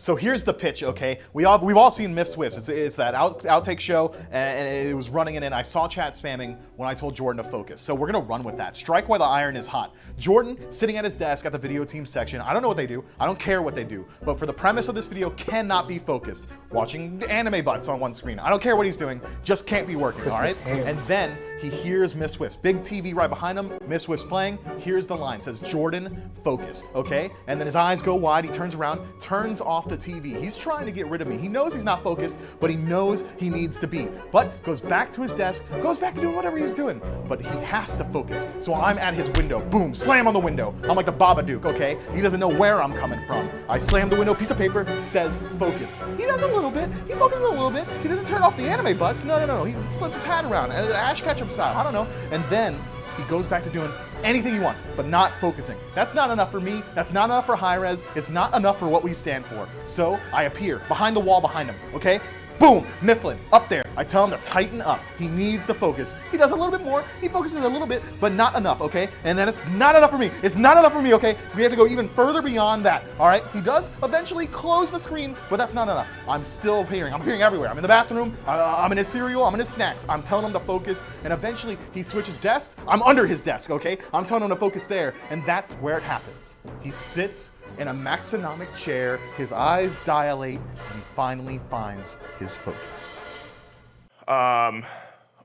So here's the pitch, okay? We've all seen Myth Swifts. It's that outtake show, and it was running it in. I saw chat spamming when I told Jordan to focus. So we're gonna run with that. Strike while the iron is hot. Jordan sitting at his desk at the video team section. I don't know what they do. I don't care what they do. But for the premise of this video, cannot be focused. Watching anime butts on one screen. I don't care what he's doing. Just can't be working. All right? And then he hears Myth Swifts. Big TV right behind him. Myth Swifts playing. Here's the line. Says Jordan, focus. Okay? And then his eyes go wide. He turns around, turns off the TV. He's trying to get rid of me. He knows he's not focused, but he knows he needs to be. But goes back to his desk, goes back to doing whatever he's doing. But he has to focus. So I'm at his window. Boom, slam on the window. I'm like the Babadook, okay? He doesn't know where I'm coming from. I slam the window, piece of paper, says focus. He does a little bit. He focuses a little bit. He doesn't turn off the anime butts. No. He flips his hat around, Ash Ketchum style. I don't know. And then he goes back to doing anything he wants, but not focusing. That's not enough for me. That's not enough for hi-rez. It's not enough for what we stand for. So I appear behind the wall behind him, okay? Boom, Mifflin, up there. I tell him to tighten up. He needs to focus. He does a little bit more. He focuses a little bit, but not enough, okay? And then it's not enough for me. It's not enough for me, okay? We have to go even further beyond that, all right? He does eventually close the screen, but that's not enough. I'm still appearing. I'm appearing everywhere. I'm in the bathroom. I'm in his cereal. I'm in his snacks. I'm telling him to focus, and eventually he switches desks. I'm under his desk, okay? I'm telling him to focus there, and that's where it happens. He sits in a maxonomic chair, his eyes dilate, and he finally finds his focus.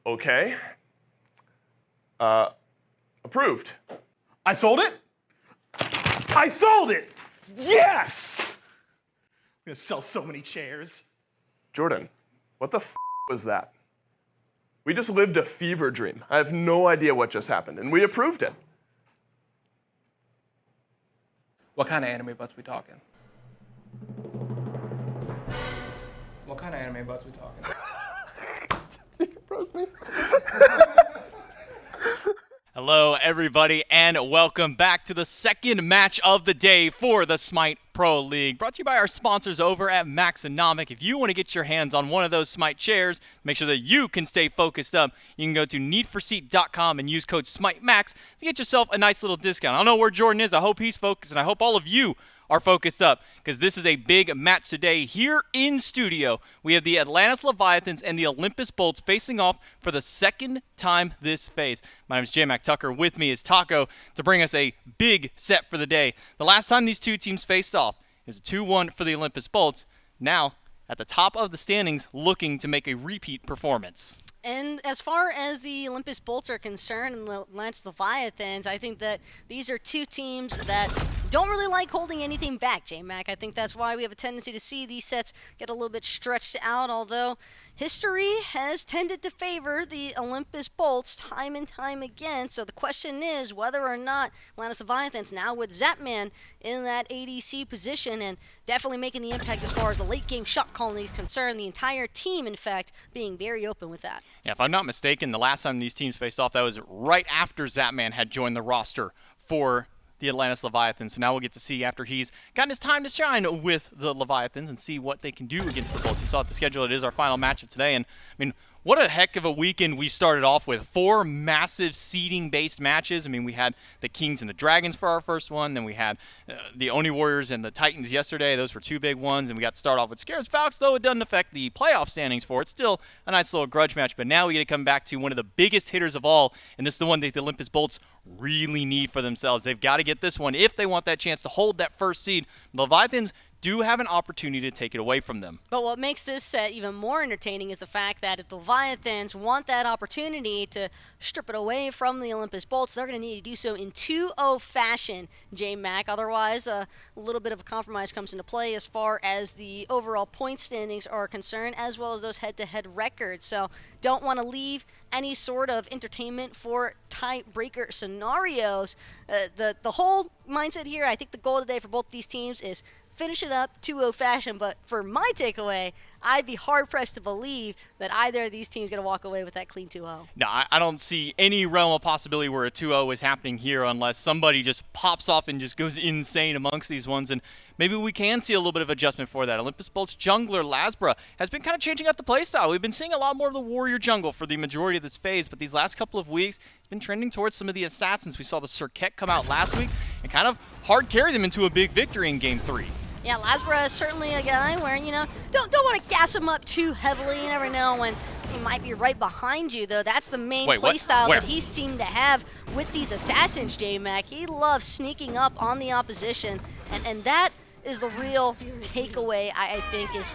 Okay. Approved. I sold it? I sold it! Yes! I'm gonna sell so many chairs. Jordan, what the f was that? We just lived a fever dream. I have no idea what just happened, and we approved it. What kind of anime butts we talking? What kind of anime butts we talking? You broke me. Hello, everybody, and welcome back to the second match of the day for the SMITE Pro League. Brought to you by our sponsors over at Maxonomic. If you want to get your hands on one of those SMITE chairs, make sure that you can stay focused up, you can go to needforseat.com and use code SMITEMAX to get yourself a nice little discount. I don't know where Jordan is. I hope he's focused, and I hope all of you are focused up, because this is a big match today. Here in studio, we have the Atlantis Leviathans and the Olympus Bolts facing off for the second time this phase. My name is J-Mac Tucker. With me is Taco to bring us a big set for the day. The last time these two teams faced off is a 2-1 for the Olympus Bolts. Now, at the top of the standings, looking to make a repeat performance. And as far as the Olympus Bolts are concerned and the Atlantis Leviathans, I think that these are two teams that don't really like holding anything back, J-Mac. I think that's why we have a tendency to see these sets get a little bit stretched out, although history has tended to favor the Olympus Bolts time and time again. So the question is whether or not Atlantis Leviathans, now with Zapman in that ADC position and definitely making the impact as far as the late game shot calling is concerned, the entire team, in fact, being very open with that. Yeah, if I'm not mistaken, the last time these teams faced off, that was right after Zapman had joined the roster for the Atlantis Leviathans. So now we'll get to see, after he's gotten his time to shine with the Leviathans, and see what they can do against the Bolts. You saw at the schedule, it is our final match of today, and I mean, what a heck of a weekend we started off with. 4 massive seeding-based matches. I mean, we had the Kings and the Dragons for our first one. Then we had the Oni Warriors and the Titans yesterday. Those were 2 big ones. And we got to start off with Scares Falcons, though it doesn't affect the playoff standings for it. Still a nice little grudge match. But now we get to come back to one of the biggest hitters of all. And this is the one that the Olympus Bolts really need for themselves. They've got to get this one if they want that chance to hold that first seed. The Leviathans do have an opportunity to take it away from them. But what makes this set even more entertaining is the fact that if the Leviathans want that opportunity to strip it away from the Olympus Bolts, they're going to need to do so in 2-0 fashion, J-Mac. Otherwise, a little bit of a compromise comes into play as far as the overall point standings are concerned, as well as those head-to-head records. So don't want to leave any sort of entertainment for tiebreaker scenarios. The whole mindset here, I think the goal today for both these teams is finish it up 2-0 fashion, but for my takeaway, I'd be hard-pressed to believe that either of these teams are going to walk away with that clean 2-0. No, I don't see any realm of possibility where a 2-0 is happening here unless somebody just pops off and just goes insane amongst these ones, and maybe we can see a little bit of adjustment for that. Olympus Bolts jungler Lasbra has been kind of changing up the playstyle. We've been seeing a lot more of the warrior jungle for the majority of this phase, but these last couple of weeks, he's been trending towards some of the assassins. We saw the Serket come out last week and kind of hard carry them into a big victory in Game 3. Yeah, Lasbra is certainly a guy where, don't want to gas him up too heavily. You never know when he might be right behind you, though. That's the main playstyle that he seemed to have with these assassins, J-Mac. He loves sneaking up on the opposition, and that is the real takeaway, I think, is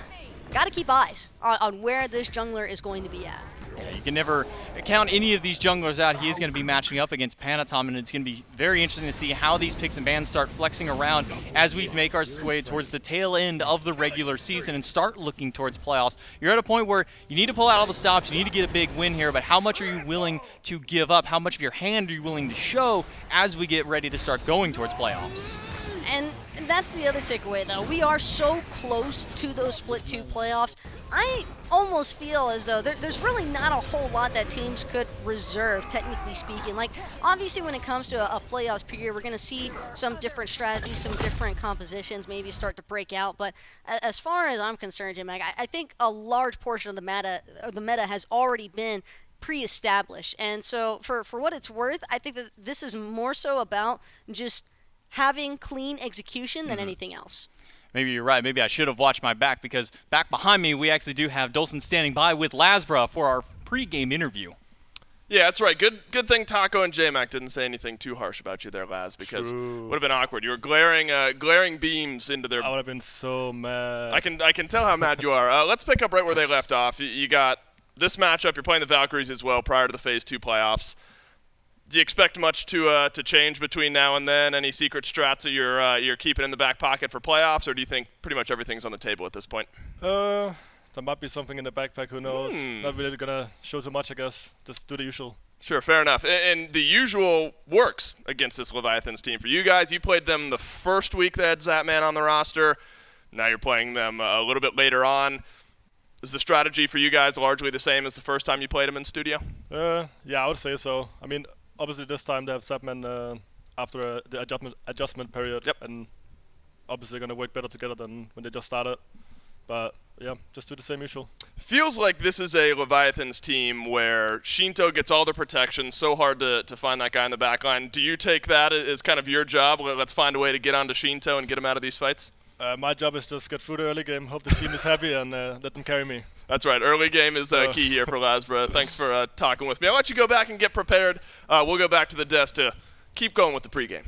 got to keep eyes on where this jungler is going to be at. Yeah, you can never count any of these junglers out. He is going to be matching up against Panatom, and it's going to be very interesting to see how these picks and bans start flexing around as we make our way towards the tail end of the regular season and start looking towards playoffs. You're at a point where you need to pull out all the stops, you need to get a big win here, but how much are you willing to give up? How much of your hand are you willing to show as we get ready to start going towards playoffs? And that's the other takeaway, though. We are so close to those Split 2 playoffs. I almost feel as though there's really not a whole lot that teams could reserve, technically speaking. Like, obviously, when it comes to a playoffs period, we're going to see some different strategies, some different compositions maybe start to break out. But as far as I'm concerned, Jim, I think a large portion of the meta has already been pre-established. And so for what it's worth, I think that this is more so about just having clean execution than anything else. Maybe you're right. Maybe I should have watched my back, because back behind me, we actually do have Dolson standing by with Lasbra for our pre-game interview. Yeah, that's right. Good thing Taco and J-Mac didn't say anything too harsh about you there, Laz, because it would have been awkward. You were glaring beams into their... I would have been so mad. I can tell how mad you are. Let's pick up right where they left off. You got this matchup. You're playing the Valkyries as well prior to the Phase 2 playoffs. Do you expect much to change between now and then? Any secret strats that you're keeping in the back pocket for playoffs, or do you think pretty much everything's on the table at this point? There might be something in the backpack, who knows. Not really gonna show too much, I guess. Just do the usual. Sure, fair enough. And the usual works against this Leviathans team. For you guys, you played them the first week they had Zapman on the roster. Now you're playing them a little bit later on. Is the strategy for you guys largely the same as the first time you played them in studio? Yeah, I would say so. I mean, obviously this time they have Zapman after the adjustment period, and obviously going to work better together than when they just started. But yeah, just do the same usual. Feels like this is a Leviathans team where Shinto gets all the protection, so hard to find that guy in the back line. Do you take that as kind of your job? Let's find a way to get onto Shinto and get him out of these fights? My job is just get through the early game, hope the team is happy, and let them carry me. That's right. Early game is key here for Lasbra. Thanks for talking with me. I'll let you go back and get prepared. We'll go back to the desk to keep going with the pregame.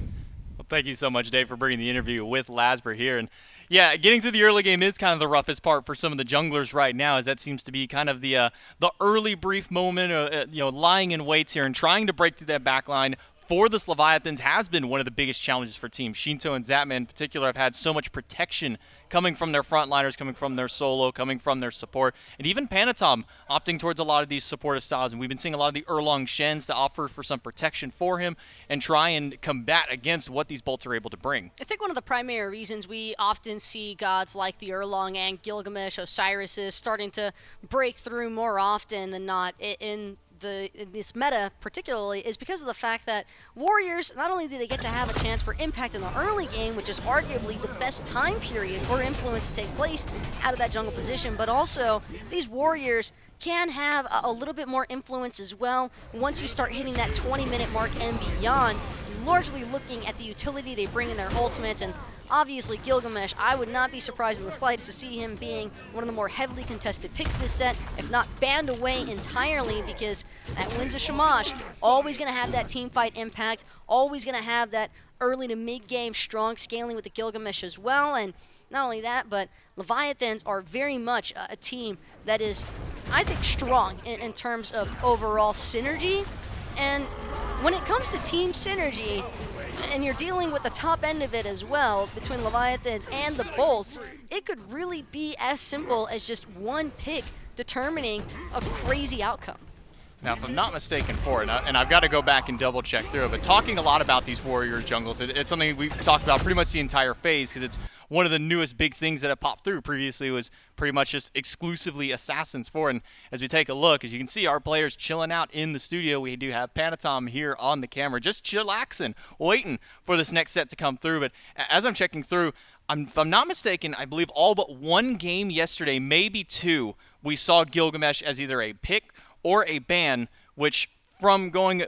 Well, thank you so much, Dave, for bringing the interview with Lasbra here. And yeah, getting through the early game is kind of the roughest part for some of the junglers right now, as that seems to be kind of the early brief moment, lying in waits here and trying to break through that back line for this Leviathans has been one of the biggest challenges for teams. Shinto and Zapman in particular have had so much protection coming from their frontliners, coming from their solo, coming from their support, and even Panatom opting towards a lot of these supportive styles. And we've been seeing a lot of the Erlong Shens to offer for some protection for him and try and combat against what these bolts are able to bring. I think one of the primary reasons we often see gods like the Erlong and Gilgamesh, Osiris is starting to break through more often than not in this meta particularly is because of the fact that warriors, not only do they get to have a chance for impact in the early game, which is arguably the best time period for influence to take place out of that jungle position, but also these warriors can have a little bit more influence as well once you start hitting that 20-minute mark and beyond, largely looking at the utility they bring in their ultimates. And obviously Gilgamesh, I would not be surprised in the slightest to see him being one of the more heavily contested picks this set, if not banned away entirely, because that Winds of Shamash, always going to have that team fight impact, always going to have that early to mid-game strong scaling with the Gilgamesh as well. And not only that, but Leviathans are very much a team that is, I think, strong in terms of overall synergy. And when it comes to team synergy, and you're dealing with the top end of it as well, between Leviathans and the Bolts, it could really be as simple as just one pick determining a crazy outcome. Now, if I'm not mistaken for it, and I've got to go back and double check through it, but talking a lot about these warrior jungles, it's something we've talked about pretty much the entire phase, because it's one of the newest big things that have popped through. Previously, it was pretty much just exclusively Assassins for. And as we take a look, as you can see, our players chilling out in the studio. We do have Panatom here on the camera, just chillaxing, waiting for this next set to come through. But as I'm checking through, if I'm not mistaken, I believe all but one game yesterday, maybe two, we saw Gilgamesh as either a pick or a ban, which from going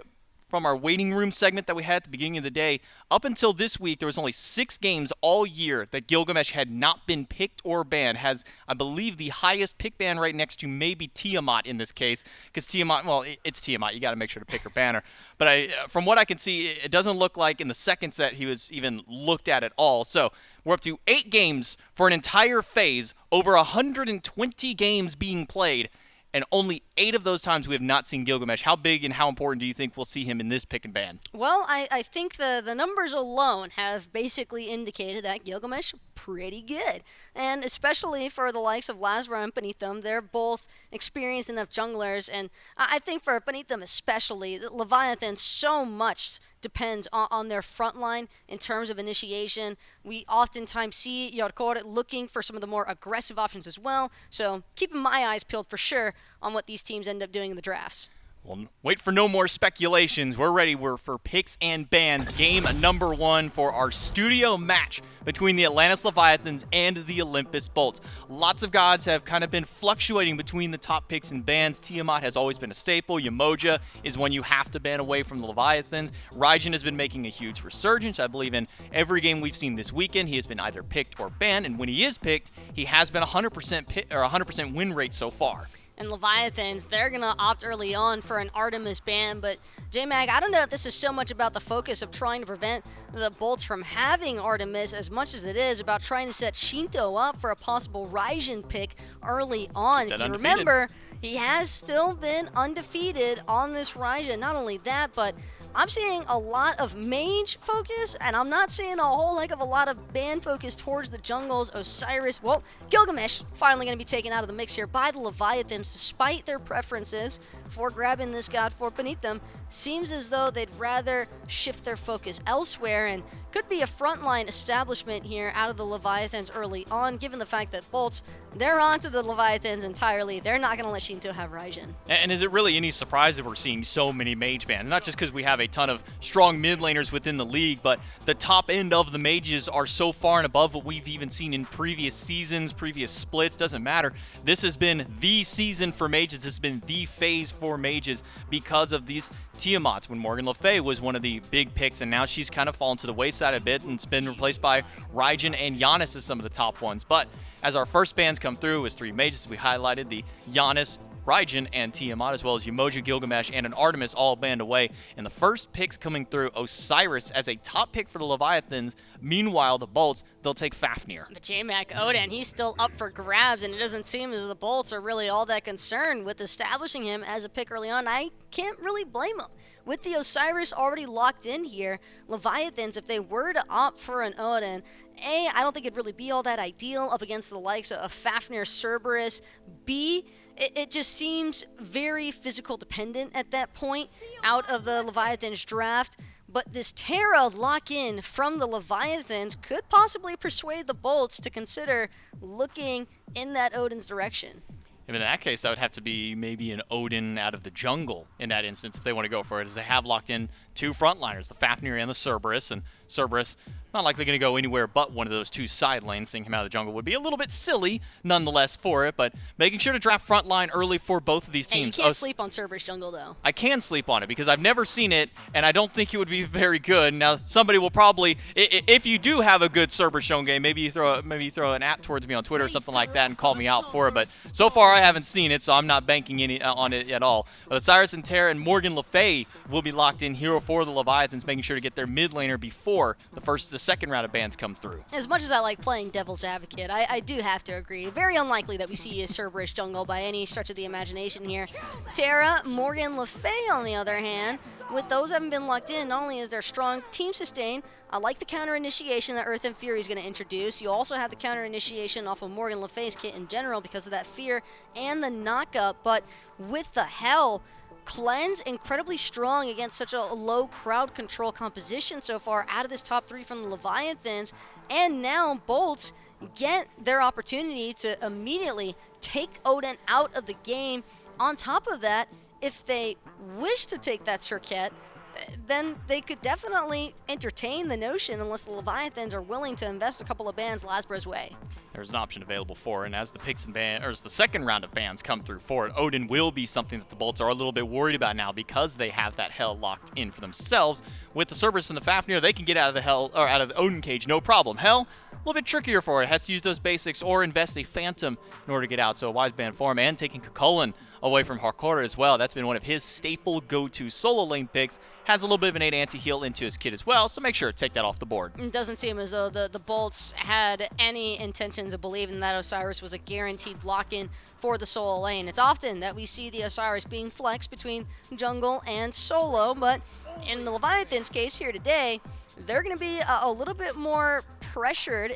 from our waiting room segment that we had at the beginning of the day, up until this week, there was only 6 games all year that Gilgamesh had not been picked or banned. Has, I believe, the highest pick ban right next to maybe Tiamat in this case, because Tiamat, well, it's Tiamat. You got to make sure to pick her banner. But from what I can see, it doesn't look like in the second set he was even looked at all. So we're up to 8 games for an entire phase, over 120 games being played, and only 8 of those times we have not seen Gilgamesh. How big and how important do you think we'll see him in this pick and ban? Well, I think the numbers alone have basically indicated that Gilgamesh pretty good. And especially for the likes of Lazra and Panitham, they're both experienced enough junglers. And I think for Panitham especially, Leviathan so much depends on their front line in terms of initiation. We oftentimes see Yorkor looking for some of the more aggressive options as well. So keeping my eyes peeled for sure on what these teams end up doing in the drafts. Well, wait for no more speculations. We're ready for picks and bans. Game number 1 for our studio match between the Atlantis Leviathans and the Olympus Bolts. Lots of gods have kind of been fluctuating between the top picks and bans. Tiamat has always been a staple. Yamoja is one you have to ban away from the Leviathans. Raijin has been making a huge resurgence. I believe in every game we've seen this weekend, he has been either picked or banned, and when he is picked, he has been 100% win rate so far. And Leviathans, they're going to opt early on for an Artemis ban. But, J-Mag, I don't know if this is so much about the focus of trying to prevent the Bolts from having Artemis as much as it is about trying to set Shinto up for a possible Raijin pick early on. If you remember, he has still been undefeated on this Raijin. Not only that, but I'm seeing a lot of mage focus, and I'm not seeing a whole heck of a lot of ban focus towards the jungles. Osiris, well, Gilgamesh finally going to be taken out of the mix here by the Leviathans, despite their preferences for grabbing this god for beneath them. Seems as though they'd rather shift their focus elsewhere, and could be a frontline establishment here out of the Leviathans early on, given the fact that Bolts, they're onto the Leviathans entirely. They're not going to let Shinto have Raijin. And is it really any surprise that we're seeing so many mage bans? Not just because we have a ton of strong mid laners within the league, but the top end of the mages are so far and above what we've even seen in previous seasons, previous splits. Doesn't matter. This has been the season for mages. This has been the phase for mages because of these Tiamats, when Morgan Le Fay was one of the big picks, and now she's kind of fallen to the wayside a bit, and it's been replaced by Raijin and Giannis as some of the top ones. But as our first bans come through, as 3 mages, we highlighted the Giannis, Raijin, and Tiamat, as well as Yamoja, Gilgamesh, and an Artemis all banned away. And the first picks coming through, Osiris as a top pick for the Leviathans. Meanwhile, the Bolts, they'll take Fafnir. But J-Mac Odin, he's still up for grabs, and it doesn't seem as though the Bolts are really all that concerned with establishing him as a pick early on. I can't really blame him. With the Osiris already locked in here, Leviathans, if they were to opt for an Odin, A, I don't think it'd really be all that ideal up against the likes of Fafnir, Cerberus. B, it just seems very physical dependent at that point out of the Leviathans draft. But this Terra lock-in from the Leviathans could possibly persuade the Bolts to consider looking in that Odin's direction. In that case, that would have to be maybe an Odin out of the jungle in that instance if they want to go for it, as they have locked in 2 frontliners, the Fafnir and the Cerberus. And Cerberus, not likely going to go anywhere but one of those 2 side lanes. Seeing him out of the jungle would be a little bit silly, nonetheless, for it. But making sure to draft frontline early for both of these teams. And you can't sleep on Cerberus jungle, though. I can sleep on it because I've never seen it, and I don't think it would be very good. Now, somebody will probably, if you do have a good Cerberus jungle game, maybe you throw an at towards me on Twitter or something like that and call me out for it. But so far, I haven't seen it, so I'm not banking any on it at all. But Cyrus and Terra and Morgan Le Fay will be locked in hero for the Leviathans, making sure to get their mid laner before the second round of bans come through. As much as I like playing devil's advocate, I do have to agree. Very unlikely that we see a Cerberus jungle by any stretch of the imagination here. Terra, Morgan Le Fay, on the other hand, with those haven't been locked in, not only is there strong team sustain, I like the counter initiation that Earth and Fury is going to introduce. You also have the counter initiation off of Morgan Le Fay's kit in general because of that fear and the knockup. But with the Hell, Cleanse incredibly strong against such a low crowd control composition so far out of this top 3 from the Leviathans. And now Bolts get their opportunity to immediately take Odin out of the game. On top of that, if they wish to take that Circuit, then they could definitely entertain the notion unless the Leviathans are willing to invest a couple of bans Lasbra's way. There's an option available for it, and as the picks and ban, or as the second round of bans come through for it, Odin will be something that the Bolts are a little bit worried about now because they have that Hell locked in for themselves. With the Cerberus and the Fafnir, they can get out of the Hell, or out of the Odin cage, no problem. Hell, a little bit trickier for it. Has to use those basics or invest a Phantom in order to get out. So a wise ban for him, and taking Kukulkan away from Harkonnen as well. That's been one of his staple go-to solo lane picks. Has a little bit of an 8 anti-heal into his kit as well, so make sure to take that off the board. It doesn't seem as though the Bolts had any intentions of believing that Osiris was a guaranteed lock-in for the solo lane. It's often that we see the Osiris being flexed between jungle and solo, but in the Leviathan's case here today, they're going to be a little bit more pressured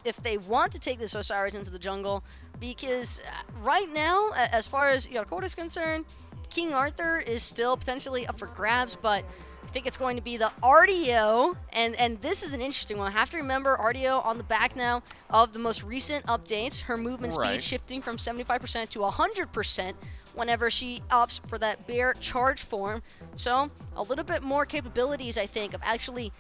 if they want to take this Osiris into the jungle, because right now, as far as Yarkota is concerned, King Arthur is still potentially up for grabs, but I think it's going to be the RDO, and this is an interesting one. I have to remember RDO on the back now of the most recent updates, her movement speed shifting from 75% to 100% whenever she opts for that bear charge form. So a little bit more capabilities, I think, of actually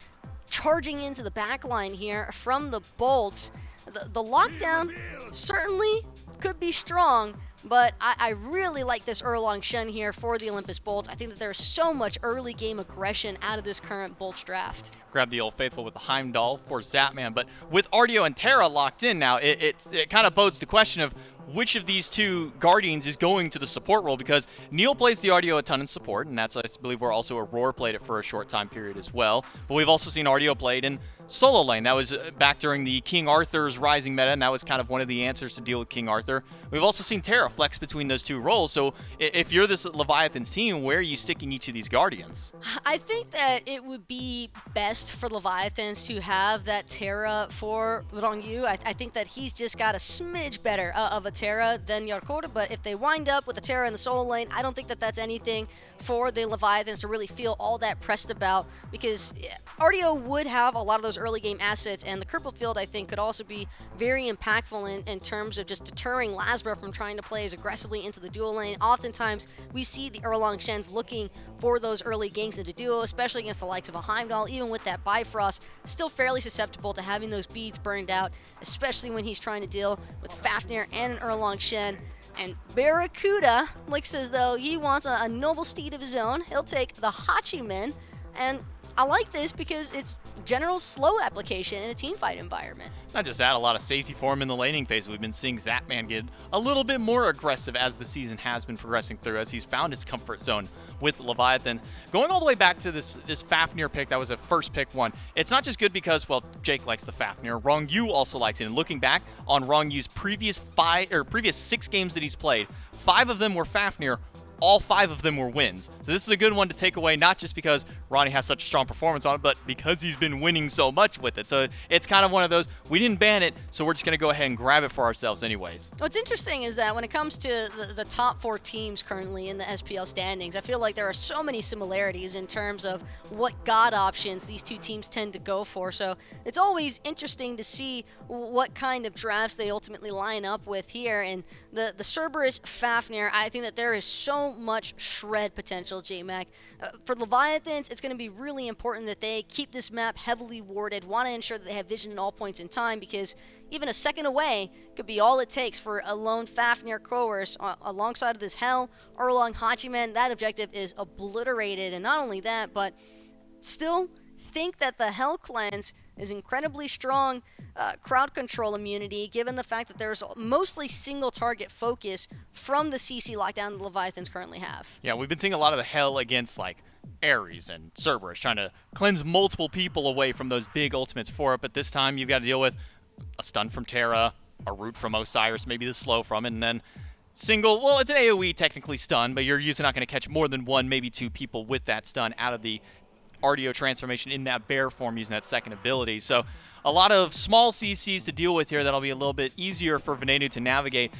charging into the back line here from the Bolts. The lockdown certainly could be strong, but I really like this Erlong Shen here for the Olympus Bolts. I think that there's so much early game aggression out of this current Bolts draft. Grab the Old Faithful with the Heimdall for Zapman, but with Ardio and Terra locked in now, it kind of bodes the question of which of these two Guardians is going to the support role, because Neil plays the Ardio a ton in support, and that's, I believe, where also Aurora played it for a short time period as well. But we've also seen Ardio played in solo lane. That was back during the King Arthur's Rising meta, and that was kind of one of the answers to deal with King Arthur. We've also seen Terra flex between those two roles, so if you're this Leviathan's team, where are you sticking each of these Guardians? I think that it would be best for Leviathans to have that Terra for Rongyu. I think that he's just got a smidge better of a Terra than Yarkota, but if they wind up with a Terra in the solo lane, I don't think that that's anything for the Leviathans to really feel all that pressed about, because RDO would have a lot of those early game assets, and the Kerple field, I think, could also be very impactful in terms of just deterring Lasbra from trying to play as aggressively into the dual lane. Oftentimes, we see the Erlong Shens looking for those early ganks into duo, especially against the likes of a Heimdall. Even with that Bifrost, still fairly susceptible to having those beads burned out, especially when he's trying to deal with Fafnir and an Erlong Shen. And Barracuda looks as though he wants a noble steed of his own. He'll take the Hachiman, and I like this because it's general slow application in a teamfight environment. Not just that, a lot of safety for him in the laning phase. We've been seeing Zapman get a little bit more aggressive as the season has been progressing through, as he's found his comfort zone with Leviathans. Going all the way back to this Fafnir pick, that was a first pick one. It's not just good because, well, Jake likes the Fafnir. Rongyu also likes it. And looking back on Rongyu's previous 6 games that he's played, 5 of them were Fafnir. All 5 of them were wins. So this is a good one to take away, not just because Ronnie has such a strong performance on it, but because he's been winning so much with it. So it's kind of one of those, we didn't ban it, so we're just going to go ahead and grab it for ourselves anyways. What's interesting is that when it comes to the top 4 teams currently in the SPL standings, I feel like there are so many similarities in terms of what god options these two teams tend to go for. So it's always interesting to see what kind of drafts they ultimately line up with here. And the Cerberus Fafnir, I think that there is so much shred potential, J-Mac. For Leviathans, it's going to be really important that they keep this map heavily warded, want to ensure that they have vision at all points in time, because even a second away could be all it takes for a lone Fafnir coerce alongside of this Hell, Erlong, Hachiman. That objective is obliterated, and not only that, but still think that the Hell cleanse is incredibly strong crowd control immunity, given the fact that there's mostly single target focus from the CC lockdown the Leviathans currently have. Yeah, we've been seeing a lot of the Hell against like Ares and Cerberus, trying to cleanse multiple people away from those big ultimates for it, but this time you've got to deal with a stun from Terra, a root from Osiris, maybe the slow from it, and then single, well, it's an AoE technically stun, but you're usually not going to catch more than 1, maybe 2 people with that stun out of the RDO transformation in that bear form using that second ability. So a lot of small CCs to deal with here that'll be a little bit easier for Venenu to navigate.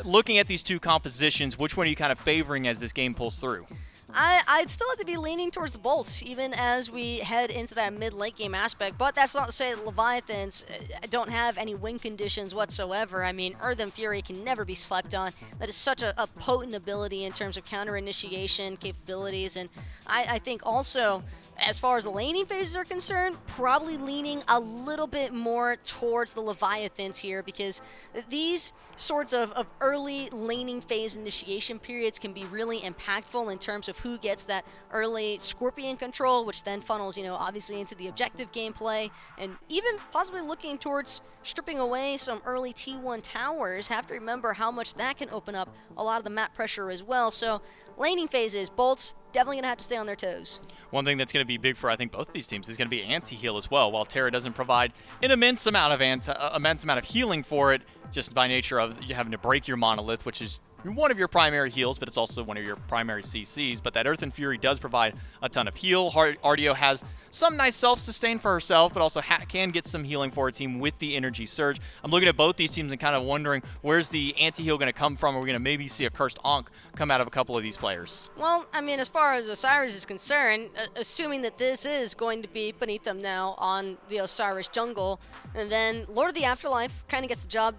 Looking at these two compositions, which one are you kind of favoring as this game pulls through? I'd still have to be leaning towards the bolts, even as we head into that mid-late game aspect. But that's not to say that Leviathans don't have any win conditions whatsoever. I mean, Earth and Fury can never be slept on. That is such a potent ability in terms of counter-initiation capabilities. And I think also, as far as the laning phases are concerned, probably leaning a little bit more towards the Leviathans here, because these sorts of early laning phase initiation periods can be really impactful in terms of who gets that early Scorpion control, which then funnels, obviously into the objective gameplay, and even possibly looking towards stripping away some early T1 towers. Have to remember how much that can open up a lot of the map pressure as well. So laning phases, bolts, definitely going to have to stay on their toes. One thing that's going to be big for, I think, both of these teams is going to be anti-heal as well. While Terra doesn't provide an immense amount of healing for it, just by nature of you having to break your monolith, which is one of your primary heals, but it's also one of your primary CCs. But that Earth and Fury does provide a ton of heal. Ardio has some nice self-sustain for herself, but also can get some healing for her team with the Energy Surge. I'm looking at both these teams and kind of wondering, where's the anti-heal going to come from? Are we going to maybe see a Cursed Ankh come out of a couple of these players? Well, I mean, as far as Osiris is concerned, assuming that this is going to be beneath them now on the Osiris jungle, and then Lord of the Afterlife kind of gets the job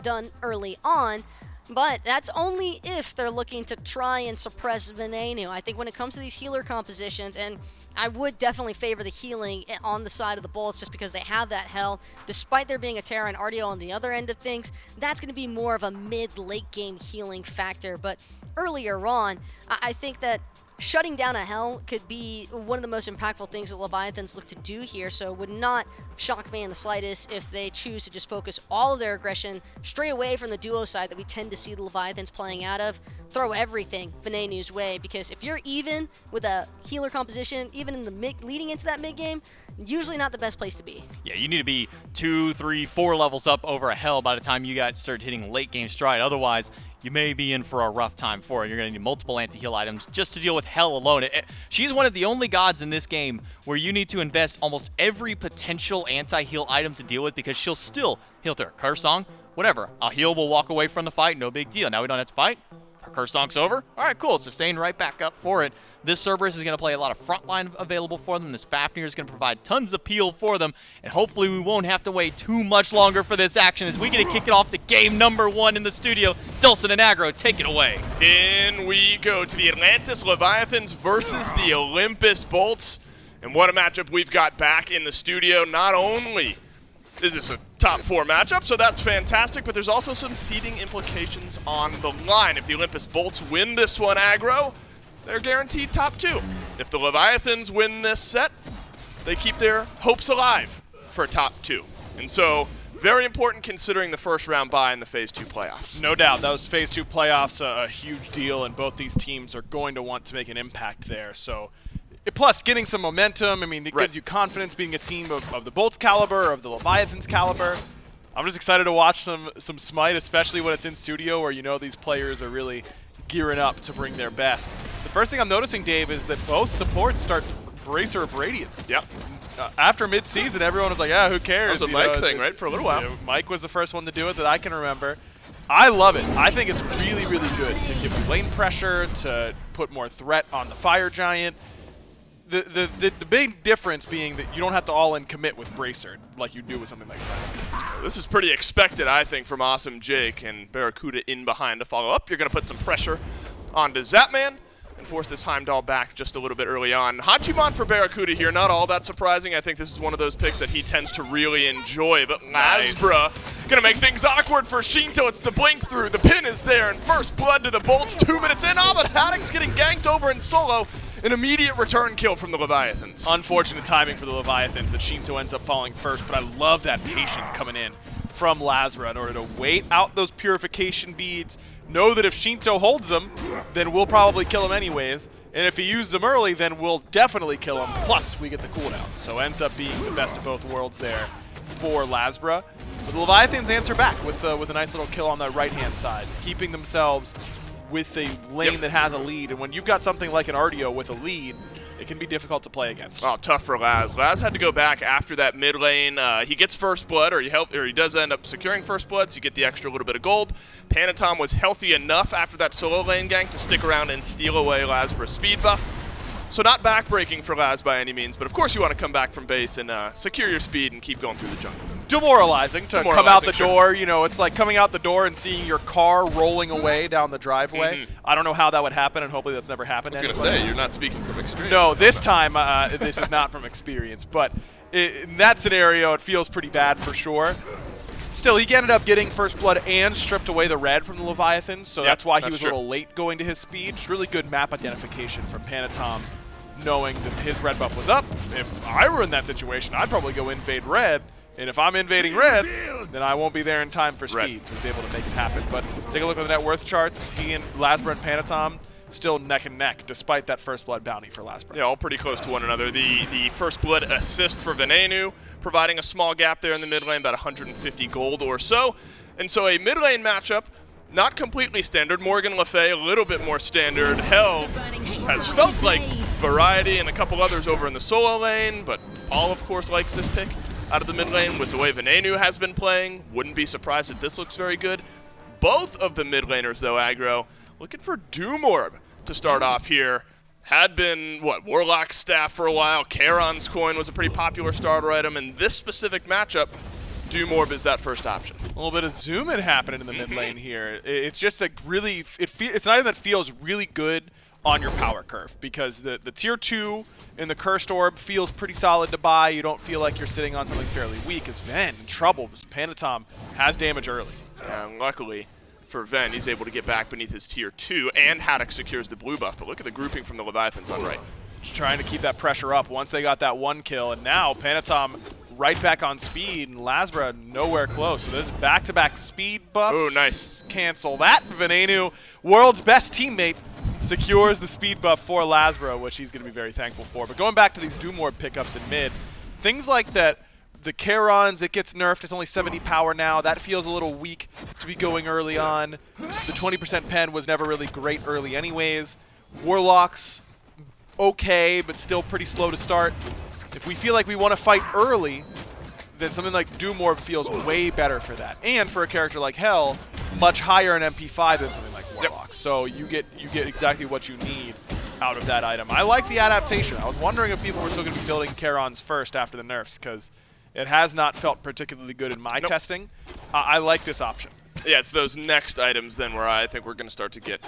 done early on. But that's only if they're looking to try and suppress Venenu. I think when it comes to these healer compositions, and I would definitely favor the healing on the side of the bolts just because they have that hell. Despite there being a Terra and Ardio on the other end of things, that's going to be more of a mid-late game healing factor. But earlier on, I think that shutting down a hell could be one of the most impactful things that Leviathans look to do here, so it would not shock me in the slightest if they choose to just focus all of their aggression straight away from the duo side that we tend to see the Leviathans playing out of. Throw everything Venenu's way, because if you're even with a healer composition, even in the leading into that mid game, usually not the best place to be. Yeah, you need to be 2, 3, 4 levels up over a hell by the time you guys start hitting late game stride. Otherwise, you may be in for a rough time for it. You're going to need multiple anti-heal items just to deal with hell alone. She's one of the only gods in this game where you need to invest almost every potential anti-heal item to deal with, because she'll still heal through her Cursed Ankh, whatever. I'll heal, we'll walk away from the fight, no big deal. Now we don't have to fight. Her Cursed Ankh's over. All right, cool. Sustain right back up for it. This Cerberus is going to play a lot of frontline available for them. This Fafnir is going to provide tons of peel for them. And hopefully we won't have to wait too much longer for this action as we get to kick it off to game number 1 in the studio. Dulcin and Agro, take it away. In we go to the Atlantis Leviathans versus the Olympus Bolts. And what a matchup we've got back in the studio. Not only is this a top 4 matchup, so that's fantastic, but there's also some seeding implications on the line. If the Olympus Bolts win this one aggro, they're guaranteed top 2. If the Leviathans win this set, they keep their hopes alive for top 2. And so, very important considering the first round bye in the Phase 2 playoffs. No doubt, those Phase 2 playoffs are a huge deal, and both these teams are going to want to make an impact there. So, plus, getting some momentum, I mean, it gives you confidence being a team of the Bolts caliber, of the Leviathans caliber. I'm just excited to watch some SMITE, especially when it's in studio where you know these players are really gearing up to bring their best. The first thing I'm noticing, Dave, is that both supports start Bracer of Radiance. Yep. After mid-season, everyone was like, yeah, who cares? That was a Mike thing, right, for a little while. Mike was the first one to do it that I can remember. I love it. I think it's really, really good to give you lane pressure, to put more threat on the Fire Giant. The big difference being that you don't have to all-in commit with Bracer like you do with something like Frenzy. This is pretty expected, I think, from Awesome Jake, and Barracuda in behind to follow up. You're going to put some pressure onto Zapman and force this Heimdall back just a little bit early on. Hachiman for Barracuda here, not all that surprising. I think this is one of those picks that he tends to really enjoy, but Lasbra going to make things awkward for Shinto. It's the blink through, the pin is there, and first blood to the Bolts, 2 minutes in. But Haddix getting ganked over in solo. An immediate return kill from the Leviathans. Unfortunate timing for the Leviathans that Shinto ends up falling first, but I love that patience coming in from Lasbra in order to wait out those purification beads, know that if Shinto holds them, then we'll probably kill him anyways, and if he uses them early, then we'll definitely kill him, plus we get the cooldown. So ends up being the best of both worlds there for Lasbra. But the Leviathans answer back with a nice little kill on the right-hand side, keeping themselves with a lane that has a lead. And when you've got something like an Ardio with a lead, it can be difficult to play against. Oh, tough for Laz. Laz had to go back after that mid lane. He gets first blood, or he does end up securing first blood, so you get the extra little bit of gold. Panatom was healthy enough after that solo lane gank to stick around and steal away Laz for a speed buff. So not backbreaking for Laz by any means, but of course you want to come back from base and secure your speed and keep going through the jungle. Demoralizing to come out the door. You know, it's like coming out the door and seeing your car rolling away down the driveway. I don't know how that would happen, and hopefully that's never happened. I was going to say, you're not speaking from experience. No, this time this is not from experience, but in that scenario, it feels pretty bad for sure. Still, he ended up getting first blood and stripped away the red from the Leviathans, so that's why he was a little late going to his speed. Just really good map identification from Panatom, knowing that his red buff was up. If I were in that situation, I'd probably go invade red. And if I'm invading red, then I won't be there in time for speed, so he's able to make it happen. But take a look at the net worth charts. He and Lasbra and Panatom still neck and neck, despite that first blood bounty for Lasbra. Yeah, all pretty close to one another. The first blood assist for Venenu, providing a small gap there in the mid lane, about 150 gold or so. And so a mid lane matchup, not completely standard. Morgan Le Fay, a little bit more standard. Hell has felt like variety and a couple others over in the solo lane, but Paul, of course, likes this pick out of the mid lane with the way Venenu has been playing. Wouldn't be surprised if this looks very good. Both of the mid laners, though, aggro, looking for Doom Orb to start off here. Had been, Warlock's staff for a while. Charon's coin was a pretty popular starter item, and this specific matchup, Doom Orb is that first option. A little bit of zoom in happening in the mid lane here. It's just like really, it's an item that feels really good on your power curve, because the tier 2 in the Cursed Orb feels pretty solid to buy. You don't feel like you're sitting on something fairly weak. As Ven in trouble, because Panatom has damage early. And luckily for Ven, he's able to get back beneath his tier 2, and Haddock secures the blue buff. But look at the grouping from the Leviathans on right. Just trying to keep that pressure up once they got that one kill, and now Panatom right back on speed, and Lasbra nowhere close. So there's back-to-back speed buffs. Oh, nice. Cancel that. Venenu, world's best teammate, secures the speed buff for Lasbra, which he's going to be very thankful for. But going back to these Doom Orb pickups in mid, things like that, the Charon's, it gets nerfed. It's only 70 power now. That feels a little weak to be going early on. The 20% pen was never really great early anyways. Warlocks, okay, but still pretty slow to start. If we feel like we want to fight early, then something like Doom Orb feels way better for that. And for a character like Hell, much higher in MP5 than something like Warlock. So you get exactly what you need out of that item. I like the adaptation. I was wondering if people were still going to be building Charon's first after the nerfs, because it has not felt particularly good in my testing. I like this option. Yeah, it's those next items then where I think we're going to start to get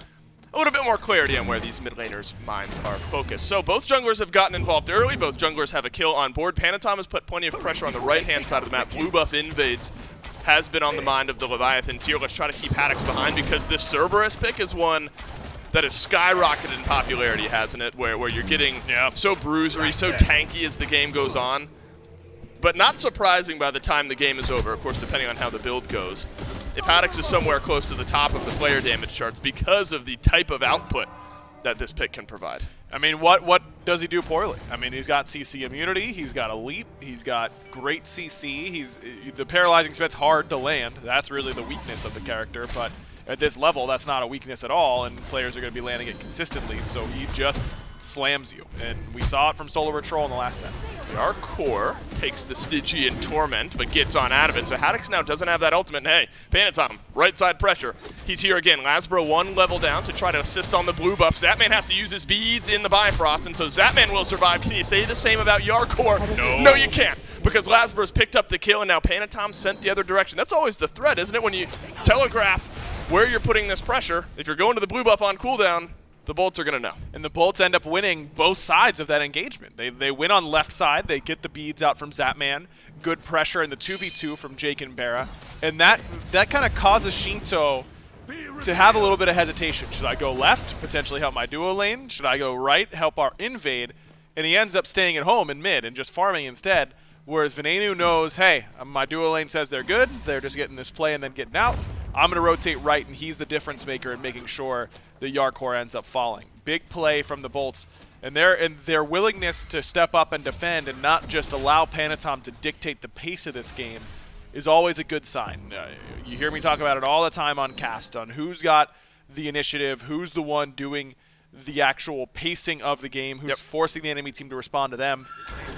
a little bit more clarity on where these mid laners' minds are focused. So both junglers have gotten involved early. Both junglers have a kill on board. Panatom has put plenty of pressure on the right-hand side of the map. Blue buff invades has been on the mind of the Leviathans here. Let's try to keep Haddox behind, because this Cerberus pick is one that has skyrocketed in popularity, hasn't it? Where you're getting so bruisery, so tanky as the game goes on. But not surprising by the time the game is over, of course, depending on how the build goes. If Haddox is somewhere close to the top of the player damage charts because of the type of output that this pick can provide. I mean, what does he do poorly? I mean, he's got CC immunity, he's got elite, he's got great CC, the paralyzing spit's hard to land. That's really the weakness of the character, but at this level, that's not a weakness at all, and players are going to be landing it consistently, so he just slams you. And we saw it from Solar Patrol in the last set. Our core takes the Stygian Torment, but gets on out of it. So Haddox now doesn't have that ultimate. And hey, Panatom, right side pressure. He's here again. Lasbra one level down to try to assist on the blue buff. Zapman has to use his beads in the Bifrost, and so Zapman will survive. Can you say the same about Yarkor? No, you can't, because Lasbra's picked up the kill, and now Panatom sent the other direction. That's always the threat, isn't it? When you telegraph where you're putting this pressure, if you're going to the blue buff on cooldown, the Bolts are going to know. And the Bolts end up winning both sides of that engagement. They win on left side. They get the beads out from Zapman. Good pressure in the 2v2 from Jake and Bara. And that kind of causes Shinto to have a little bit of hesitation. Should I go left, potentially help my duo lane? Should I go right, help our invade? And he ends up staying at home in mid and just farming instead. Whereas Venenu knows, hey, my duo lane says they're good. They're just getting this play and then getting out. I'm going to rotate right, and he's the difference maker in making sure the Yarkor ends up falling. Big play from the Bolts, and their willingness to step up and defend and not just allow Panatom to dictate the pace of this game is always a good sign. You hear me talk about it all the time on cast, on who's got the initiative, who's the one doing the actual pacing of the game, who's forcing the enemy team to respond to them.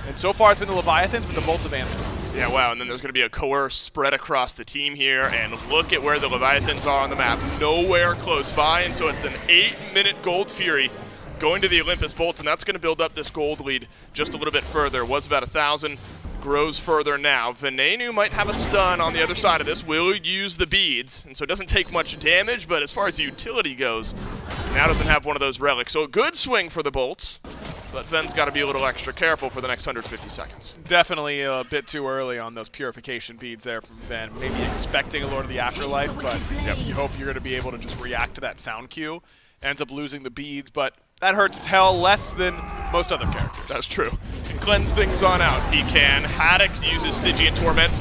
And so far it's been the Leviathans, but the Bolts have answered. Yeah, wow, and then there's going to be a coerce spread across the team here, and look at where the Leviathans are on the map. Nowhere close by, and so it's an 8-minute Gold Fury going to the Olympus Bolts, and that's going to build up this gold lead just a little bit further. It was about 1,000, grows further now. Venenu might have a stun on the other side of this, will use the beads, and so it doesn't take much damage, but as far as the utility goes, now doesn't have one of those relics. So a good swing for the Bolts. But Ven's got to be a little extra careful for the next 150 seconds. Definitely a bit too early on those purification beads there from Ven. Maybe expecting a Lord of the Afterlife, but you hope you're going to be able to just react to that sound cue. Ends up losing the beads, but that hurts hell less than most other characters. That's true. Can cleanse things on out. He can. Haddox uses Stygian Torment.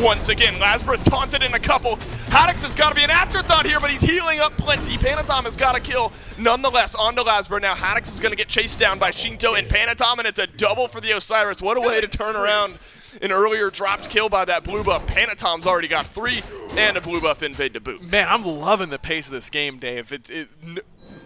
Once again, Lazarus taunted in a couple. Haddox has got to be an afterthought here, but he's healing up plenty. Panatom has got to kill. Nonetheless, onto Lazarus. Now Haddox is going to get chased down by Shinto and Panatom, and it's a double for the Osiris. What a way to turn around an earlier dropped kill by that blue buff. Panatom's already got 3 and a blue buff invade to boot. Man, I'm loving the pace of this game, Dave.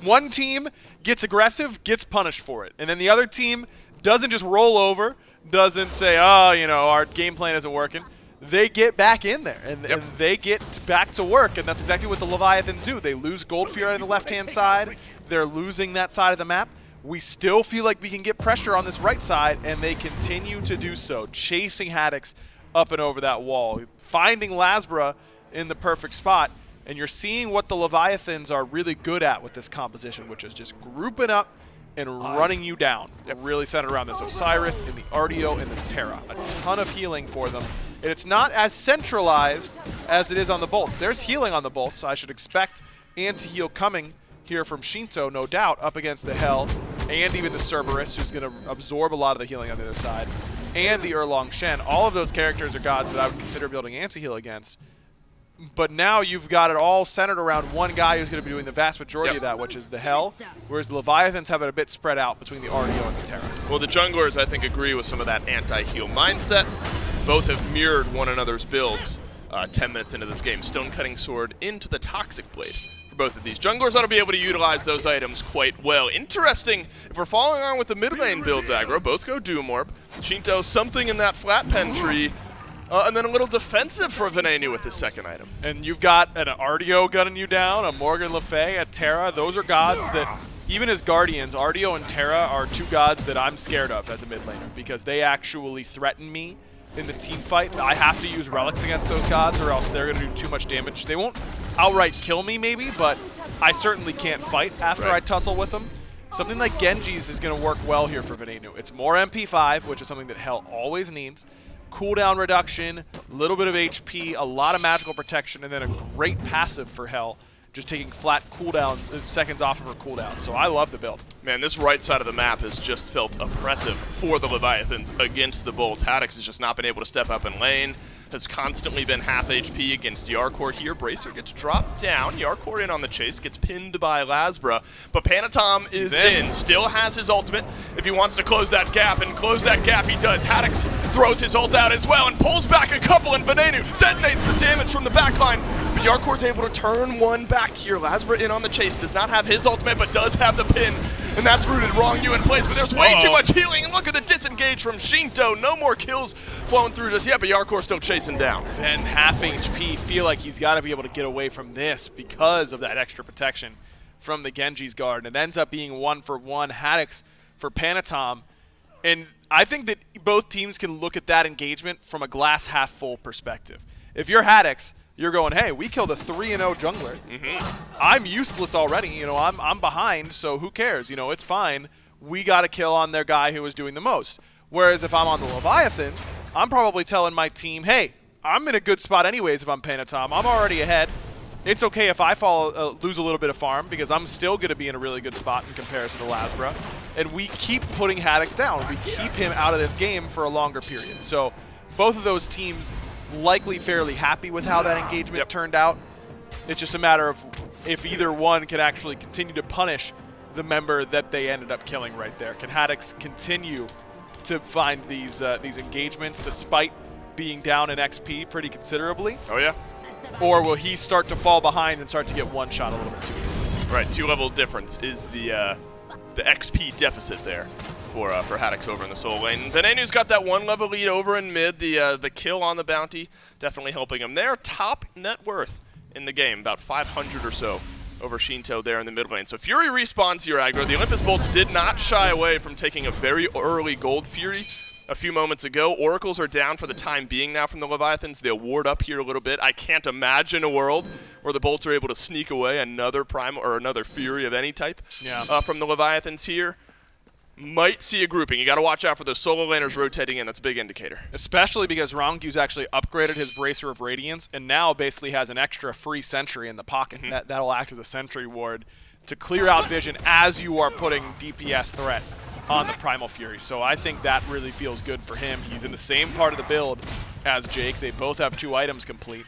One team gets aggressive, gets punished for it, and then the other team doesn't just roll over, doesn't say, oh, you know, our game plan isn't working. They get back in there, and they get back to work, and that's exactly what the Leviathans do. They lose Gold Fury on the left-hand side. They're losing that side of the map. We still feel like we can get pressure on this right side, and they continue to do so, chasing Haddox up and over that wall, finding Lasbra in the perfect spot, and you're seeing what the Leviathans are really good at with this composition, which is just grouping up and running you down. Really centered around this Osiris and the Artio and the Terra. A ton of healing for them. And it's not as centralized as it is on the Bolts. There's healing on the Bolts, so I should expect anti-heal coming here from Shinto, no doubt, up against the Hell, and even the Cerberus, who's going to absorb a lot of the healing on the other side, and the Erlong Shen. All of those characters are gods that I would consider building anti-heal against. But now you've got it all centered around one guy who's going to be doing the vast majority of that, which is the Hell, whereas the Leviathans have it a bit spread out between the Artio and the Terra. Well, the junglers, I think, agree with some of that anti-heal mindset. Both have mirrored one another's builds 10 minutes into this game. Stone Cutting Sword into the Toxic Blade for both of these. Junglers ought to be able to utilize those items quite well. Interesting, if we're following on with the mid lane builds aggro, both go Doom Orb. Shinto, something in that flat pen tree. And then a little defensive for Venenu with his second item. And you've got an Artio gunning you down, a Morgan Le Fay, a Terra. Those are gods that, even as Guardians, Artio and Terra are 2 gods that I'm scared of as a mid laner because they actually threaten me in the team fight. I have to use relics against those gods or else they're going to do too much damage. They won't outright kill me maybe, but I certainly can't fight after I tussle with them. Something like Genji's is going to work well here for Venenu. It's more MP5, which is something that Hell always needs. Cooldown reduction, a little bit of HP, a lot of magical protection, and then a great passive for Hell, just taking flat cooldown, seconds off of her cooldown. So I love the build. Man, this right side of the map has just felt oppressive for the Leviathans against the Bolts. Haddox has just not been able to step up in lane, has constantly been half HP against Yarkor here. Bracer gets dropped down. Yarkor in on the chase, gets pinned by Lasbra, but Panatom is in, still has his ultimate if he wants to close that gap, and close that gap he does. Haddox throws his ult out as well and pulls back a couple, and Venenu detonates the damage from the backline. But Yarkor's able to turn one back here. Lasbra in on the chase, does not have his ultimate, but does have the pin. And that's rooted wrong you in place, but there's way too much healing, and look at the disengage from Shinto. No more kills flowing through just yet, but Yarkor's still chasing down. Ven half HP, feel like he's got to be able to get away from this because of that extra protection from the Genji's guard. And it ends up being 1-for-1 Haddox for Panatom. And I think that both teams can look at that engagement from a glass half full perspective. If you're Haddox, you're going, hey, we killed a 3-0 jungler. I'm useless already. You know, I'm behind, so who cares? You know, it's fine. We got a kill on their guy who was doing the most. Whereas if I'm on the Leviathans, I'm probably telling my team, hey, I'm in a good spot anyways if I'm Panatom. I'm already ahead. It's okay if I lose a little bit of farm because I'm still going to be in a really good spot in comparison to Lasbra. And we keep putting Haddox down. We keep him out of this game for a longer period. So both of those teams likely fairly happy with how that engagement turned out. It's just a matter of if either one can actually continue to punish the member that they ended up killing right there. Can Haddox continue to find these engagements despite being down in XP pretty considerably? Oh yeah. Or will he start to fall behind and start to get one shot a little bit too easily? Right, 2-level difference is the XP deficit there for Haddox over in the solo lane. Venenu's got that 1 level lead over in mid. The kill on the bounty definitely helping him there. Top net worth in the game, about 500 or so over Shinto there in the mid lane. So Fury respawns here, aggro. The Olympus Bolts did not shy away from taking a very early gold Fury a few moments ago. Oracles are down for the time being now from the Leviathans. They'll ward up here a little bit. I can't imagine a world where the Bolts are able to sneak away another Prime or another Fury of any type from the Leviathans here. Might see a grouping. You got to watch out for those solo laners rotating in. That's a big indicator. Especially because Rongyu's actually upgraded his Bracer of Radiance and now basically has an extra free sentry in the pocket. That'll act as a sentry ward to clear out vision as you are putting DPS threat on the Primal Fury. So I think that really feels good for him. He's in the same part of the build as Jake. They both have 2 items complete,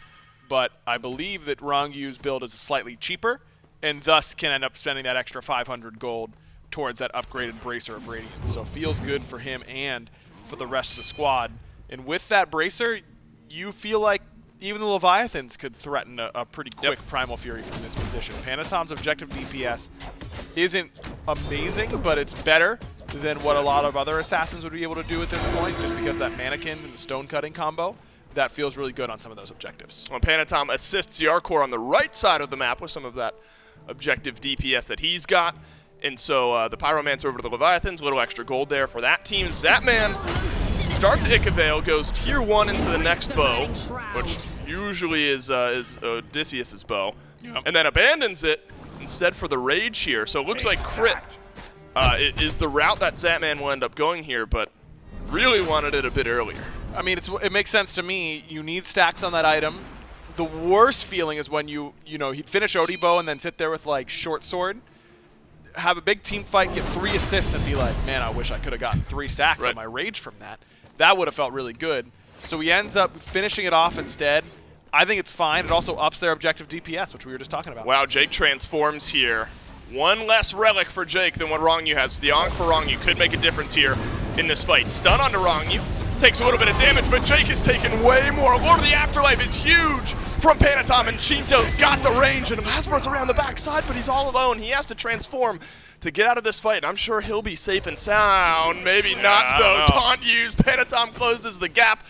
but I believe that Rongyu's build is slightly cheaper and thus can end up spending that extra 500 gold towards that upgraded Bracer of Radiance. So feels good for him and for the rest of the squad. And with that Bracer, you feel like even the Leviathans could threaten a pretty quick Primal Fury from this position. Panatom's objective DPS isn't amazing, but it's better than what a lot of other assassins would be able to do at this point, just because that mannequin and the stone cutting combo, that feels really good on some of those objectives. Well, Panatom assists Yarkor on the right side of the map with some of that objective DPS that he's got. And so the Pyromancer over to the Leviathans, a little extra gold there for that team. Zapman starts Icavale, goes tier 1 into the next bow, which usually is Odysseus's bow, and then abandons it instead for the rage here. So it looks like crit is the route that Zapman will end up going here, but really wanted it a bit earlier. I mean, it makes sense to me. You need stacks on that item. The worst feeling is when he'd finish Odibo and then sit there with like short sword, have a big team fight, get 3 assists, and be like, man, I wish I could have gotten 3 stacks on my rage from that. That would have felt really good. So he ends up finishing it off instead. I think it's fine. It also ups their objective DPS, which we were just talking about. Wow, Jake transforms here. 1 less relic for Jake than what Rongyu has. The Ankh for Rongyu could make a difference here in this fight. Stun onto Rongyu. Takes a little bit of damage, but Jake is taking way more. Lord of the Afterlife is huge from Panatom, and Shinto's got the range, and Lasper's around the backside, but he's all alone. He has to transform to get out of this fight. I'm sure he'll be safe and sound. Maybe not, though. Taunt used. Panatom closes the gap.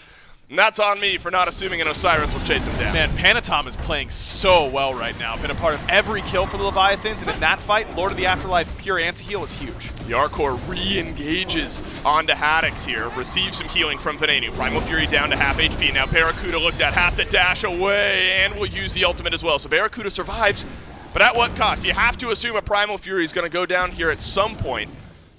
And that's on me for not assuming an Osiris will chase him down. Man, Panatom is playing so well right now. Been a part of every kill for the Leviathans, and in that fight, Lord of the Afterlife pure anti-heal is huge. Yarkor re-engages onto Haddox here, receives some healing from Venenu. Primal Fury down to half HP. Now Barracuda looked at, has to dash away, and will use the ultimate as well. So Barracuda survives, but at what cost? You have to assume a Primal Fury is going to go down here at some point,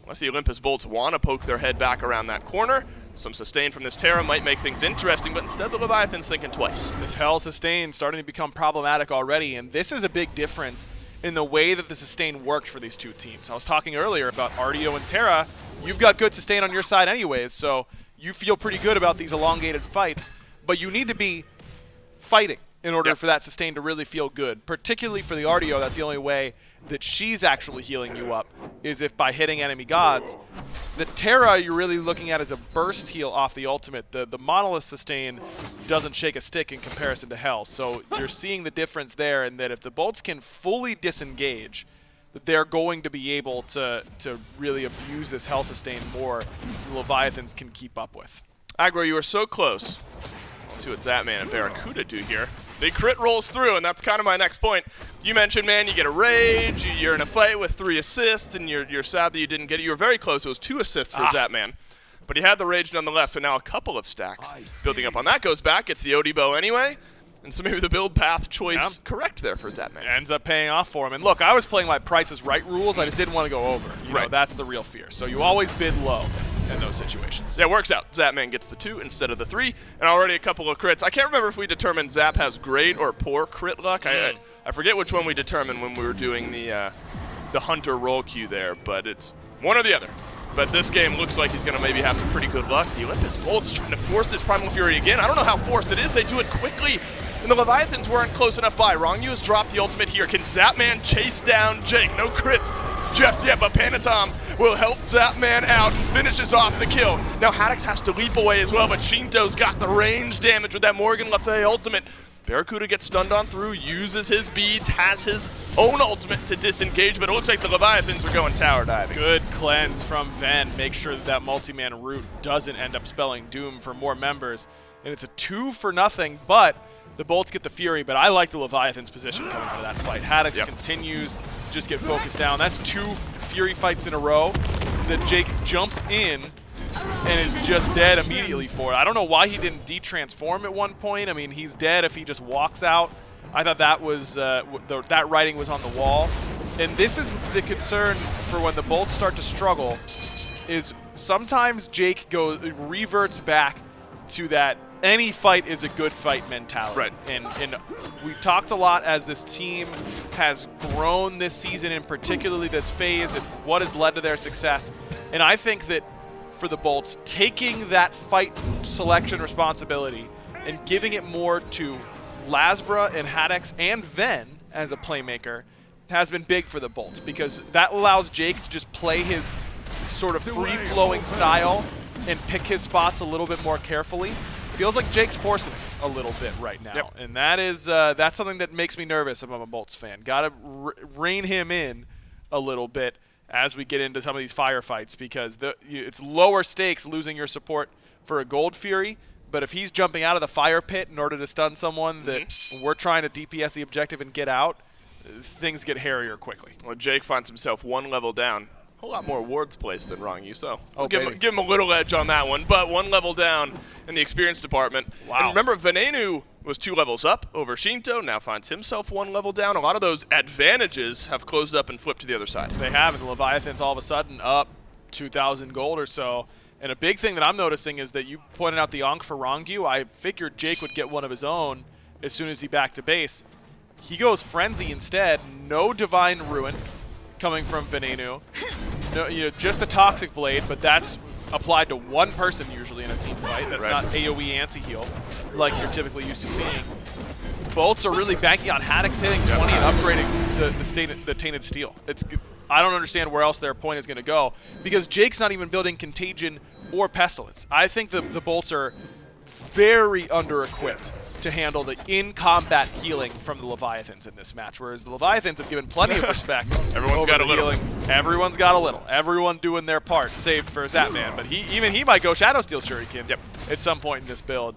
unless the Olympus Bolts want to poke their head back around that corner. Some sustain from this Terra might make things interesting, but instead the Leviathan's thinking twice. This Hell sustain starting to become problematic already, and this is a big difference in the way that the sustain worked for these two teams. I was talking earlier about Artio and Terra. You've got good sustain on your side anyways, so you feel pretty good about these elongated fights, but you need to be fighting in order for that sustain to really feel good. Particularly for the Artio, that's the only way that she's actually healing you up, is if by hitting enemy gods. The Terra you're really looking at as a burst heal off the ultimate. The Monolith sustain doesn't shake a stick in comparison to Hell, so you're seeing the difference there, and that if the Bolts can fully disengage, that they're going to be able to really abuse this Hell sustain more than the Leviathans can keep up with. Aggro, you are so close. Let's see what Zapman and Barracuda do here. They crit rolls through, and that's kind of my next point. You mentioned, man, you get a rage, you're in a fight with 3 assists, and you're sad that you didn't get it. You were very close. It was 2 assists for Zapman. But he had the rage nonetheless, so now a couple of stacks. Building up on that goes back. It's the Odibo anyway. And so maybe the build path choice correct there for Zapman. Ends up paying off for him. And look, I was playing my Price is Right rules. I just didn't want to go over. You know, that's the real fear. So you always bid low in those situations. Yeah, it works out. Zapman gets the 2 instead of the 3, and already a couple of crits. I can't remember if we determined Zap has great or poor crit luck. I forget which one we determined when we were doing the Hunter roll queue there, but it's one or the other. But this game looks like he's going to maybe have some pretty good luck. The Olympus Bolts trying to force this Primal Fury again. I don't know how forced it is. They do it quickly, and the Leviathans weren't close enough by. Rongyu has dropped the ultimate here. Can Zapman chase down Jake? No crits just yet, but Panatom will help Zapman out and finishes off the kill. Now Haddox has to leap away as well, but Shinto's got the range damage with that Morgan Le Fay ultimate. Barracuda gets stunned on through, uses his beads, has his own ultimate to disengage, but it looks like the Leviathans are going tower diving. Good cleanse from Ven. Make sure that multi-man root doesn't end up spelling doom for more members. And it's a 2-0, but the Bolts get the Fury. But I like the Leviathan's position coming into that fight. Haddix continues to just get focused down. That's 2 Fury fights in a row that Jake jumps in and is just dead immediately for it. I don't know why he didn't de-transform at one point. I mean, he's dead if he just walks out. I thought that was that writing was on the wall. And this is the concern for when the Bolts start to struggle, is sometimes Jake reverts back to that any fight is a good fight mentality. Right. And we talked a lot as this team has grown this season, and particularly this phase, and what has led to their success. And I think that for the Bolts, taking that fight selection responsibility and giving it more to Lasbra and Haddix and Ven as a playmaker has been big for the Bolts, because that allows Jake to just play his sort of free-flowing style and pick his spots a little bit more carefully. Feels like Jake's forcing it a little bit right now, and that is that's something that makes me nervous if I'm a Bolts fan. Got to rein him in a little bit as we get into some of these firefights, because it's lower stakes losing your support for a Gold Fury, but if he's jumping out of the fire pit in order to stun someone that we're trying to DPS the objective and get out, things get hairier quickly. Well, Jake finds himself 1 level down. A whole lot more wards placed than Wrong You, so Okay. give him a little edge on that one, but 1 level down in the experience department. Wow. And remember, Venenu was 2 levels up over Shinto, now finds himself 1 level down. A lot of those advantages have closed up and flipped to the other side. They have, and the Leviathans all of a sudden up 2,000 gold or so. And a big thing that I'm noticing is that you pointed out the Ankh for Rongyu. I figured Jake would get one of his own as soon as he backed to base. He goes Frenzy instead. No Divine Ruin coming from Venenu. No, just a Toxic Blade, but that's applied to one person usually in a team fight. That's not AoE anti-heal like you're typically used to seeing. Bolts are really banking on Haddix hitting 20 and upgrading the Tainted Steel. I don't understand where else their point is going to go, because Jake's not even building Contagion or Pestilence. I think the Bolts are very under-equipped to handle the in-combat healing from the Leviathans in this match, whereas the Leviathans have given plenty of respect. Everyone's got a little. Everyone's got a little. Everyone doing their part, save for Zapman. But he might go Shadow Steel Shuriken at some point in this build.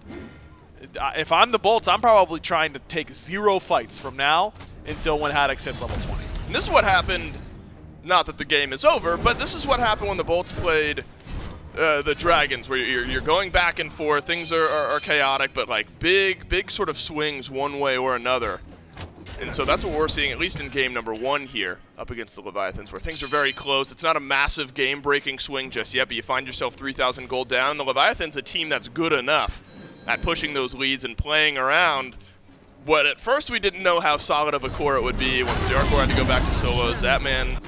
If I'm the Bolts, I'm probably trying to take 0 fights from now until when Haddix hits level 20. And this is what happened, not that the game is over, but this is what happened when the Bolts played the Dragons, where you're going back and forth. Things are chaotic, but like big sort of swings one way or another. And so that's what we're seeing, at least in game number 1 here, up against the Leviathans, where things are very close. It's not a massive game-breaking swing just yet, but you find yourself 3,000 gold down, and the Leviathans a team that's good enough at pushing those leads and playing around. But at first we didn't know how solid of a core it would be when Zerkor had to go back to solos. Zapman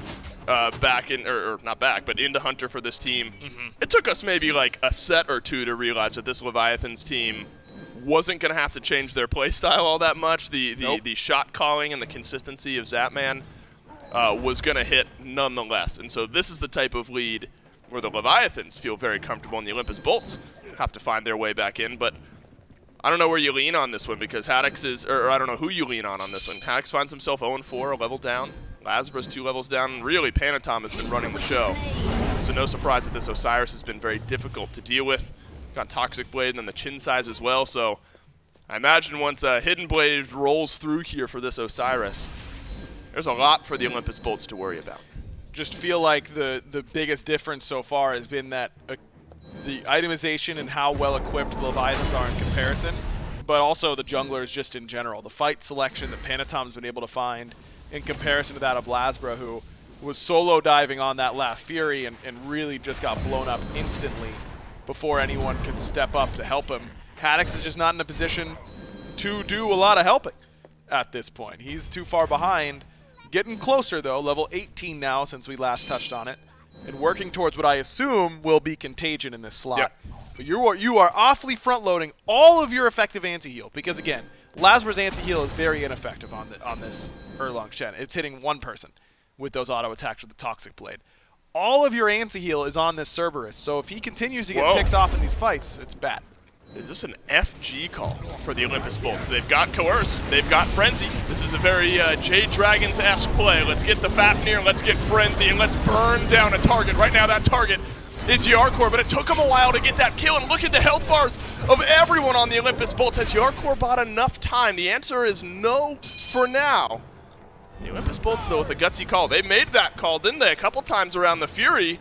back in, or not back, but into Hunter for this team. It took us maybe like a set or 2 to realize that this Leviathans team wasn't going to have to change their play style all that much. The shot calling and the consistency of Zapman was going to hit nonetheless. And so this is the type of lead where the Leviathans feel very comfortable, and the Olympus Bolts have to find their way back in. But I don't know where you lean on this one, because Haddix is, or I don't know who you lean on this one. Haddix finds himself 0-4, a level down. Lasbra's 2 levels down, and really Panatom has been running the show. So no surprise that this Osiris has been very difficult to deal with. Got Toxic Blade and then the chin size as well, so I imagine once Hidden Blade rolls through here for this Osiris, there's a lot for the Olympus Bolts to worry about. Just feel like the biggest difference so far has been that the itemization and how well equipped the Leviathans are in comparison, but also the junglers just in general. The fight selection that Panatom's been able to find in comparison to that of Lasbra, who was solo diving on that last Fury and really just got blown up instantly before anyone could step up to help him. Haddix is just not in a position to do a lot of helping at this point. He's too far behind. Getting closer, though, level 18 now since we last touched on it, and working towards what I assume will be Contagion in this slot. But you are awfully front-loading all of your effective anti-heal, because, again, Lasbra's anti-heal is very ineffective on this Erlang Shen. It's hitting one person with those auto attacks with the Toxic Blade. All of your anti-heal is on this Cerberus, so if he continues to get picked off in these fights, it's bad. Is this an FG call for the Olympus Bolts? They've got Coerce, they've got Frenzy. This is a very Jade Dragons-esque play. Let's get the Fafnir, let's get Frenzy, and let's burn down a target. Right now that target is Yarkor, but it took him a while to get that kill, and look at the health bars of everyone on the Olympus Bolts. Has Yarkor bought enough time? The answer is no for now. The Olympus Bolts, though, with a gutsy call. They made that call, didn't they, a couple times around the Fury.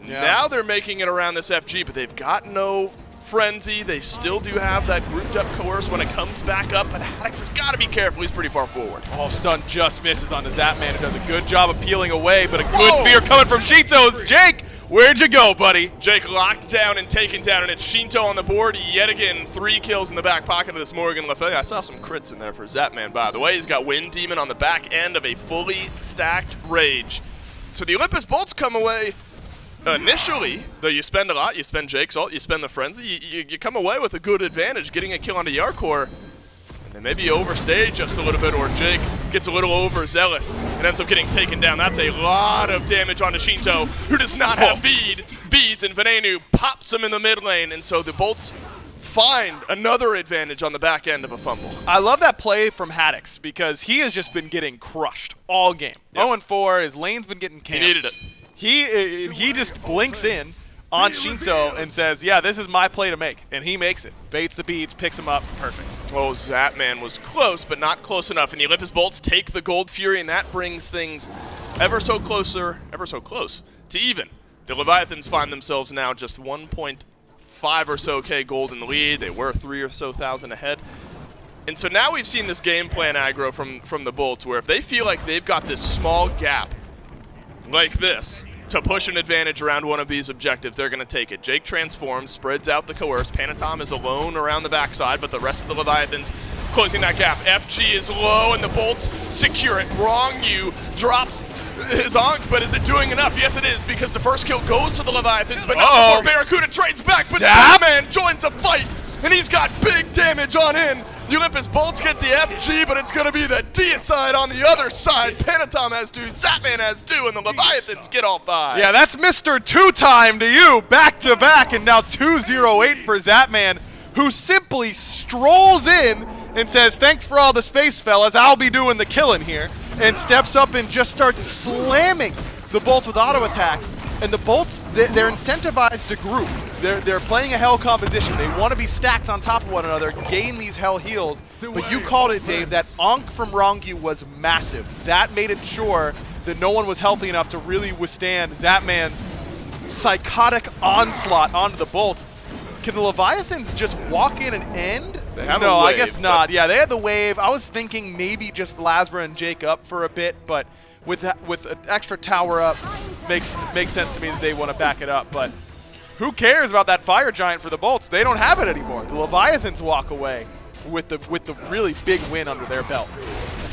Yeah. Now they're making it around this FG, but they've got no Frenzy. They still do have that grouped up Coerce when it comes back up, but Alex has got to be careful. He's pretty far forward. Oh, stun just misses on the Zapman, who does a good job of peeling away, but a good fear coming from Shinto. Jake, where'd you go, buddy? Jake locked down and taken down, and it's Shinto on the board yet again. 3 kills in the back pocket of this Morgan Le Fay. I saw some crits in there for Zapman, by the way. He's got Wind Demon on the back end of a fully stacked Rage. So the Olympus Bolts come away initially, though you spend a lot, you spend Jake's ult, you spend the Frenzy, you come away with a good advantage getting a kill onto Yarkor. And then maybe you overstay just a little bit, or Jake gets a little overzealous and ends up getting taken down. That's a lot of damage onto Shinto, who does not have beads, and Venenu pops him in the mid lane, and so the Bolts find another advantage on the back end of a fumble. I love that play from Haddix, because he has just been getting crushed all game. Yep. 0-4, his lane's been getting camped. He needed it. He just blinks in on Shinto and says, yeah, this is my play to make. And he makes it. Baits the beads, picks him up. Perfect. Oh, Zapman was close, but not close enough. And the Olympus Bolts take the Gold Fury, and that brings things ever so close to even. The Leviathans find themselves now just 1.5 or so K gold in the lead. They were 3 or so thousand ahead. And so now we've seen this game plan aggro from the Bolts, where if they feel like they've got this small gap like this to push an advantage around one of these objectives, they're going to take it. Jake transforms, spreads out the Coerce. Panatom is alone around the backside, but the rest of the Leviathans closing that gap. FG is low, and the Bolts secure it. Wrong you drops his Ankh, but is it doing enough? Yes, it is, because the first kill goes to the Leviathans, but not before Barracuda trades back. But Zapman joins the fight, and he's got big damage on in. The Olympus Bolts get the FG, but it's going to be the deicide on the other side. Panatom has 2, Zapman has 2, and the Leviathans get all 5. Yeah, that's Mr. Two-Time to you, back-to-back, and now 2-0-8 for Zapman, who simply strolls in and says, thanks for all the space, fellas, I'll be doing the killing here, and steps up and just starts slamming the Bolts with auto attacks. And the Bolts, they're incentivized to group. They're playing a hell composition. They want to be stacked on top of one another, gain these hell heals. But you called it, Dave. That Ankh from Rongyu was massive. That made it sure that no one was healthy enough to really withstand Zapman's psychotic onslaught onto the Bolts. Can the Leviathans just walk in and end? They have no, a wave, I guess not. Yeah, they had the wave. I was thinking maybe just Lazra and Jake up for a bit, but with an extra tower up, makes sense to me that they want to back it up. But who cares about that Fire Giant for the Bolts? They don't have it anymore. The Leviathans walk away with the really big win under their belt.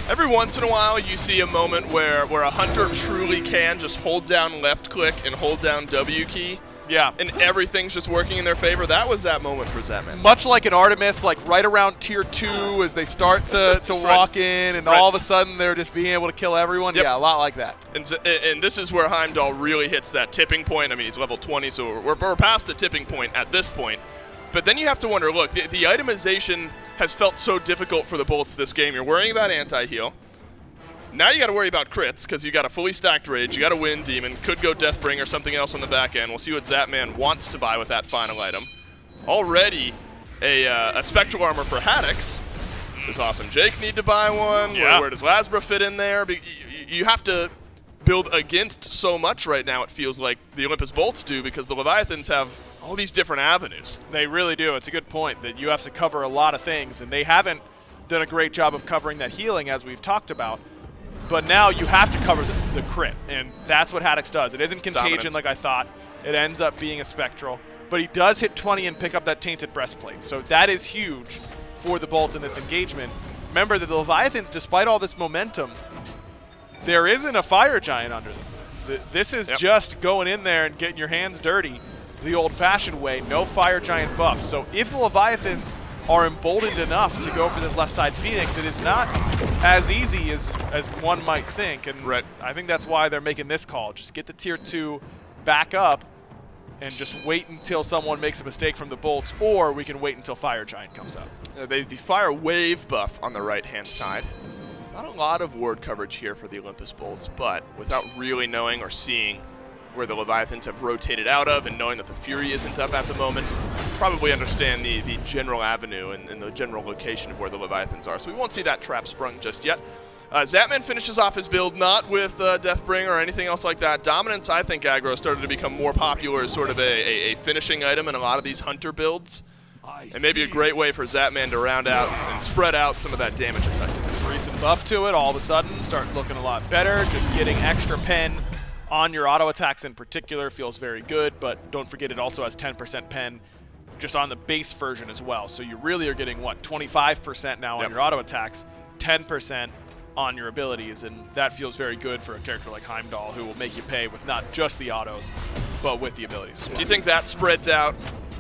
Every once in a while, you see a moment where a hunter truly can just hold down left click and hold down W key. Yeah. And everything's just working in their favor. That was that moment for Zapman. Much like an Artemis, like right around tier 2 as they start to walk in, and all of a sudden they're just being able to kill everyone. Yep. Yeah, a lot like that. And this is where Heimdall really hits that tipping point. I mean, he's level 20, so we're past the tipping point at this point. But then you have to wonder, look, the itemization has felt so difficult for the Bolts this game. You're worrying about anti-heal. Now you got to worry about crits, because you got a fully stacked Rage, you got a Wind Demon, could go Deathbringer or something else on the back end. We'll see what Zapman wants to buy with that final item. Already a Spectral Armor for Haddix, which is awesome. Jake need to buy one. Yeah. Where does Lazra fit in there? You have to build against so much right now, it feels like the Olympus Bolts do, because the Leviathans have all these different avenues. They really do. It's a good point that you have to cover a lot of things, and they haven't done a great job of covering that healing, as we've talked about. But now you have to cover the crit, and that's what Haddix does. It isn't Contagion Dominance. like I thought. It ends up being a Spectral. But he does hit 20 and pick up that Tainted Breastplate. So that is huge for the Bolts in this engagement. Remember that the Leviathans, despite all this momentum, there isn't a Fire Giant under them. This is just going in there and getting your hands dirty the old-fashioned way. No Fire Giant buff. So if the Leviathans are emboldened enough to go for this left side Phoenix, it is not as easy as one might think, and right. I think that's why they're making this call. Just get the tier 2 back up and just wait until someone makes a mistake from the bolts, or we can wait until Fire Giant comes out. The Fire Wave buff on the right-hand side. Not a lot of ward coverage here for the Olympus bolts, but without really knowing or seeing where the Leviathans have rotated out of and knowing that the Fury isn't up at the moment, probably understand the general avenue and the general location of where the Leviathans are. So we won't see that trap sprung just yet. Zapman finishes off his build not with Deathbringer or anything else like that. Dominance, I think, aggro started to become more popular as sort of a finishing item in a lot of these Hunter builds. And maybe a great way for Zapman to round out and spread out some of that damage effectiveness. Recent buff to it, all of a sudden, start looking a lot better. Just getting extra pen on your auto attacks in particular feels very good, but don't forget it also has 10% pen just on the base version as well. So you really are getting, what, 25% now on your auto attacks, 10% on your abilities, and that feels very good for a character like Heimdall, who will make you pay with not just the autos, but with the abilities. Do you think that spreads out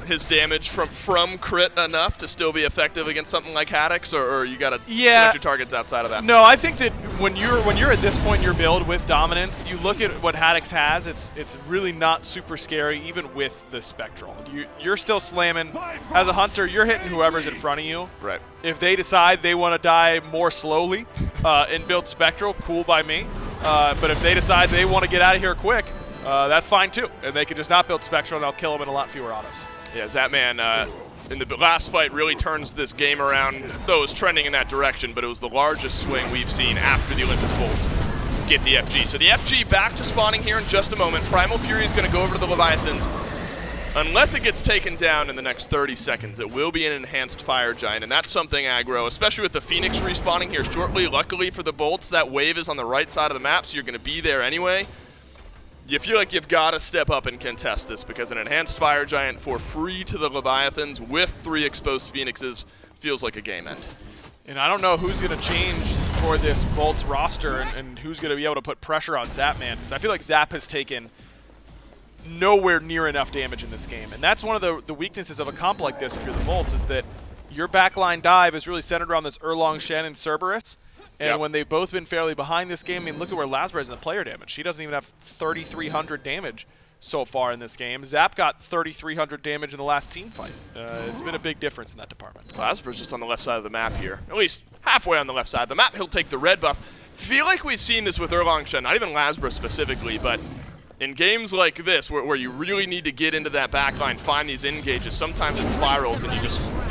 his damage from crit enough to still be effective against something like Haddix, or you gotta select your targets outside of that? No, I think that when you're at this point in your build with Dominance, you look at what Haddix has, it's really not super scary, even with the Spectral. You're still slamming. As a Hunter, you're hitting whoever's in front of you. Right. If they decide they want to die more slowly and build Spectral, cool by me. But if they decide they want to get out of here quick, that's fine too. And they can just not build Spectral and I'll kill them in a lot fewer autos. Yeah, Zapman in the last fight really turns this game around, though it was trending in that direction, but it was the largest swing we've seen after the Olympus Bolts get the FG. So the FG back to spawning here in just a moment. Primal Fury is going to go over to the Leviathans. Unless it gets taken down in the next 30 seconds, it will be an enhanced Fire Giant, and that's something aggro, especially with the Phoenix respawning here shortly. Luckily for the Bolts, that wave is on the right side of the map, so you're going to be there anyway. You feel like you've got to step up and contest this, because an enhanced Fire Giant for free to the Leviathans with 3 exposed Phoenixes feels like a game end. And I don't know who's going to change for this Bolts roster and who's going to be able to put pressure on Zapman, because I feel like Zap has taken nowhere near enough damage in this game. And that's one of the weaknesses of a comp like this if you're the Bolts, is that your backline dive is really centered around this Erlong Shen and Cerberus. And when they've both been fairly behind this game, I mean, look at where Lazarus is in the player damage. She doesn't even have 3,300 damage so far in this game. Zap got 3,300 damage in the last team fight. It's been a big difference in that department. Lazarus just on the left side of the map here. At least halfway on the left side of the map. He'll take the red buff. Feel like we've seen this with Erlong Shen, not even Lazarus specifically, but in games like this, where you really need to get into that backline, find these engages, sometimes it spirals and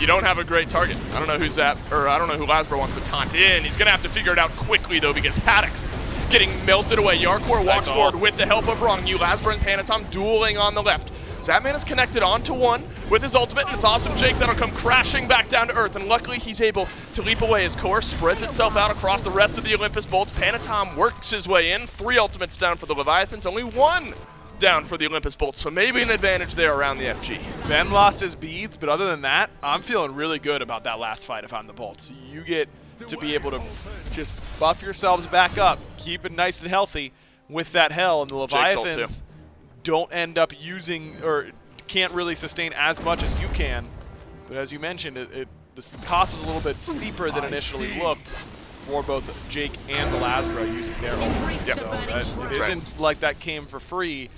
you don't have a great target. I don't know who Lazarus wants to taunt in. He's gonna have to figure it out quickly though, because Haddix getting melted away. Yarkor walks forward with the help of Rongyu. Lazarus and Panatom dueling on the left. Zapman is connected onto one with his ultimate, and it's awesome Jake that'll come crashing back down to earth, and luckily he's able to leap away as Core spreads itself out across the rest of the Olympus Bolts. Panatom works his way in. 3 ultimates down for the Leviathans, only 1 down for the Olympus Bolts, so maybe an advantage there around the FG. Ben lost his beads, but other than that, I'm feeling really good about that last fight if I'm the Bolts. You get to be able to just buff yourselves back up, keep it nice and healthy with that hell, and the Leviathans don't end up using or can't really sustain as much as you can. But as you mentioned, the cost was a little bit steeper than initially looked for both Jake and the Lazarus using their ultimates. So it isn't like that came for free.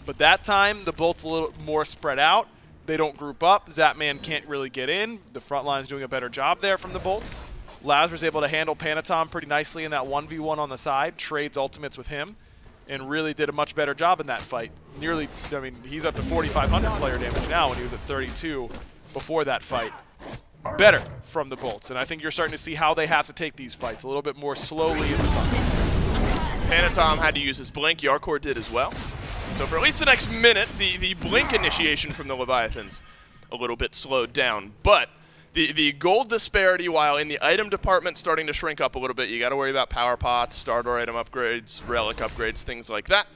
But that time, the Bolt's a little more spread out. They don't group up. Zapman can't really get in. The front line's doing a better job there from the Bolts. Lazarus able to handle Panatom pretty nicely in that 1v1 on the side, trades ultimates with him, and really did a much better job in that fight. Nearly, I mean, he's up to 4,500 player damage now when he was at 32 before that fight. Better from the Bolts, and I think you're starting to see how they have to take these fights a little bit more slowly in the time. Panatom had to use his blink. Yarkor did as well. So for at least the next minute, the blink initiation from the Leviathans a little bit slowed down. But the gold disparity, while in the item department starting to shrink up a little bit, you got to worry about power pots, starter item upgrades, relic upgrades, things like that.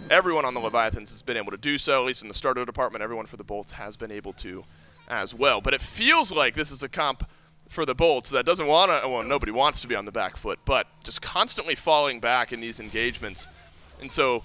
Everyone on the Leviathans has been able to do so, at least in the starter department. Everyone for the Bolts has been able to as well. But it feels like this is a comp for the Bolts that doesn't want to, well, nobody wants to be on the back foot, but just constantly falling back in these engagements. And so,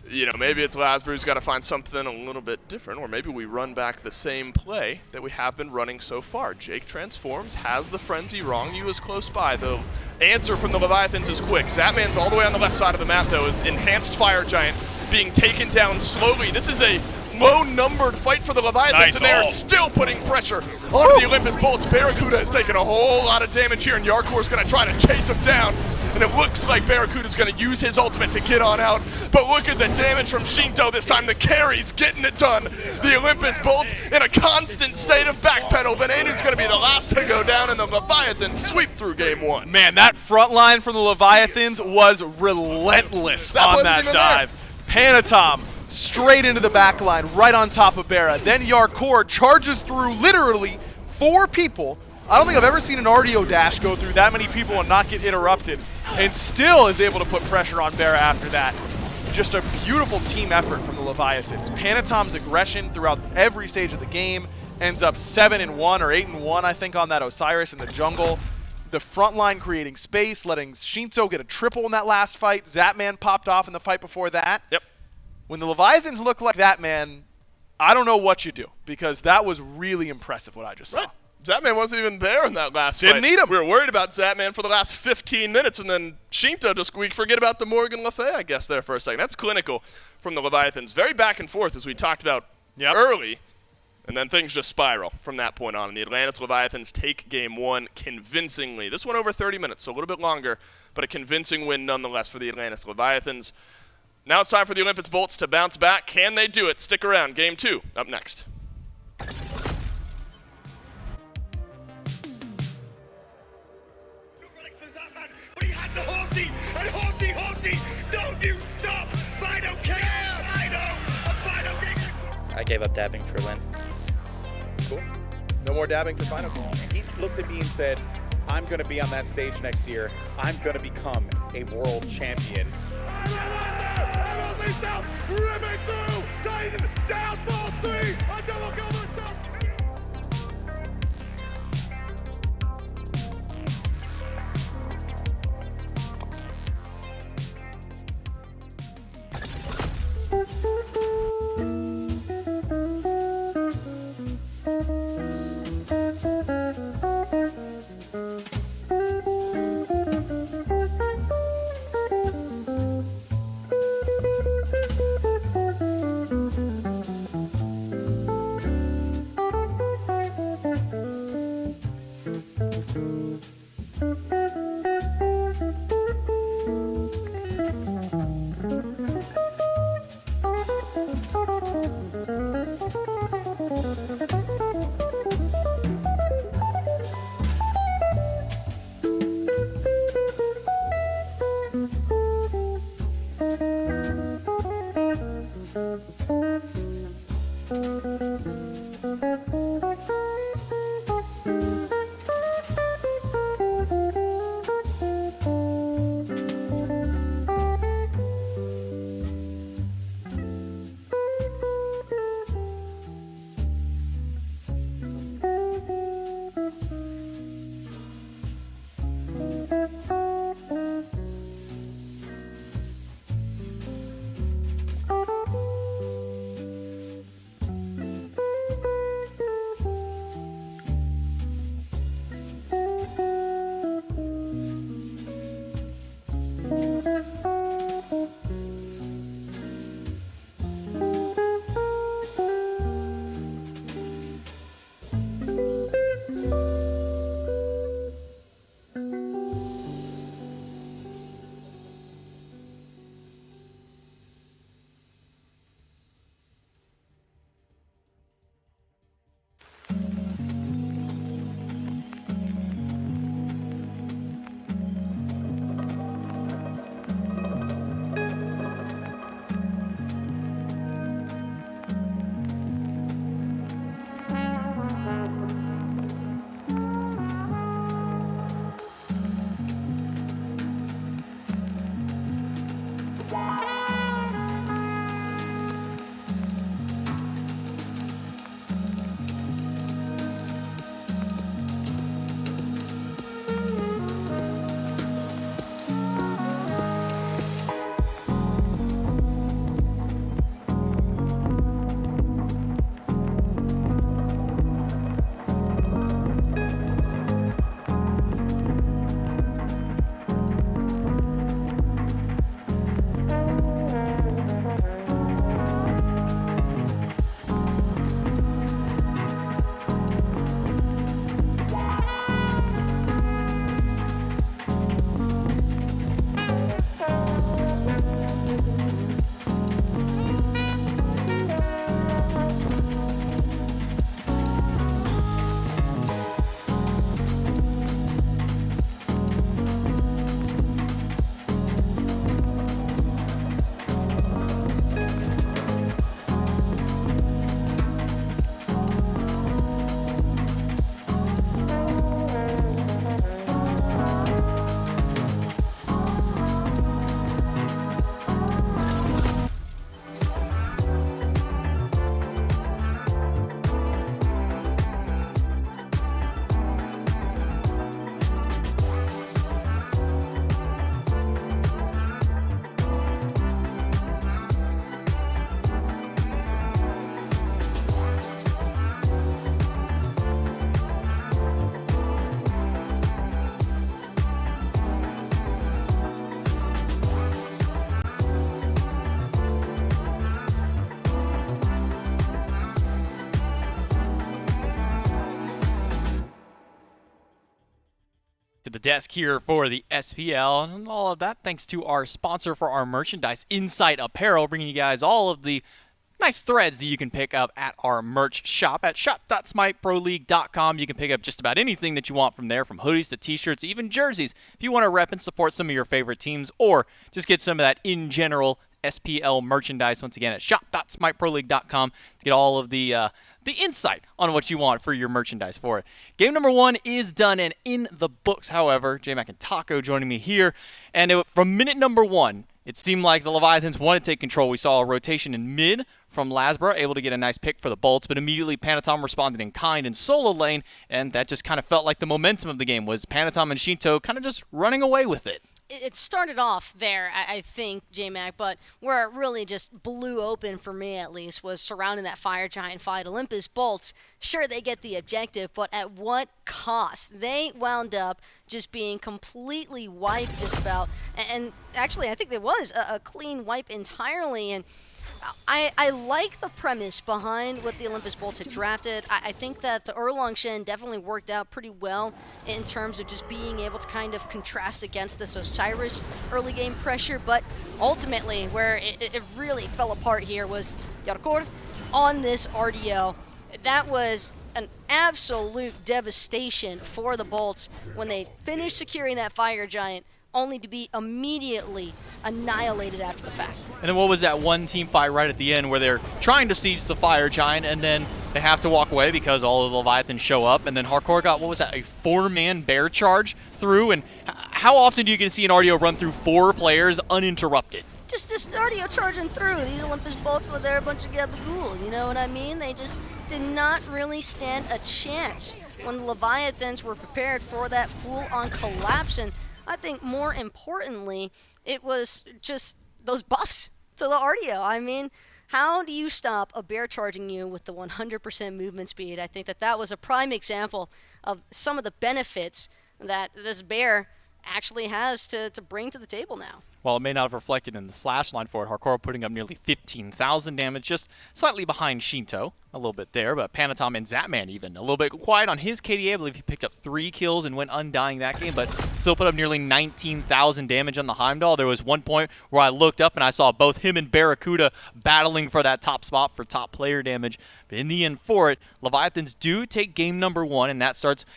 you know, maybe it's Lazarus got to find something a little bit different, or maybe we run back the same play that we have been running so far. Jake transforms, has the frenzy. Rongyu is close by. The answer from the Leviathans is quick. Zapman's all the way on the left side of the map, though. Is enhanced Fire Giant being taken down slowly. This is a low-numbered fight for the Leviathans, Nice and they are ult. still putting pressure onto the Olympus Bolts. Barracuda has taken a whole lot of damage here, and Yarkor's going to try to chase him down. And it looks like Barracuda's going to use his ultimate to get on out. But look at the damage from Shinto this time. The carry's getting it done. The Olympus Bolts in a constant state of backpedal. Venenu's going to be the last to go down, and the Leviathans sweep through game one. Man, that front line from the Leviathans was relentless That on wasn't that even dive. Panatom straight into the back line, right on top of Barra. Then Yarkor charges through literally 4 people. I don't think I've ever seen an RDO dash go through that many people and not get interrupted, and still is able to put pressure on Barra after that. Just a beautiful team effort from the Leviathans. Panatom's aggression throughout every stage of the game ends up 7-1 or 8-1, I think, on that Osiris in the jungle. The front line creating space, letting Shinto get a triple in that last fight. Zapman popped off in the fight before that. Yep. When the Leviathans look like that, man, I don't know what you do, because that was really impressive what I just saw. Right. Zapman wasn't even there in that last Didn't fight. need him. We were worried about Zapman for the last 15 minutes, and then Shinto just, we forget about the Morgan Le Fay, I guess, there for a second. That's clinical from the Leviathans. Very back and forth, as we talked about early, and then things just spiral from that point on. And the Atlantis Leviathans take game one convincingly. This one over 30 minutes, so a little bit longer, but a convincing win nonetheless for the Atlantis Leviathans. Now it's time for the Olympus Bolts to bounce back. Can they do it? Stick around. Game two up next. But he had the horsey, and horsey, don't you stop! Fido kick! Fido! I gave up dabbing for Lynn. Cool. No more dabbing for final. He looked at me and said, I'm going to be on that stage next year. I'm going to become a world champion. Ripping through! Titan down, ball 3! A double kill myself! to the desk here for the SPL, and all of that thanks to our sponsor for our merchandise, Insight Apparel, bringing you guys all of the nice threads that you can pick up at our merch shop at shop.smiteproleague.com. You can pick up just about anything that you want from there, from hoodies to t-shirts, even jerseys. If you want to rep and support some of your favorite teams, or just get some of that in general SPL merchandise, once again at shop.smiteproleague.com to get all of the insight on what you want for your merchandise for it. Game number 1 is done and in the books, however. J-Mac and Taco joining me here. And from minute number 1, it seemed like the Leviathans wanted to take control. We saw a rotation in mid from Lasbra, able to get a nice pick for the Bolts, but immediately Panatom responded in kind in solo lane, and that just kind of felt like the momentum of the game was Panatom and Shinto kind of just running away with it. It started off there, I think, J-Mac, but where it really just blew open for me, at least, was surrounding that Fire Giant fight. Olympus Bolts, sure, they get the objective, but at what cost? They wound up just being completely wiped just about, and actually, I think there was a clean wipe entirely, and I like the premise behind what the Olympus Bolts had drafted. I think that the Erlong Shen definitely worked out pretty well in terms of just being able to kind of contrast against this Osiris early game pressure, but ultimately where it really fell apart here was Yarkor on this RDO. That was an absolute devastation for the Bolts when they finished securing that Fire Giant, only to be immediately annihilated after the fact. And then what was that one team fight right at the end where they're trying to siege the Fire Giant, and then they have to walk away because all of the Leviathans show up, and then Hardcore got, what was that, a 4-man bear charge through? And how often do you get to see an RDO run through 4 players uninterrupted? Just RDO charging through. These Olympus Bolts, they're a bunch of gabagool, you know what I mean? They just did not really stand a chance when the Leviathans were prepared for that full-on collapse. And I think more importantly, it was just those buffs to the RDO. I mean, how do you stop a bear charging you with the 100% movement speed? I think that was a prime example of some of the benefits that this bear actually has to bring to the table now. While it may not have reflected in the slash line for it, Hardcore putting up nearly 15,000 damage, just slightly behind Shinto, a little bit there, but Panatom and Zapman even a little bit quiet on his KDA. I believe he picked up 3 kills and went undying that game, but still put up nearly 19,000 damage on the Heimdall. There was one point where I looked up and I saw both him and Barracuda battling for that top spot for top player damage, but in the end for it, Leviathans do take game number 1, and that starts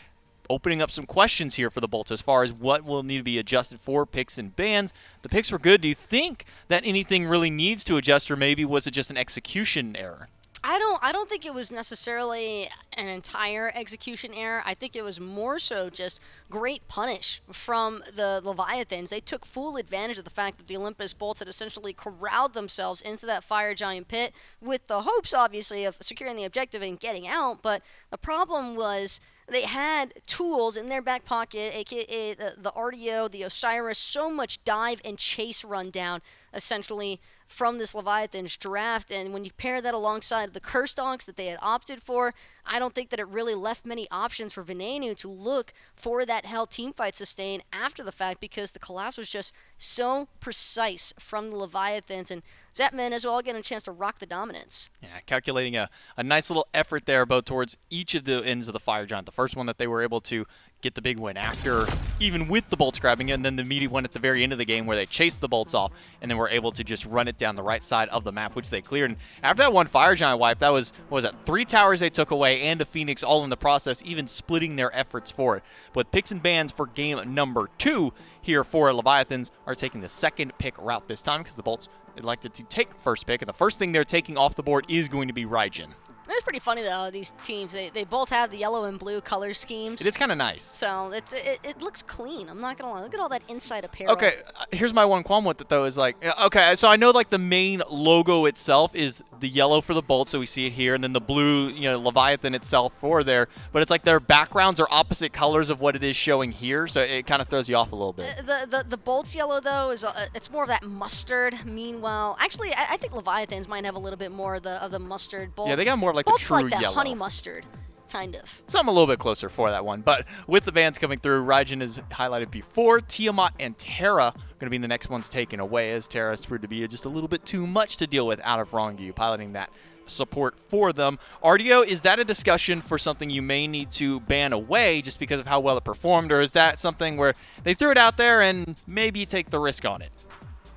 opening up some questions here for the Bolts as far as what will need to be adjusted for picks and bans. The picks were good. Do you think that anything really needs to adjust, or maybe was it just an execution error? I don't think it was necessarily an entire execution error. I think it was more so just great punish from the Leviathans. They took full advantage of the fact that the Olympus Bolts had essentially corralled themselves into that Fire Giant pit with the hopes, obviously, of securing the objective and getting out. But the problem was they had tools in their back pocket, aka the RDO, the Osiris, so much dive and chase rundown, essentially, from this Leviathan's draft. And when you pair that alongside the Curse Dogs that they had opted for, I don't think that it really left many options for Venenu to look for that Hell teamfight sustain after the fact, because the collapse was just so precise from the Leviathans, and Zapman as well getting a chance to rock the dominance. Yeah, calculating a nice little effort there, both towards each of the ends of the Fire Giant. The first one that they were able to get the big win after, even with the Bolts grabbing it, and then the immediate one at the very end of the game where they chased the Bolts off and then were able to just run it down the right side of the map, which they cleared. And after that one Fire Giant wipe, that was, what was that, 3 towers they took away and a Phoenix all in the process, even splitting their efforts for it. But picks and bans for game number 2 here for Leviathans are taking the second pick route this time, because the Bolts elected to take first pick, and the first thing they're taking off the board is going to be Raijin. It's pretty funny, though, these teams, they both have the yellow and blue color schemes. It is kind of nice. So it looks clean. I'm not going to lie. Look at all that inside apparel. Okay, here's my one qualm with it, though, is like, okay, so I know like the main logo itself is the yellow for the Bolt, so we see it here, and then the blue, Leviathan itself for there, but it's like their backgrounds are opposite colors of what it is showing here, so it kind of throws you off a little bit. The Bolt's yellow, though, is it's more of that mustard. Meanwhile, actually, I think Leviathans might have a little bit more of the mustard. Bolts, yeah, they got more of like Bolt's the true like that yellow. honey mustard, kind of. So I'm a little bit closer for that one. But with the bans coming through, Raijin is highlighted before. Tiamat and Terra are going to be the next ones taken away, as Terra has proved to be just a little bit too much to deal with out of Rongu, piloting that support for them. Artio, is that a discussion for something you may need to ban away just because of how well it performed, or is that something where they threw it out there and maybe you take the risk on it?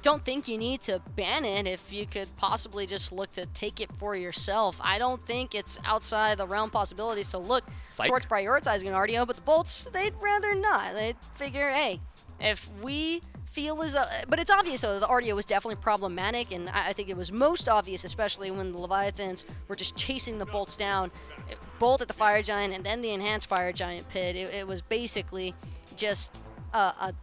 Don't think you need to ban it if you could possibly just look to take it for yourself. I don't think it's outside the realm possibilities to look towards prioritizing an RDO, but the Bolts, they'd rather not. They'd figure, hey, if we feel as but it's obvious though the RDO was definitely problematic, and I think it was most obvious especially when the Leviathans were just chasing the Bolts down, both at the Fire Giant and then the Enhanced Fire Giant pit. It was basically just a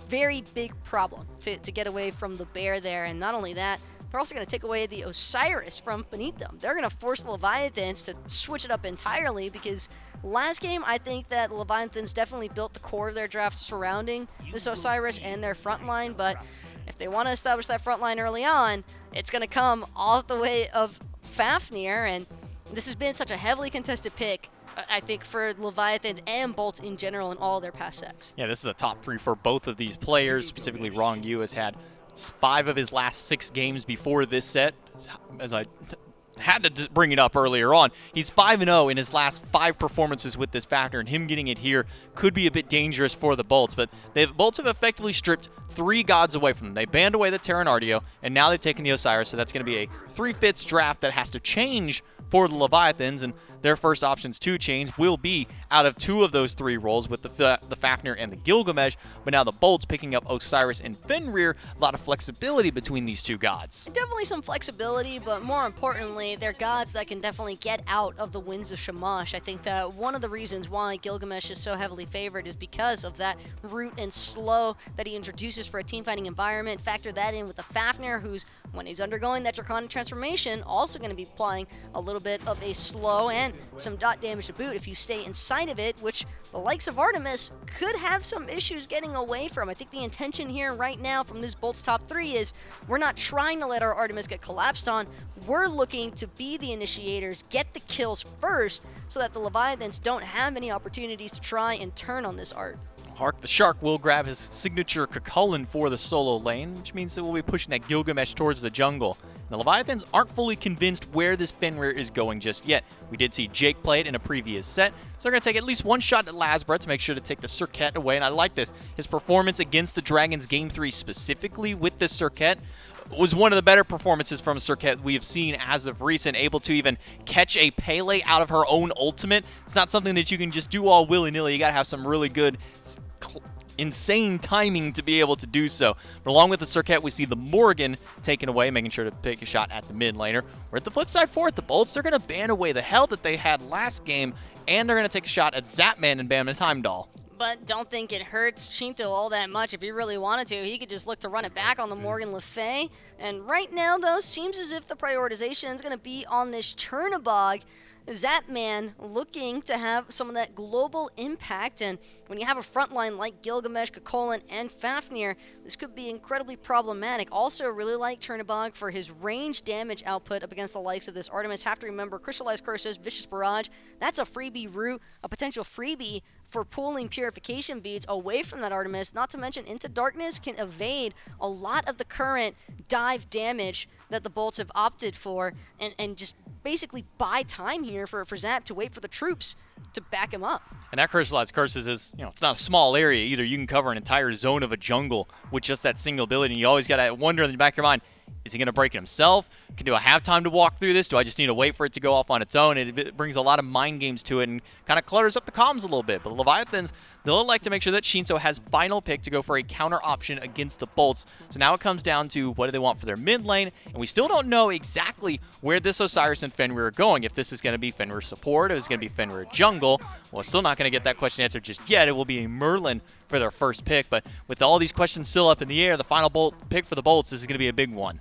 very big problem to get away from the bear there. And not only that, they're also going to take away the Osiris from beneath them. They're going to force the Leviathans to switch it up entirely, because last game I think that the Leviathans definitely built the core of their draft surrounding this Osiris and their front line, but if they want to establish that front line early on, it's going to come all the way of Fafnir, and this has been such a heavily contested pick, I think, for Leviathans and Bolts in general in all their past sets. Yeah, this is a top 3 for both of these players. Specifically, Rong Yu has had 5 of his last 6 games before this set. As I had to bring it up earlier on, he's 5-0 in his last 5 performances with this Fafnir, and him getting it here could be a bit dangerous for the Bolts. But the Bolts have effectively stripped 3 gods away from them. They banned away the Terran Artio, and now they've taken the Osiris, so that's going to be a 3/5 draft that has to change for the Leviathans, and their first options to change will be out of 2 of those 3 roles with the Fafnir and the Gilgamesh, but now the Bolts picking up Osiris and Fenrir. A lot of flexibility between these 2 gods. Definitely some flexibility, but more importantly, they're gods that can definitely get out of the winds of Shamash. I think that one of the reasons why Gilgamesh is so heavily favored is because of that root and slow that he introduces for a team-fighting environment. Factor that in with the Fafnir, who's, when he's undergoing that draconic transformation, also going to be applying a little bit of a slow and some dot damage to boot if you stay inside of it, which the likes of Artemis could have some issues getting away from. I think the intention here right now from this Bolts top 3 is we're not trying to let our Artemis get collapsed on. We're looking to be the initiators, get the kills first, so that the Leviathans don't have any opportunities to try and turn on this art. Hark the Shark will grab his signature Cucullin for the solo lane, which means that we'll be pushing that Gilgamesh towards the jungle. The Leviathans aren't fully convinced where this Fenrir is going just yet. We did see Jake play it in a previous set, so they're going to take at least one shot at Lasbra to make sure to take the Serket away, and I like this. His performance against the Dragons Game 3 specifically with this Serket was one of the better performances from Serket we have seen as of recent, able to even catch a Pele out of her own ultimate. It's not something that you can just do all willy-nilly. You got to have some really good, insane timing to be able to do so. But along with the Serket, we see the Morgan taken away, making sure to take a shot at the mid laner. We're at the flip side for it. The Bolts, they're going to ban away the hell that they had last game, and they're going to take a shot at Zapman and ban a Time Doll. But don't think it hurts Shinto all that much. If he really wanted to, he could just look to run it back on the Morgan Le Fay. And right now, though, seems as if the prioritization is going to be on this Chernabog. Zapman looking to have some of that global impact, and when you have a front line like Gilgamesh, Cucullin, and Fafnir, this could be incredibly problematic. Also, really like Chernabog for his range damage output up against the likes of this Artemis. Have to remember, Crystallized Curses, Vicious Barrage, that's a freebie route, a potential freebie for pulling Purification Beads away from that Artemis. Not to mention, Into Darkness can evade a lot of the current dive damage that the Bolts have opted for, and just basically buy time here for Zap to wait for the troops to back him up. And that Crystallized Curses is, it's not a small area either. You can cover an entire zone of a jungle with just that single ability, and you always got to wonder in the back of your mind, is he going to break it himself? Do I have time to walk through this? Do I just need to wait for it to go off on its own? It brings a lot of mind games to it and kind of clutters up the comms a little bit. But the Leviathans, they'll like to make sure that Shinto has final pick to go for a counter option against the Bolts. So now it comes down to what do they want for their mid lane, and we still don't know exactly where this Osiris and Fenrir are going. If this is going to be Fenrir support, if it's going to be Fenrir jungle, well, still not going to get that question answered just yet. It will be a Merlin for their first pick, but with all these questions still up in the air, the final pick for the Bolts is going to be a big one.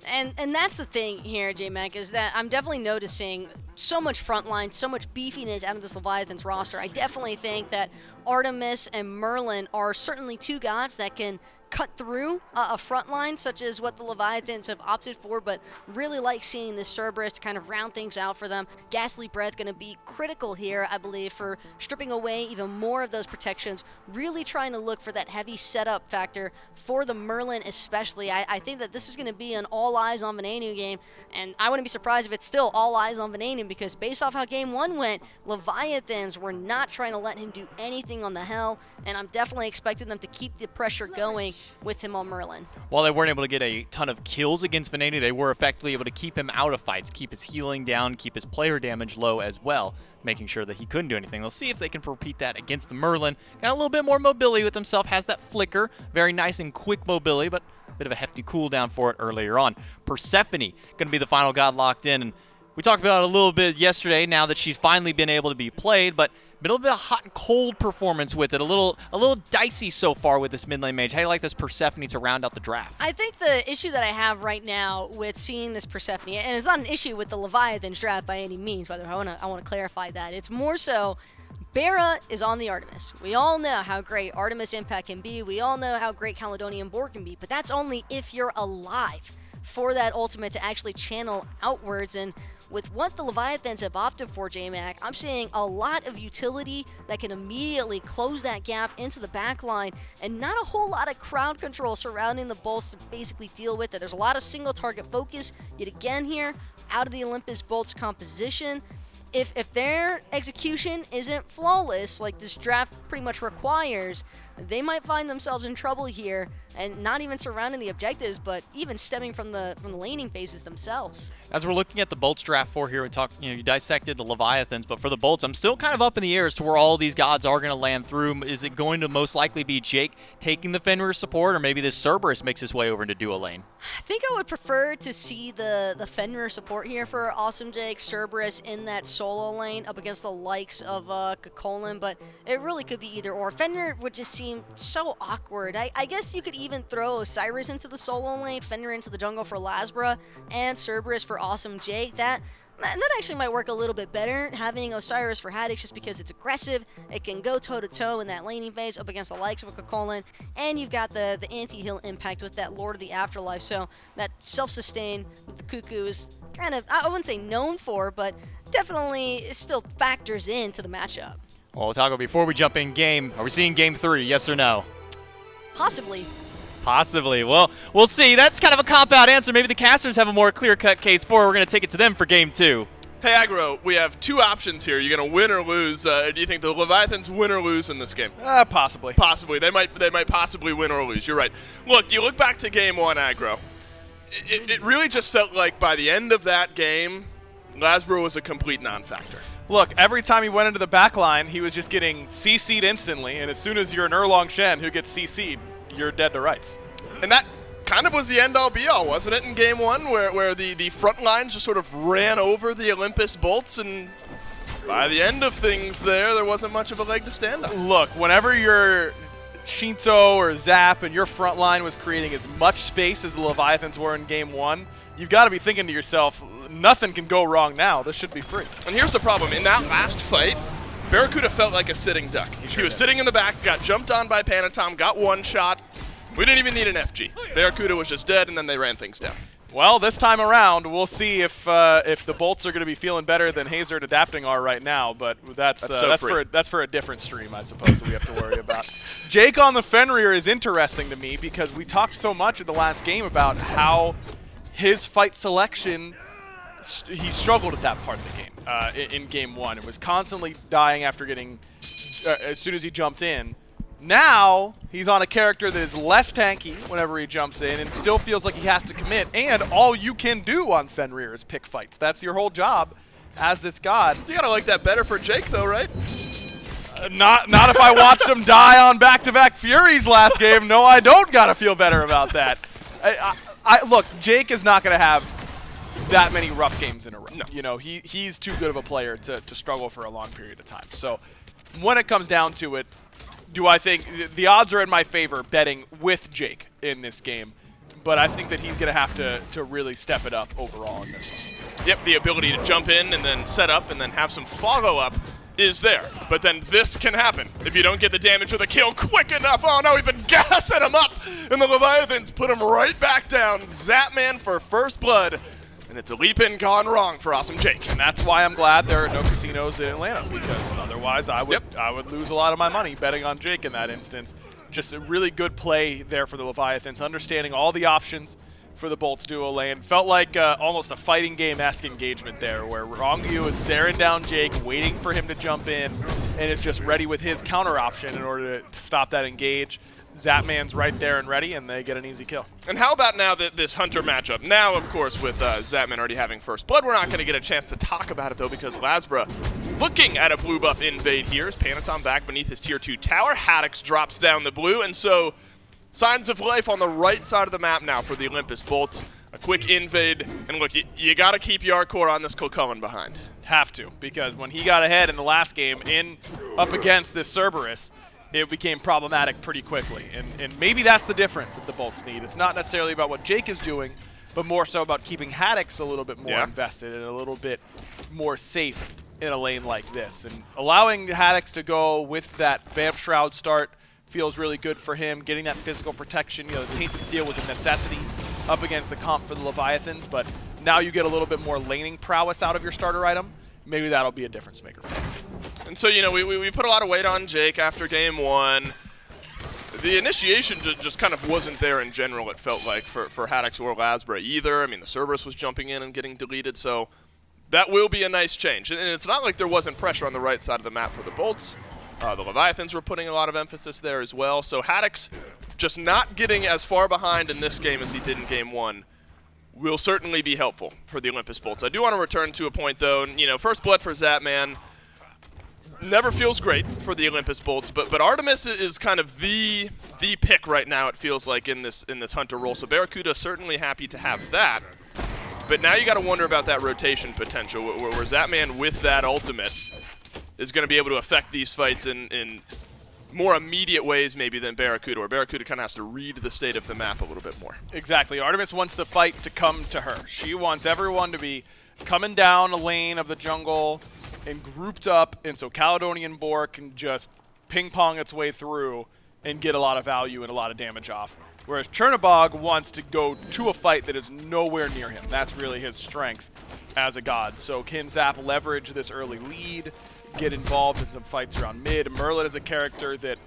And that's the thing here, J-Mac, is that I'm definitely noticing so much frontline, so much beefiness out of this Leviathans roster. I definitely think that Artemis and Merlin are certainly 2 gods that can cut through a front line such as what the Leviathans have opted for, but really like seeing this Cerberus to kind of round things out for them. Ghastly Breath going to be critical here, I believe, for stripping away even more of those protections, really trying to look for that heavy setup factor for the Merlin especially. I think that this is going to be an all eyes on Venenu game, and I wouldn't be surprised if it's still all eyes on Venenu, because based off how game 1 went, Leviathans were not trying to let him do anything on the Hell, and I'm definitely expecting them to keep the pressure going with him on Merlin. While they weren't able to get a ton of kills against Venenu, they were effectively able to keep him out of fights, keep his healing down, keep his player damage low as well, making sure that he couldn't do anything. They'll see if they can repeat that against the Merlin. Got a little bit more mobility with himself, has that flicker, very nice and quick mobility, but a bit of a hefty cooldown for it earlier on. Persephone going to be the final god locked in, and we talked about it a little bit yesterday now that she's finally been able to be played, but a little bit of hot and cold performance with it, a little dicey so far with this mid lane mage. How do you like this Persephone to round out the draft? I think the issue that I have right now with seeing this Persephone, and it's not an issue with the Leviathans draft by any means, by the way, I want to clarify that. It's more so Bera is on the Artemis. We all know how great Artemis Impact can be. We all know how great Caledonian Board can be, but that's only if you're alive for that ultimate to actually channel outwards. And with what the Leviathans have opted for, J-Mac, I'm seeing a lot of utility that can immediately close that gap into the back line, and not a whole lot of crowd control surrounding the bolts to basically deal with it. There's a lot of single target focus yet again here out of the Olympus bolts composition. If their execution isn't flawless, like this draft pretty much requires, they might find themselves in trouble here, and not even surrounding the objectives, but even stemming from the laning phases themselves. As we're looking at the bolts draft for here, you dissected the Leviathans, but for the bolts, I'm still kind of up in the air as to where all these gods are going to land through. Is it going to most likely be Jake taking the Fenrir support, or maybe this Cerberus makes his way over into duo lane? I think I would prefer to see the Fenrir support here for Awesome Jake, Cerberus in that solo lane up against the likes of Kakolin, but it really could be either or. Fenrir would just seem so awkward. I guess you could even throw Osiris into the solo lane, Fenrir into the jungle for Lasbra, and Cerberus for Awesome Jake. That actually might work a little bit better, having Osiris for Haddix, just because it's aggressive. It can go toe-to-toe in that laning phase up against the likes of a Kakolin, and you've got the anti-heal impact with that Lord of the Afterlife. So that self-sustain with the Cuckoo is kind of, I wouldn't say known for, but definitely it still factors into the matchup. Well, Taco, before we jump in game, are we seeing game 3, yes or no? Possibly. Possibly. Well, we'll see. That's kind of a cop-out answer. Maybe the casters have a more clear-cut case for it. We're going to take it to them for game 2. Hey, Aggro, we have 2 options here. You're going to win or lose. Do you think the Leviathans win or lose in this game? Possibly. Possibly. They might possibly win or lose. You're right. Look, you look back to game 1, Aggro. It really just felt like by the end of that game, Lasbro was a complete non-factor. Look, every time he went into the back line, he was just getting CC'd instantly, and as soon as you're an Erlong Shen who gets CC'd, you're dead to rights. And that kind of was the end-all be-all, wasn't it, in game 1, where the front lines just sort of ran over the Olympus bolts, and by the end of things there wasn't much of a leg to stand on. Look, whenever you're Shinto or Zap and your front line was creating as much space as the Leviathans were in game 1, you've got to be thinking to yourself, nothing can go wrong now. This should be free. And here's the problem. In that last fight, Barracuda felt like a sitting duck. He was sitting in the back, got jumped on by Panatom, got one shot. We didn't even need an FG. Barracuda was just dead, and then they ran things down. Well, this time around, we'll see if the bolts are going to be feeling better than Hazard adapting are right now. But that's for a different stream, I suppose, that we have to worry about. Jake on the Fenrir is interesting to me because we talked so much in the last game about how his fight selection, he struggled at that part of the game in game 1. It was constantly dying after getting as soon as he jumped in. Now, he's on a character that is less tanky whenever he jumps in and still feels like he has to commit, and all you can do on Fenrir is pick fights. That's your whole job as this god. You gotta like that better for Jake, though, right? Not if I watched him die on back-to-back Furies last game. No, I don't gotta feel better about that. Look, Jake is not gonna have that many rough games in a row. No. You know, he's too good of a player to struggle for a long period of time. So when it comes down to it, do I think the odds are in my favor betting with Jake in this game, but I think that he's going to have to really step it up overall in this one. Yep, the ability to jump in and then set up and then have some follow-up is there. But then this can happen if you don't get the damage with a kill quick enough. Oh no, we've been gassing him up. and the Leviathans put him right back down. Zapman for first blood. And it's a leap-in gone wrong for Awesome Jake. And that's why I'm glad there are no casinos in Atlanta, because otherwise I would lose a lot of my money betting on Jake in that instance. Just a really good play there for the Leviathans, understanding all the options for the Bolts duo lane. Felt like almost a fighting game-esque engagement there, where Rongyu is staring down Jake, waiting for him to jump in, and is just ready with his counter option in order to stop that engage. Zapman's right there and ready, and they get an easy kill. And how about now that this Hunter matchup? Now, of course, with Zapman already having first blood, we're not going to get a chance to talk about it, though, because Lasbra looking at a blue buff invade here. Is Panatom back beneath his tier 2 tower. Haddix drops down the blue, and so signs of life on the right side of the map now for the Olympus Bolts. A quick invade, and look, you got to keep Yarkor on this Kokullen behind. Have to, because when he got ahead in the last game up against this Cerberus, it became problematic pretty quickly. And maybe that's the difference that the Bolts need. It's not necessarily about what Jake is doing, but more so about keeping Haddix a little bit more invested and a little bit more safe in a lane like this. And allowing Haddix to go with that Vamp Shroud start feels really good for him. Getting that physical protection, the Tainted Steel was a necessity up against the comp for the Leviathans, but now you get a little bit more laning prowess out of your starter item. Maybe that'll be a difference maker. And so, we put a lot of weight on Jake after game 1. The initiation just kind of wasn't there in general, it felt like, for Haddix or Lasbra either. I mean, the Cerberus was jumping in and getting deleted, so that will be a nice change. And it's not like there wasn't pressure on the right side of the map for the Bolts. The Leviathans were putting a lot of emphasis there as well. So Haddix just not getting as far behind in this game as he did in game 1 will certainly be helpful for the Olympus Bolts. I do want to return to a point, though. First blood for Zapman never feels great for the Olympus Bolts, but Artemis is kind of the pick right now, it feels like, in this Hunter role. So Barracuda certainly happy to have that. But now you got to wonder about that rotation potential, where Zapman with that ultimate is going to be able to affect these fights in more immediate ways maybe than Barracuda, where Barracuda kind of has to read the state of the map a little bit more. Exactly. Artemis wants the fight to come to her. She wants everyone to be coming down a lane of the jungle and grouped up, and so Caledonian Boar can just ping-pong its way through and get a lot of value and a lot of damage off. Whereas Chernobog wants to go to a fight that is nowhere near him. That's really his strength as a god. So can Zap leverage this early lead, get involved in some fights around mid? Merlin is a character that,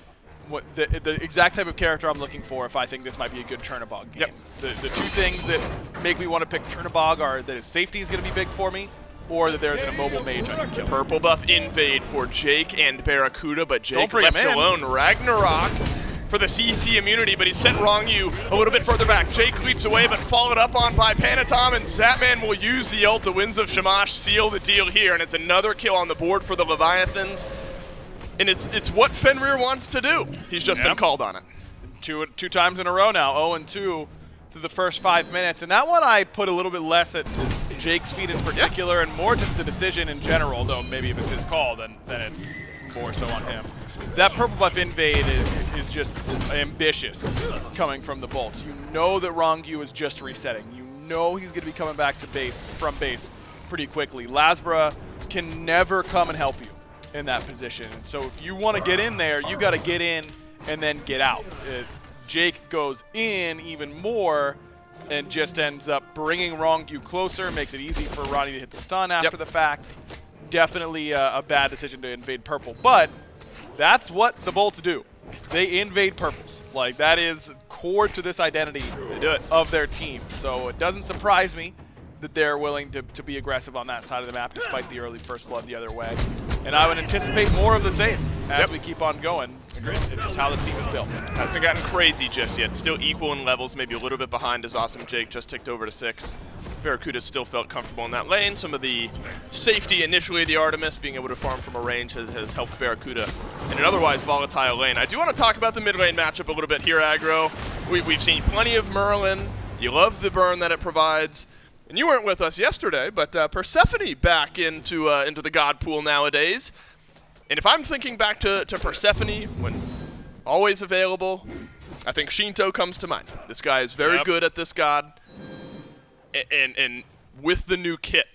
the exact type of character I'm looking for if I think this might be a good Chernobog game. Yep. The two things that make me want to pick Chernobog are that his safety is going to be big for me, or that there's an immobile mage I can kill. Purple buff invade for Jake and Barracuda, but Jake left alone. Ragnarok for the CC immunity, but he sent Rongyu a little bit further back. Jake leaps away, but followed up on by Panatom, and Zapman will use the ult. The Winds of Shamash seal the deal here, and it's another kill on the board for the Leviathans. And it's what Fenrir wants to do. He's just been called on it. Two times in a row now, 0-2 through the first 5 minutes. And that one I put a little bit less at Jake's feet in particular, and more just the decision in general, though maybe if it's his call, then it's more so on him. That purple buff invade is just ambitious coming from the Bolts. You know that Rongyu is just resetting. You know he's going to be coming back to base, from base, pretty quickly. Lasbra can never come and help you in that position. So if you want to get in there, you got to get in and then get out. Jake goes in even more and just ends up bringing Rongyu closer, makes it easy for Ronnie to hit the stun after the fact. Definitely a bad decision to invade purple, but that's what the Bolts do. They invade purples. Like, that is core to this identity of their team. So it doesn't surprise me that they're willing to be aggressive on that side of the map despite the early first blood the other way. And I would anticipate more of the same as we keep on going. It's just how this team is built. Hasn't gotten crazy just yet. Still equal in levels, maybe a little bit behind as Awesome Jake just ticked over to 6. Barracuda still felt comfortable in that lane. Some of the safety initially, the Artemis being able to farm from a range has helped Barracuda in an otherwise volatile lane. I do want to talk about the mid lane matchup a little bit here, Aggro. We've seen plenty of Merlin. You love the burn that it provides. And you weren't with us yesterday, but Persephone back into the god pool nowadays. And if I'm thinking back to Persephone, when always available, I think Shinto comes to mind. This guy is very good at this god. And with the new kit,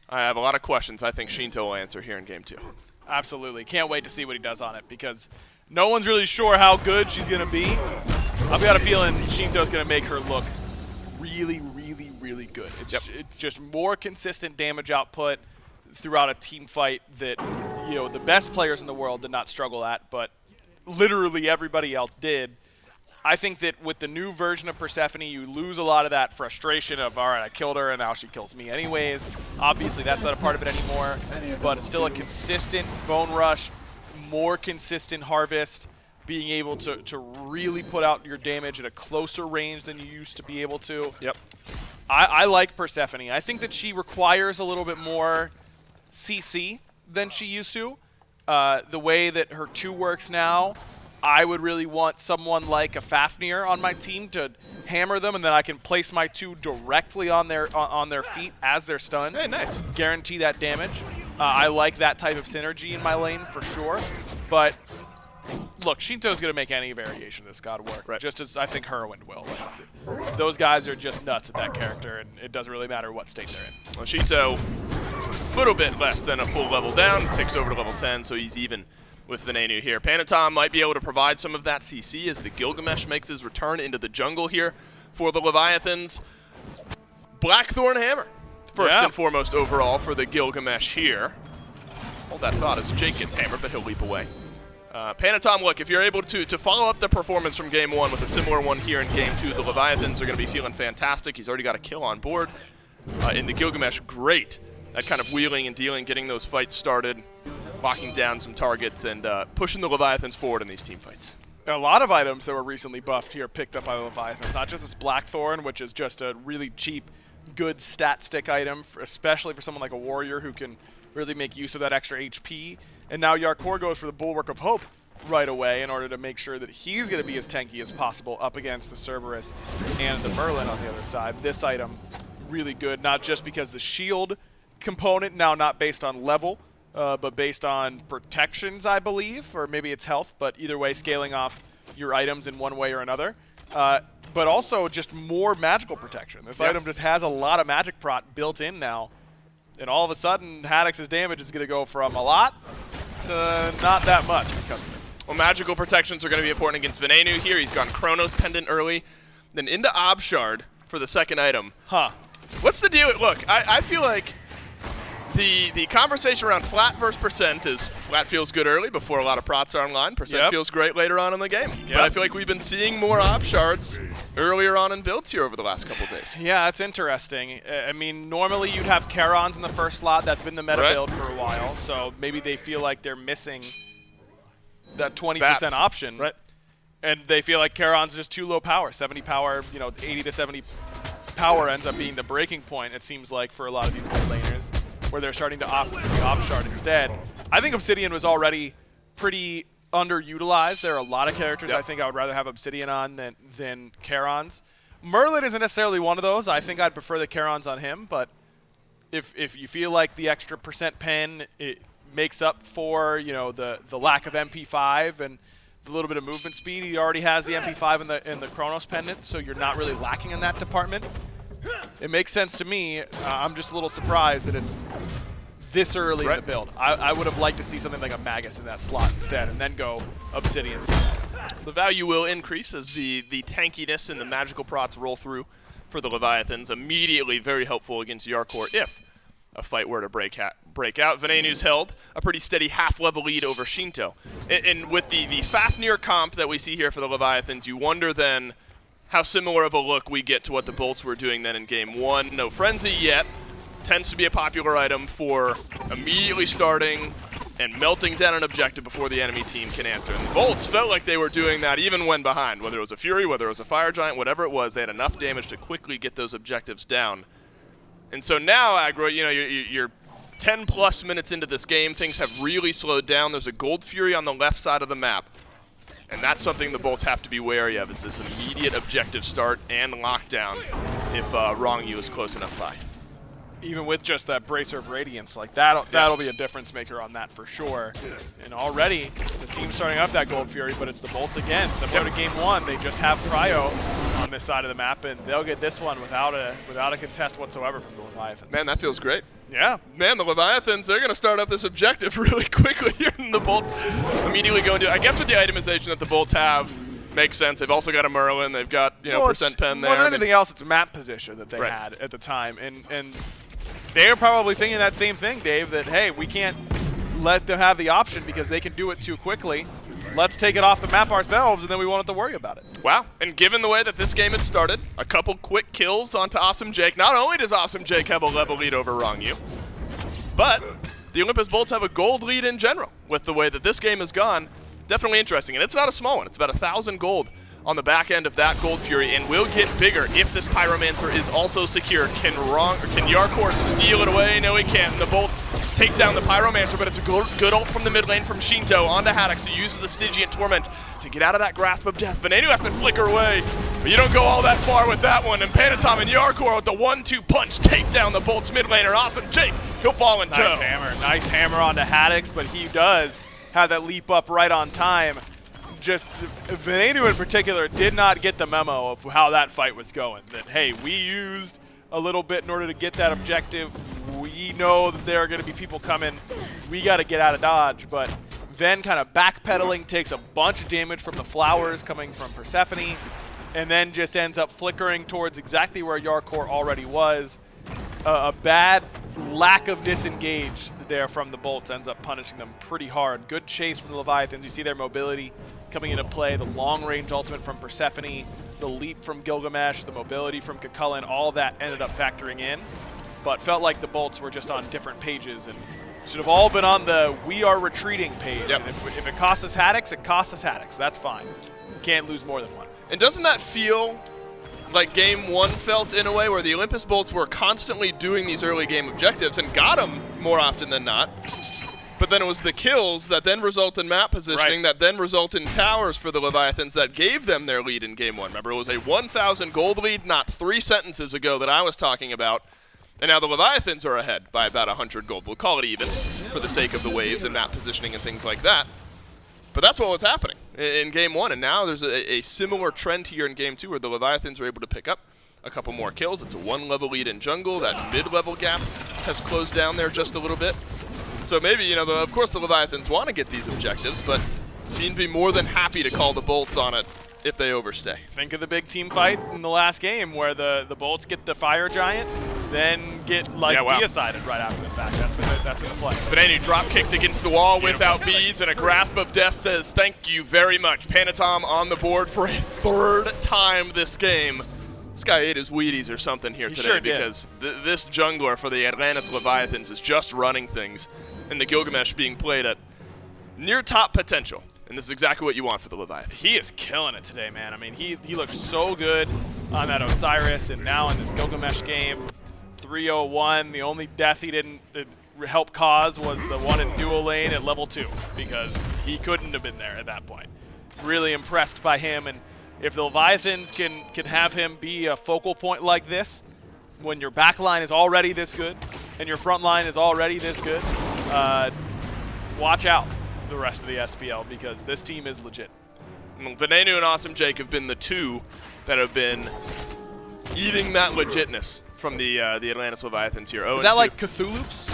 I have a lot of questions I think Shinto will answer here in Game 2. Absolutely. Can't wait to see what he does on it, because no one's really sure how good she's going to be. I've got a feeling Shinto's going to make her look really, really, really good. It's just more consistent damage output throughout a team fight that, you know, the best players in the world did not struggle at, but literally everybody else did. I think that with the new version of Persephone, you lose a lot of that frustration of, all right, I killed her and now she kills me anyways. Obviously, that's not a part of it anymore, but it's still a consistent bone rush, more consistent harvest, being able to really put out your damage at a closer range than you used to be able to. Yep. I like Persephone. I think that she requires a little bit more CC than she used to. The way that her 2 works now, I would really want someone like a Fafnir on my team to hammer them, and then I can place my 2 directly on their feet as they're stunned. Hey, nice. Guarantee that damage. I like that type of synergy in my lane for sure. But look, Shinto's going to make any variation of this god work, just as I think Heroin will. Like, those guys are just nuts at that character, and it doesn't really matter what state they're in. Well, Shinto, a little bit less than a full level down, takes over to level 10, so he's even with Venenu here. Panatom might be able to provide some of that CC as the Gilgamesh makes his return into the jungle here for the Leviathans. Blackthorn Hammer, first and foremost overall for the Gilgamesh here. Hold that thought as Jake gets hammered, but he'll leap away. Panatom, look, if you're able to follow up the performance from Game 1 with a similar one here in Game 2, the Leviathans are going to be feeling fantastic. He's already got a kill on board. In the Gilgamesh, great. That kind of wheeling and dealing, getting those fights started, locking down some targets, and pushing the Leviathans forward in these team fights. A lot of items that were recently buffed here picked up by the Leviathans. Not just this Blackthorn, which is just a really cheap, good stat stick item, especially for someone like a warrior who can really make use of that extra HP. And now Yarkor goes for the Bulwark of Hope right away in order to make sure that he's going to be as tanky as possible up against the Cerberus and the Merlin on the other side. This item, really good, not just because the shield component, now not based on level, but based on protections, I believe, or maybe it's health, but either way, scaling off your items in one way or another. But also just more magical protection. This item just has a lot of magic prot built in now, and all of a sudden, Haddix's damage is going to go from a lot to not that much because of it. Well, magical protections are going to be important against Venenu here. He's gone Chronos Pendant early, then into Obshard for the second item. What's the deal? Look, I feel like the conversation around flat versus percent is flat feels good early before a lot of prots are online. Percent feels great later on in the game. But I feel like we've been seeing more Obshards earlier on in builds here over the last couple of days. Yeah, it's interesting. I mean, normally you'd have Charons in the first slot. That's been the meta build for a while. So maybe they feel like they're missing that 20% option. And they feel like Charon's just too low power. 70 power, 80 to 70 power ends up being the breaking point, it seems like, for a lot of these good laners, where they're starting to opt for the Obshard instead. I think Obsidian was already pretty underutilized. There are a lot of characters I think I would rather have Obsidian on than Charons. Merlin isn't necessarily one of those. I think I'd prefer the Charons on him, but if you feel like the extra percent pen, it makes up for the lack of MP5 and the little bit of movement speed. He already has the MP5 in the Chronos pendant, so you're not really lacking in that department. It makes sense to me. I'm just a little surprised that it's this early in the build. I would have liked to see something like a Magus in that slot instead, and then go Obsidian. The value will increase as the tankiness and the magical prots roll through for the Leviathans. Immediately very helpful against Yarkor if a fight were to break out. Venenu's held a pretty steady half-level lead over Shinto. And with the Fafnir comp that we see here for the Leviathans, you wonder then how similar of a look we get to what the Bolts were doing then in Game 1. No Frenzy yet. Tends to be a popular item for immediately starting and melting down an objective before the enemy team can answer. And the Bolts felt like they were doing that even when behind. Whether it was a Fury, whether it was a Fire Giant, whatever it was, they had enough damage to quickly get those objectives down. And so now, Aggro, you're 10-plus minutes into this game. Things have really slowed down. There's a Gold Fury on the left side of the map. And that's something the Bolts have to be wary of, is this immediate objective start and lockdown if Wrong U is close enough by. Even with just that Bracer of Radiance, like that'll be a difference maker on that for sure. And already, the team's starting up that Gold Fury, but it's the Bolts again. Similar to Game 1, they just have Cryo on this side of the map, and they'll get this one without a contest whatsoever from the Leviathans. Man, that feels great. Yeah. Man, the Leviathans, they're going to start up this objective really quickly here, and the Bolts immediately go into, I guess with the itemization that the Bolts have, Makes sense. They've also got a Merlin. They've got, you know, percent pen there. More than anything else, it's map position that they had at the time. And they're probably thinking that same thing, Dave, that, hey, we can't let them have the option because they can do it too quickly. Let's take it off the map ourselves, and then we won't have to worry about it. Wow. And given the way that this game had started, a couple quick kills onto Awesome Jake. Not only does Awesome Jake have a level lead over Rongyu, but the Olympus Bolts have a gold lead in general with the way that this game has gone. Definitely interesting. And it's not a small one. It's about 1,000 gold on the back end of that Gold Fury, and will get bigger if this Pyromancer is also secure. Can Yarkor steal it away? No, he can't. And the Bolts take down the Pyromancer, but it's a good ult from the mid lane from Shinto onto Haddox, who uses the Stygian Torment to get out of that grasp of death. Venenu has to flicker away, but you don't go all that far with that one. And Panatom and Yarkor with the 1-2 punch take down the Bolts mid laner. Awesome Jake, he'll fall in tow. Nice hammer onto Haddox, but he does have that leap up right on time. Just Venenu in particular did not get the memo of how that fight was going. That, hey, we used a little bit in order to get that objective. We know that there are going to be people coming. We got to get out of dodge. But Ven kind of backpedaling, takes a bunch of damage from the flowers coming from Persephone, and then just ends up flickering towards exactly where Yarkor already was. A bad lack of disengage there from the Bolts ends up punishing them pretty hard. Good chase from the Leviathans. You see their mobility coming into play, the long-range ultimate from Persephone, the leap from Gilgamesh, the mobility from Kukulkan, all that ended up factoring in. But felt like the Bolts were just on different pages and should have all been on the we are retreating page. Yep. And if it costs us Haddox, it costs us Haddox. That's fine. You can't lose more than one. And doesn't that feel like Game 1 felt in a way, where the Olympus Bolts were constantly doing these early game objectives and got them more often than not? But then it was the kills that then result in map positioning, that then result in towers for the Leviathans that gave them their lead in Game 1. Remember, it was a 1,000 gold lead not 3 sentences ago that I was talking about. And now the Leviathans are ahead by about 100 gold. We'll call it even for the sake of the waves and map positioning and things like that. But that's what was happening in Game 1. And now there's a similar trend here in Game 2 where the Leviathans are able to pick up a couple more kills. It's a 1-level lead in jungle. That mid-level gap has closed down there just a little bit. So maybe, you know, of course the Leviathans want to get these objectives, but seem to be more than happy to call the Bolts on it if they overstay. Think of the big team fight in the last game where the Bolts get the Fire Giant, then get decided right after the fact. That's gonna play. Venenu drop kicked against the wall without beads, and a grasp of death says thank you very much. Panatom on the board for a 3rd time this game. This guy ate his Wheaties or something here today, sure because this jungler for the Atlantis Leviathans is just running things, and the Gilgamesh being played at near top potential. And this is exactly what you want for the Leviathan. He is killing it today, man. I mean, he looked so good on that Osiris, and now in this Gilgamesh game, 301. The only death he didn't help cause was the one in dual lane at level 2, because he couldn't have been there at that point. Really impressed by him, and if the Leviathans can have him be a focal point like this, when your back line is already this good, and your front line is already this good, watch out the rest of the SPL, because this team is legit. Venenu and Awesome Jake have been the two that have been eating that legitness from the Atlantis Leviathans here. Is that like Cthulhu's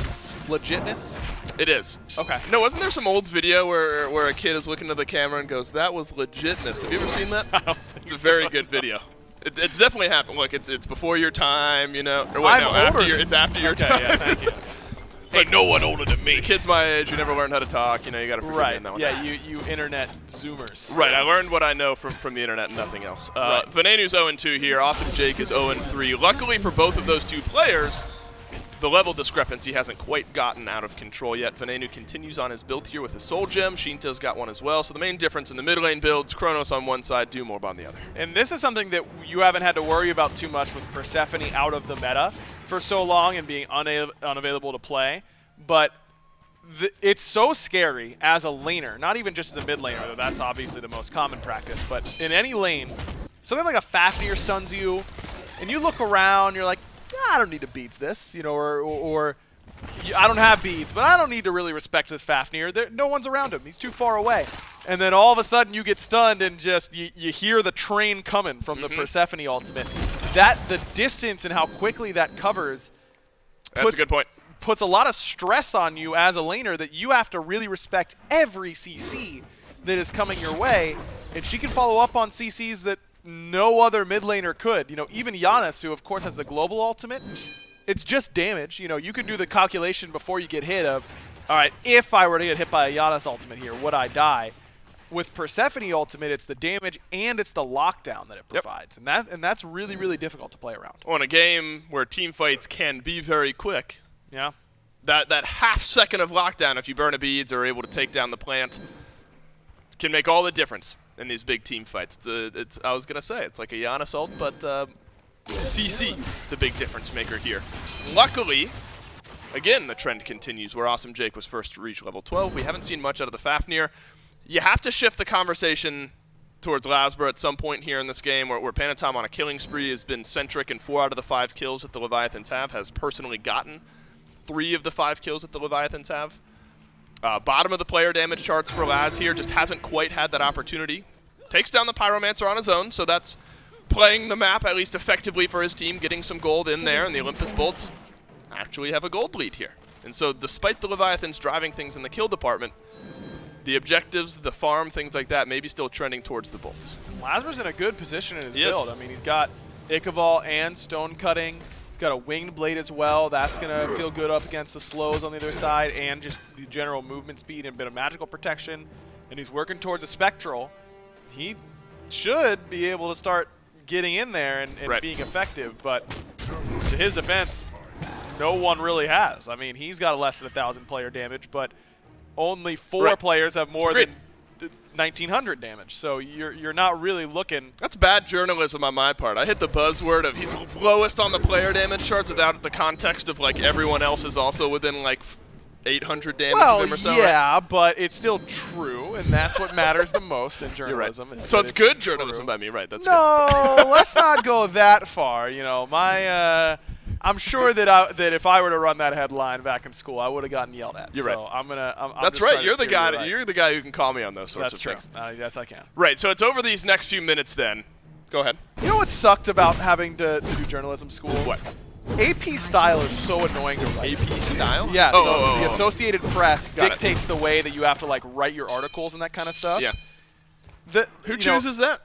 legitness? It is. Okay. No, wasn't there some old video where a kid is looking to the camera and goes, "That was legitness"? Have you ever seen that? I don't think it's a very good video. It's definitely happened. Look, it's before your time, you know. Or wait, I'm no, older. it's after your Okay, time. yeah, thank you. Like no one older than me. The kids my age, you never learned how to talk. You know, you got to forgive me on that one. Yeah, you internet zoomers. Right, I learned what I know from the internet and nothing else. Venenu's 0-2 here. Awesome Jake is 0-3. Luckily for both of those two players, the level discrepancy hasn't quite gotten out of control yet. Venenu continues on his build here with his Soul Gem. Shinto's got one as well. So the main difference in the mid lane builds, Chronos on one side, Doomorb on the other. And this is something that you haven't had to worry about too much with Persephone out of the meta for so long and being unavailable to play. But it's so scary as a laner, not even just as a mid laner, though that's obviously the most common practice, but in any lane, something like a Fafnir stuns you, and you look around, you're like, I don't need to beads this, you know, or I don't have beads, but I don't need to really respect this Fafnir. No one's around him. He's too far away. And then all of a sudden you get stunned and just you hear the train coming from the Persephone ultimate. The distance and how quickly that covers. That's a good point. Puts a lot of stress on you as a laner that you have to really respect every CC that is coming your way. and she can follow up on CCs that no other mid laner could. You know, even Giannis, who of course has the global ultimate, it's just damage. You know, you can do the calculation before you get hit of, all right, if I were to get hit by a Giannis ultimate here, would I die? With Persephone ultimate, it's the damage and it's the lockdown that it provides, and that's really, really difficult to play around. On a game where team fights can be very quick, Yeah. that half second of lockdown, if you burn a beads or are able to take down the plant, can make all the difference in these big team fights. I was gonna say it's like a Giannis ult, but CC the big difference maker here. Luckily, again the trend continues where Awesome Jake was first to reach level 12. We haven't seen much out of the Fafnir. You have to shift the conversation towards Lasbra at some point here in this game, where Panatom on a killing spree has been centric, and 4 out of the 5 kills that the Leviathans has personally gotten 3 of the 5 kills that the Leviathans have. Bottom of the player damage charts for Laz here, just hasn't quite had that opportunity. Takes down the Pyromancer on his own, so that's playing the map at least effectively for his team, getting some gold in there, and the Olympus Bolts actually have a gold lead here. And so despite the Leviathans driving things in the kill department, the objectives, the farm, things like that, maybe still trending towards the Bolts. Lazarus in a good position in his build. I mean, he's got Ichabod and Stone Cutting. He's got a Winged Blade as well. That's going to feel good up against the slows on the other side, and just the general movement speed and a bit of magical protection. And he's working towards a Spectral. He should be able to start getting in there and being effective, but to his defense, no one really has. I mean, he's got less than 1,000 player damage, but only 4 players have more than 1,900 damage, so you're not really looking. That's bad journalism on my part. I hit the buzzword of he's lowest on the player damage charts without the context of like everyone else is also within like 800 damage of him or so. Yeah, but it's still true, and that's what matters the most in journalism. Right. So it's good journalism by me, right? That's no, let's not go that far. You know, I'm sure that if I were to run that headline back in school, I would have gotten yelled at. You're right. I'm That's right. You're the guy. Right. You're the guy who can call me on those sorts of things. That's true. Yes, I can. Right. So it's over these next few minutes. Then, go ahead. You know what sucked about having to do journalism school? What? AP style is so annoying to write. AP style? Yeah. The Associated Press dictates the way that you have to like write your articles and that kind of stuff. Yeah. Who chooses that?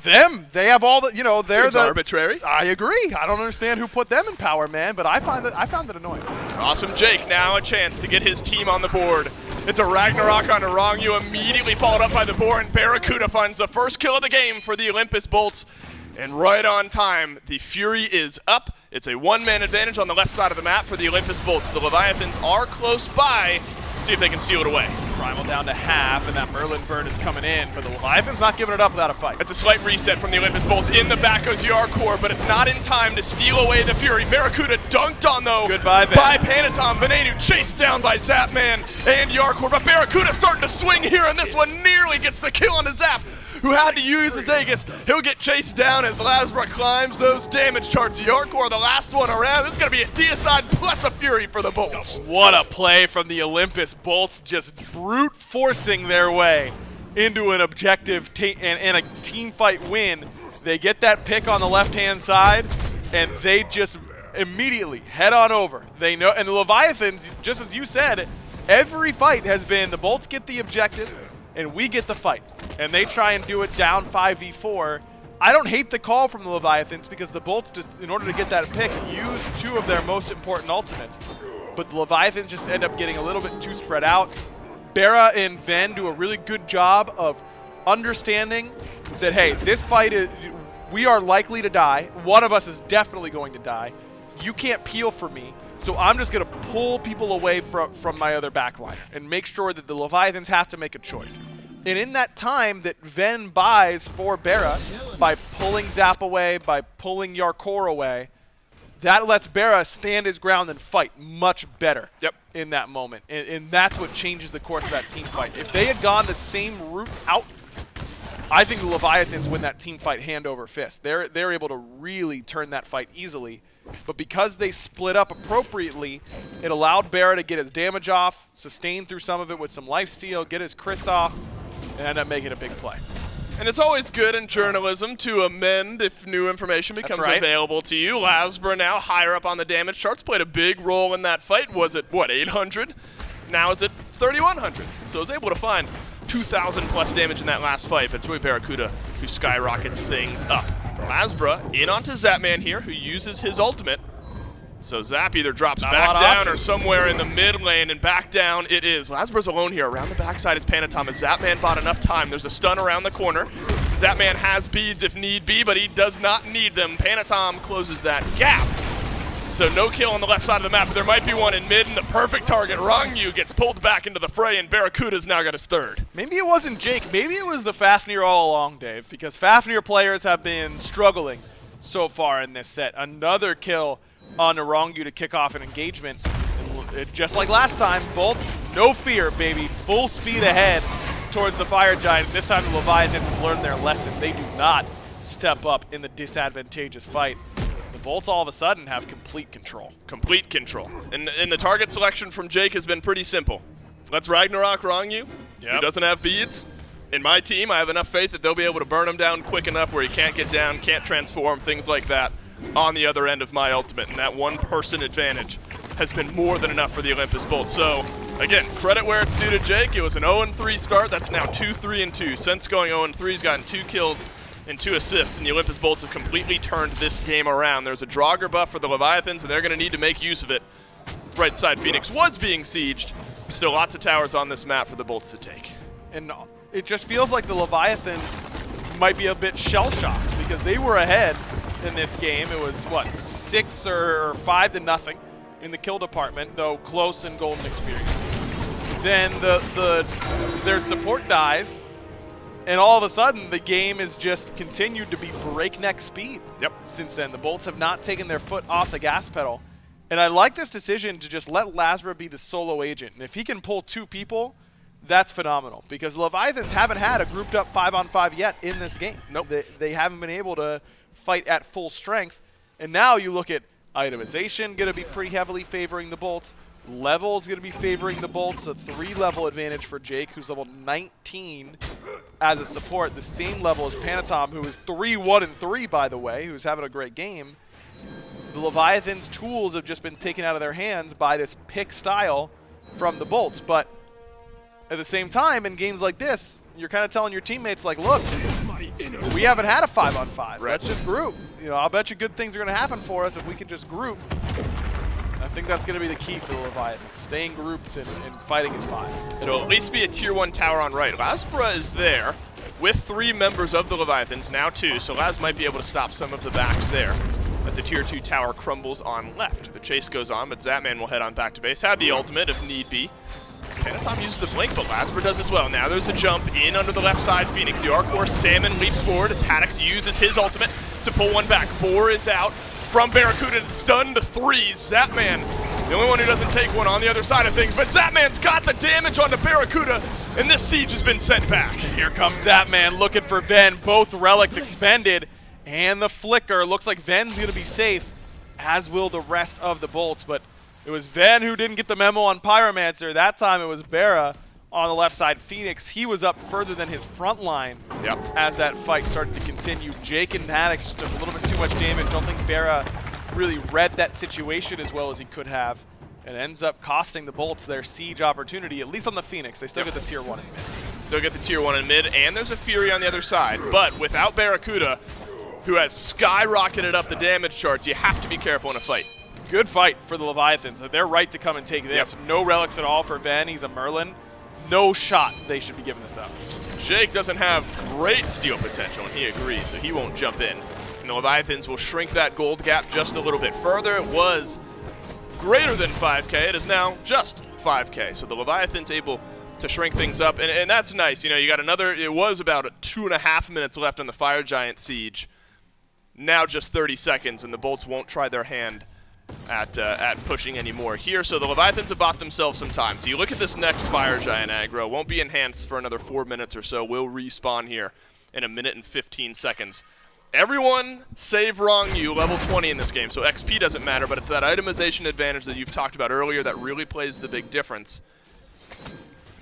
Them. They have all the, they're Seems arbitrary. I agree. I don't understand who put them in power, man, but I found it annoying. Awesome Jake, now a chance to get his team on the board. It's a Ragnarok on Arangu, immediately followed up by the boar, and Barracuda finds the first kill of the game for the Olympus Bolts. And right on time, the Fury is up. It's a one-man advantage on the left side of the map for the Olympus Bolts. The Leviathans are close by. See if they can steal it away. Primal down to half, and that Merlin burn is coming in, but the Leviathan's not giving it up without a fight. It's a slight reset from the Olympus Bolts. In the back goes Yarkor, but it's not in time to steal away the Fury. Barracuda dunked on, though, Goodbye, by Panatom. Venenu chased down by Zapman and Yarkor, but Barracuda starting to swing here, and this one nearly gets the kill on the Zap, who had to use his Aegis. He'll get chased down as Lasbra climbs those damage charts. Yarkor, the last one around. This is going to be a deicide plus a Fury for the Bolts. What a play from the Olympus Bolts, just brute forcing their way into an objective and a team fight win. They get that pick on the left-hand side, and they just immediately head on over. They know, and the Leviathans, just as you said, every fight has been the Bolts get the objective, and we get the fight. And they try and do it down 5v4. I don't hate the call from the Leviathans because the Bolts, just in order to get that pick, use 2 of their most important ultimates. But the Leviathans just end up getting a little bit too spread out. Bera and Ven do a really good job of understanding that, hey, this fight is, we are likely to die. One of us is definitely going to die. You can't peel for me. So I'm just going to pull people away from my other backliner and make sure that the Leviathans have to make a choice. And in that time that Ven buys for Bera, by pulling Zap away, by pulling Yarkor away, that lets Bera stand his ground and fight much better in that moment. And that's what changes the course of that team fight. If they had gone the same route out, I think the Leviathans win that team fight hand over fist. They're able to really turn that fight easily. But because they split up appropriately, it allowed Bera to get his damage off, sustain through some of it with some lifesteal, get his crits off, and end up making a big play. And it's always good in journalism to amend if new information becomes available to you. Lasbra now higher up on the damage charts, played a big role in that fight. Was it, 800? Now is it 3,100. So is able to find 2,000 plus damage in that last fight, but it's really Barracuda who skyrockets things up. Lasbra in onto Zapman here, who uses his ultimate. So Zap either drops back down or somewhere in the mid lane, and back down it is. Lasbra's alone here. Around the backside is Panatom, and Zapman bought enough time. There's a stun around the corner. Zapman has beads if need be, but he does not need them. Panatom closes that gap. So no kill on the left side of the map, but there might be one in mid, and the perfect target, Rongyu, gets pulled back into the fray, and Barracuda's now got his third. Maybe it wasn't Jake. Maybe it was the Fafnir all along, Dave, because Fafnir players have been struggling so far in this set. Another kill on Rongyu to kick off an engagement. And just like last time, Bolts, no fear, baby. Full speed ahead towards the Fire Giant. This time the Leviathans have learned their lesson. They do not step up in the disadvantageous fight. The Bolts all of a sudden have complete control. Complete control. And the target selection from Jake has been pretty simple. Let's Ragnarok Rongyu, who doesn't have beads. In my team, I have enough faith that they'll be able to burn him down quick enough where he can't get down, can't transform, things like that on the other end of my ultimate. And that one-person advantage has been more than enough for the Olympus Bolt. So, again, credit where it's due to Jake. It was an 0-3 start. That's now 2-3-2. Since going 0-3, he's gotten 2 kills and 2 assists, and the Olympus Bolts have completely turned this game around. There's a Draugr buff for the Leviathans, and they're going to need to make use of it. Right side Phoenix was being sieged. Still lots of towers on this map for the Bolts to take. And it just feels like the Leviathans might be a bit shell-shocked because they were ahead in this game. It was, what, 6 or 5-0 in the kill department, though close in golden experience. Then their support dies, and all of a sudden the game has just continued to be breakneck speed. Since then, the Bolts have not taken their foot off the gas pedal. And I like this decision to just let Lasbra be the solo agent. And if he can pull 2 people, that's phenomenal. Because Leviathans haven't had a grouped up 5-on-5 yet in this game. Nope. They haven't been able to fight at full strength. And now you look at itemization going to be pretty heavily favoring the Bolts. Level is going to be favoring the Bolts. A 3-level advantage for Jake, who's level 19 as a support. The same level as Panatom, who is 3-1-3, by the way, who's having a great game. The Leviathan's tools have just been taken out of their hands by this pick style from the Bolts. But at the same time, in games like this, you're kind of telling your teammates, like, look, we haven't had a 5-on-5. Let's just group. You know, I'll bet you good things are going to happen for us if we can just group. I think that's going to be the key for the Leviathans. Staying grouped and fighting is fine. It'll at least be a tier 1 tower on right. Lasbra is there with 3 members of the Leviathans, now 2, so Laz might be able to stop some of the backs there as the tier 2 tower crumbles on left. The chase goes on, but Zapman will head on back to base. Had the ultimate if need be. Panatom uses the blink, but Lasbra does as well. Now there's a jump in under the left side. Phoenix, the Arcor Salmon leaps forward as Haddix uses his ultimate to pull one back. 4 is out from Barracuda, stun to 3. Zapman, the only one who doesn't take one on the other side of things, but Zapman's got the damage onto Barracuda, and this siege has been sent back. Here comes Zapman looking for Ven. Both relics expended, and the flicker. Looks like Ven's going to be safe, as will the rest of the Bolts, but it was Ven who didn't get the memo on Pyromancer. That time it was Barra on the left side. Phoenix, he was up further than his front line as that fight started to continue. Jake and Haddix just took a little bit too much damage. Don't think Barra really read that situation as well as he could have. It ends up costing the Bolts their siege opportunity, at least on the Phoenix. They still get the tier 1 in mid. Still get the tier 1 in mid, and there's a Fury on the other side. But without Barracuda, who has skyrocketed up the damage charts, you have to be careful in a fight. Good fight for the Leviathans. They're right to come and take this. No relics at all for Ven. He's a Merlin. No shot they should be giving this up. Jake doesn't have great steal potential, and he agrees, so he won't jump in. And the Leviathans will shrink that gold gap just a little bit further. It was greater than 5K. It is now just 5K. So the Leviathan's able to shrink things up, and that's nice. You know, you got another, it was about 2.5 minutes left on the Fire Giant siege. Now just 30 seconds, and the Bolts won't try their hand at pushing anymore here. So the Leviathans have bought themselves some time. So you look at this next Fire Giant aggro. Won't be enhanced for another 4 minutes or so. We'll respawn here in 1 minute and 15 seconds. Everyone save Rongyu level 20 in this game. So XP doesn't matter, but it's that itemization advantage that you've talked about earlier that really plays the big difference.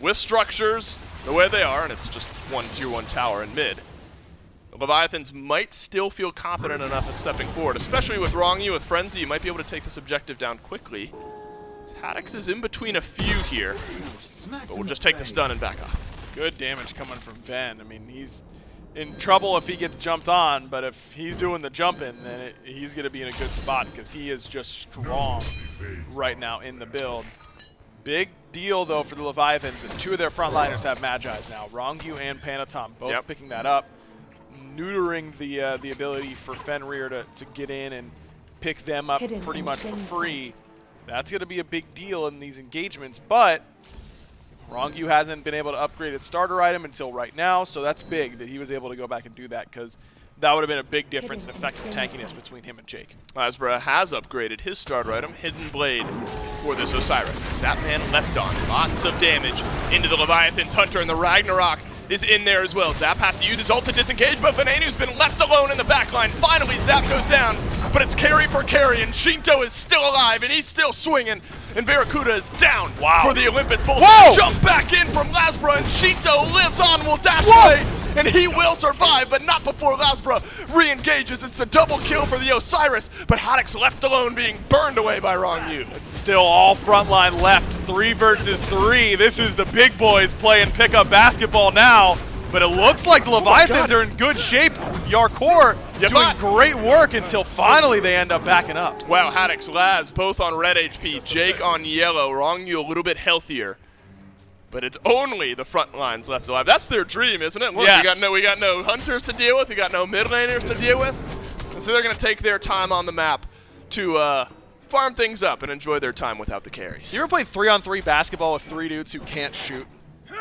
With structures the way they are, and it's just one tier 1 tower in mid, the Leviathans might still feel confident enough at stepping forward, especially with Rongyu, with Frenzy. You might be able to take this objective down quickly. Haddix is in between a few here, but we'll just take the stun and back off. Good damage coming from Ven. I mean, he's in trouble if he gets jumped on, but if he's doing the jumping, then he's going to be in a good spot because he is just strong right now in the build. Big deal, though, for the Leviathans that 2 of their frontliners have Magi's now. Rongyu and Panatom both picking that up, neutering the ability for Fenrir to get in and pick them up pretty much for free. That's going to be a big deal in these engagements, but Rongyu hasn't been able to upgrade his starter item until right now, so that's big that he was able to go back and do that because that would have been a big difference in effective tankiness between him and Jake. Lasbra has upgraded his starter item, Hidden Blade, for this Osiris. Zapman left on. Lots of damage into the Leviathan's Hunter, and the Ragnarok is in there as well. Zap has to use his ult to disengage, but Venenu's been left alone in the backline. Finally, Zap goes down, but it's carry for carry, and Shinto is still alive, and he's still swinging, and Barracuda is down for the Olympus Bulls. Jump back in from Lasbra, and Shinto lives on, will dash away, and he will survive, but not before Lasbra re-engages. It's a double kill for the Osiris, but Haddock's left alone being burned away by Rongyu. Still all frontline left, 3 versus 3. This is the big boys playing pickup basketball now, but it looks like the Leviathans are in good shape. Yarkor doing great work until finally they end up backing up. Wow, Haddock's Laz both on red HP, Jake on yellow, Rongyu a little bit healthier. But it's only the front lines left alive. That's their dream, isn't it? Look, we got no hunters to deal with. We got no mid laners to deal with. And so they're going to take their time on the map to farm things up and enjoy their time without the carries. You ever played 3-on-3 basketball with 3 dudes who can't shoot?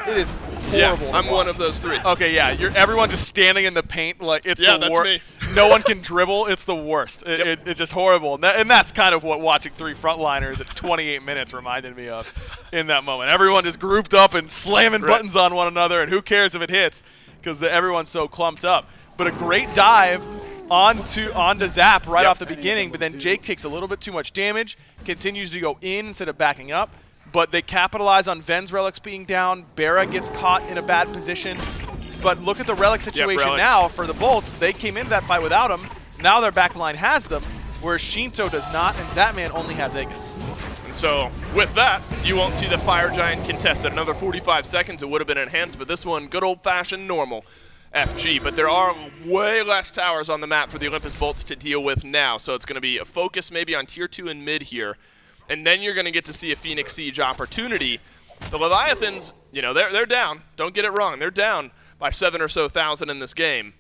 It is horrible. Yeah, I'm one of those 3. Okay, yeah, everyone just standing in the paint like it's the worst. Yeah, that's me. No one can dribble. It's the worst. It's just horrible. And that's kind of what watching 3 frontliners at 28 minutes reminded me of in that moment. Everyone is grouped up and slamming buttons on one another, and who cares if it hits because everyone's so clumped up. But a great dive onto Zap right off the beginning, but then Jake takes a little bit too much damage, continues to go in instead of backing up. But they capitalize on Ven's relics being down. Barra gets caught in a bad position. But look at the relic situation now for the Bolts. They came into that fight without him. Now their backline has them, whereas Shinto does not, and Zapman only has Aegis. And so with that, you won't see the Fire Giant contested. Another 45 seconds, it would have been enhanced, but this one, good old-fashioned normal FG. But there are way less towers on the map for the Olympus Bolts to deal with now, so it's going to be a focus maybe on Tier 2 and mid here. And then you're going to get to see a Phoenix Siege opportunity. The Leviathans, you know, they're down. Don't get it wrong. They're down by 7,000 or so in this game.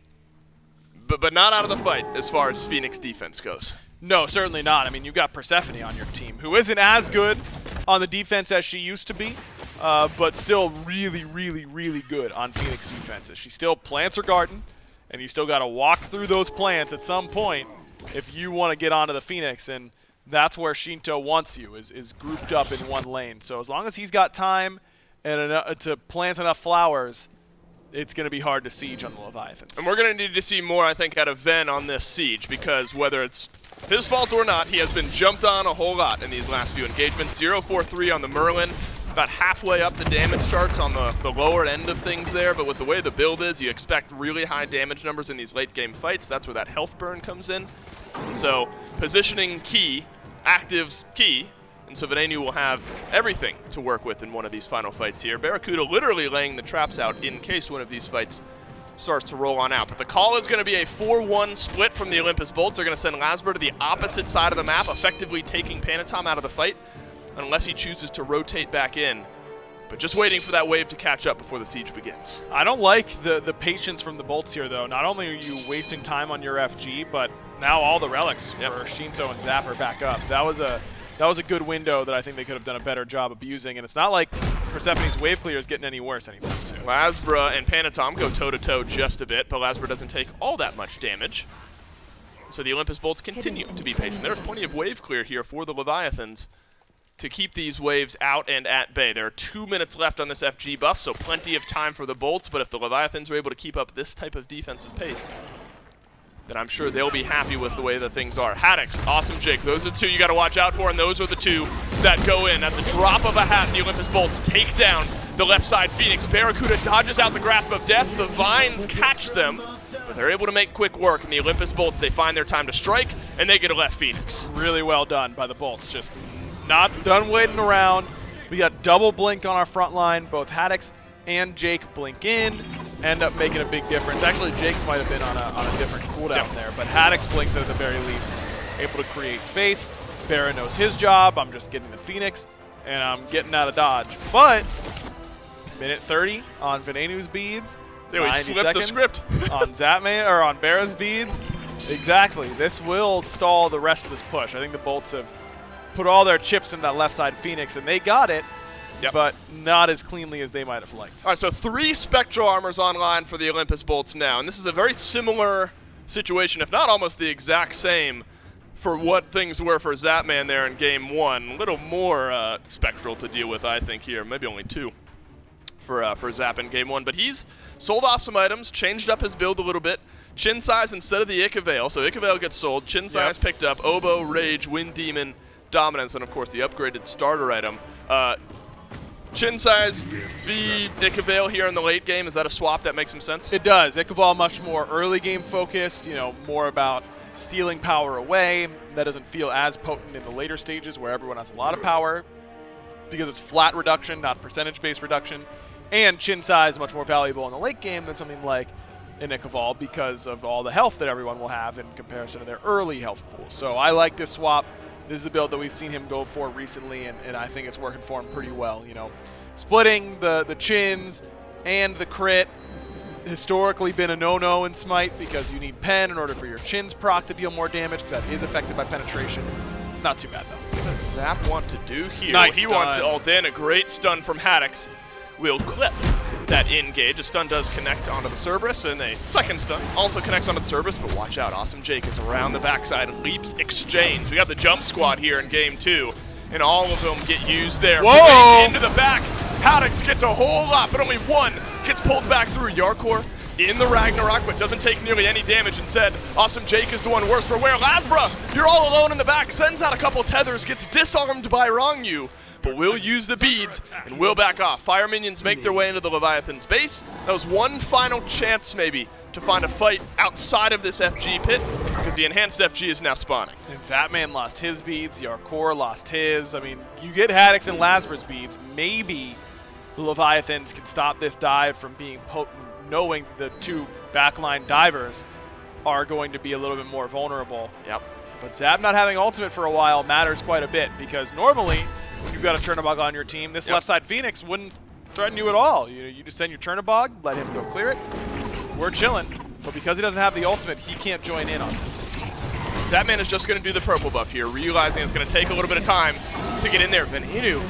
But not out of the fight as far as Phoenix defense goes. No, certainly not. I mean, you've got Persephone on your team, who isn't as good on the defense as she used to be, but still really, really, really good on Phoenix defenses. She still plants her garden, and you still got to walk through those plants at some point if you want to get onto the Phoenix. And that's where Shinto wants you, is grouped up in one lane. So as long as he's got time and to plant enough flowers, it's going to be hard to siege on the Leviathans. And we're going to need to see more, I think, out of Ven on this siege, because whether it's his fault or not, he has been jumped on a whole lot in these last few engagements. 0-4-3 on the Merlin, about halfway up the damage charts on the lower end of things there, but with the way the build is, you expect really high damage numbers in these late game fights. That's where that health burn comes in. So positioning key, actives key, and so Venenu will have everything to work with in one of these final fights here. Barracuda literally laying the traps out in case one of these fights starts to roll on out. But the call is going to be a 4-1 split from the Olympus Bolts. They're going to send Lasbra to the opposite side of the map, effectively taking Panatom out of the fight, unless he chooses to rotate back in. But just waiting for that wave to catch up before the siege begins. I don't like the patience from the Bolts here, though. Not only are you wasting time on your FG, but now all the relics for Shinto and Zap are back up. That was a good window that I think they could have done a better job abusing, and it's not like Persephone's wave clear is getting any worse anytime soon. Lasbra and Panatom go toe-to-toe just a bit, but Lasbra doesn't take all that much damage. So the Olympus Bolts continue to be patient. There's plenty of wave clear here for the Leviathans to keep these waves out and at bay. There are 2 minutes left on this FG buff, so plenty of time for the Bolts, but if the Leviathans are able to keep up this type of defensive pace, then I'm sure they'll be happy with the way that things are. Haddock's, awesome Jake. Those are the two you got to watch out for, and those are the two that go in. At the drop of a hat, the Olympus Bolts take down the left side Phoenix. Barracuda dodges out the grasp of death. The Vines catch them, but they're able to make quick work. And the Olympus Bolts, they find their time to strike, and they get a left Phoenix. Really well done by the Bolts. Just not done waiting around. We got double blink on our front line. Both Haddock's and Jake blink in, end up making a big difference. Actually, Jake's might have been on a different cooldown there, but Haddox blinks at the very least, able to create space. Barra knows his job. I'm just getting the Phoenix, and I'm getting out of dodge. But minute 30 on Venenu's beads. They would 90 flip the seconds script. on Zapman or on Barra's beads. Exactly. This will stall the rest of this push. I think the Bolts have put all their chips in that left side Phoenix, and they got it, but not as cleanly as they might have liked. All right, so 3 Spectral Armors online for the Olympus Bolts now, and this is a very similar situation, if not almost the exact same, for what things were for Zapman there in Game 1. A little more Spectral to deal with, I think, here. Maybe only 2 for Zap in Game 1, but he's sold off some items, changed up his build a little bit. Chin size instead of the Icavale, so Icavale gets sold. Chin size picked up. Oboe, Rage, Wind Demon, Dominance, and of course the upgraded starter item. Chin size v Icavale here in the late game, is that a swap that makes some sense? It does. Icavale much more early game focused, you know, more about stealing power away. That doesn't feel as potent in the later stages where everyone has a lot of power because it's flat reduction, not percentage-based reduction. And Chin size much more valuable in the late game than something like in Icavale because of all the health that everyone will have in comparison to their early health pool. So I like this swap. This is the build that we've seen him go for recently, and I think it's working for him pretty well. You know, splitting the chins and the crit, historically been a no-no in Smite because you need pen in order for your chins proc to deal more damage because that is affected by penetration. Not too bad, though. What does Zap want to do here? Nice He stun. wants it all in. A great stun from Haddox. Will clip that engage. A stun does connect onto the Cerberus, and a second stun also connects onto the Cerberus, but watch out. Awesome Jake is around the backside and leaps exchange. We got the jump squad here in Game 2, and all of them get used there. Whoa! Into the back. Haddox gets a whole lot, but only one gets pulled back through. Yarkor in the Ragnarok, but doesn't take nearly any damage. Instead, Awesome Jake is the one worse for wear. Lasbra, you're all alone in the back, sends out a couple tethers, gets disarmed by Rongyu, but will use the beads and will back off. Fire minions make their way into the Leviathan's base. That was one final chance, maybe, to find a fight outside of this FG pit, because the enhanced FG is now spawning. And Zapman lost his beads, Yarkor lost his. I mean, you get Haddox and Lasbra's beads, maybe the Leviathans can stop this dive from being potent, knowing the 2 backline divers are going to be a little bit more vulnerable. Yep. But Zap not having ultimate for a while matters quite a bit, because normally when you've got a Chernobog on your team, this left side Phoenix wouldn't threaten you at all. You just send your Chernobog, let him go clear it. We're chilling. But because he doesn't have the ultimate, he can't join in on this. Zapman is just going to do the purple buff here, realizing it's going to take a little bit of time to get in there. Venenu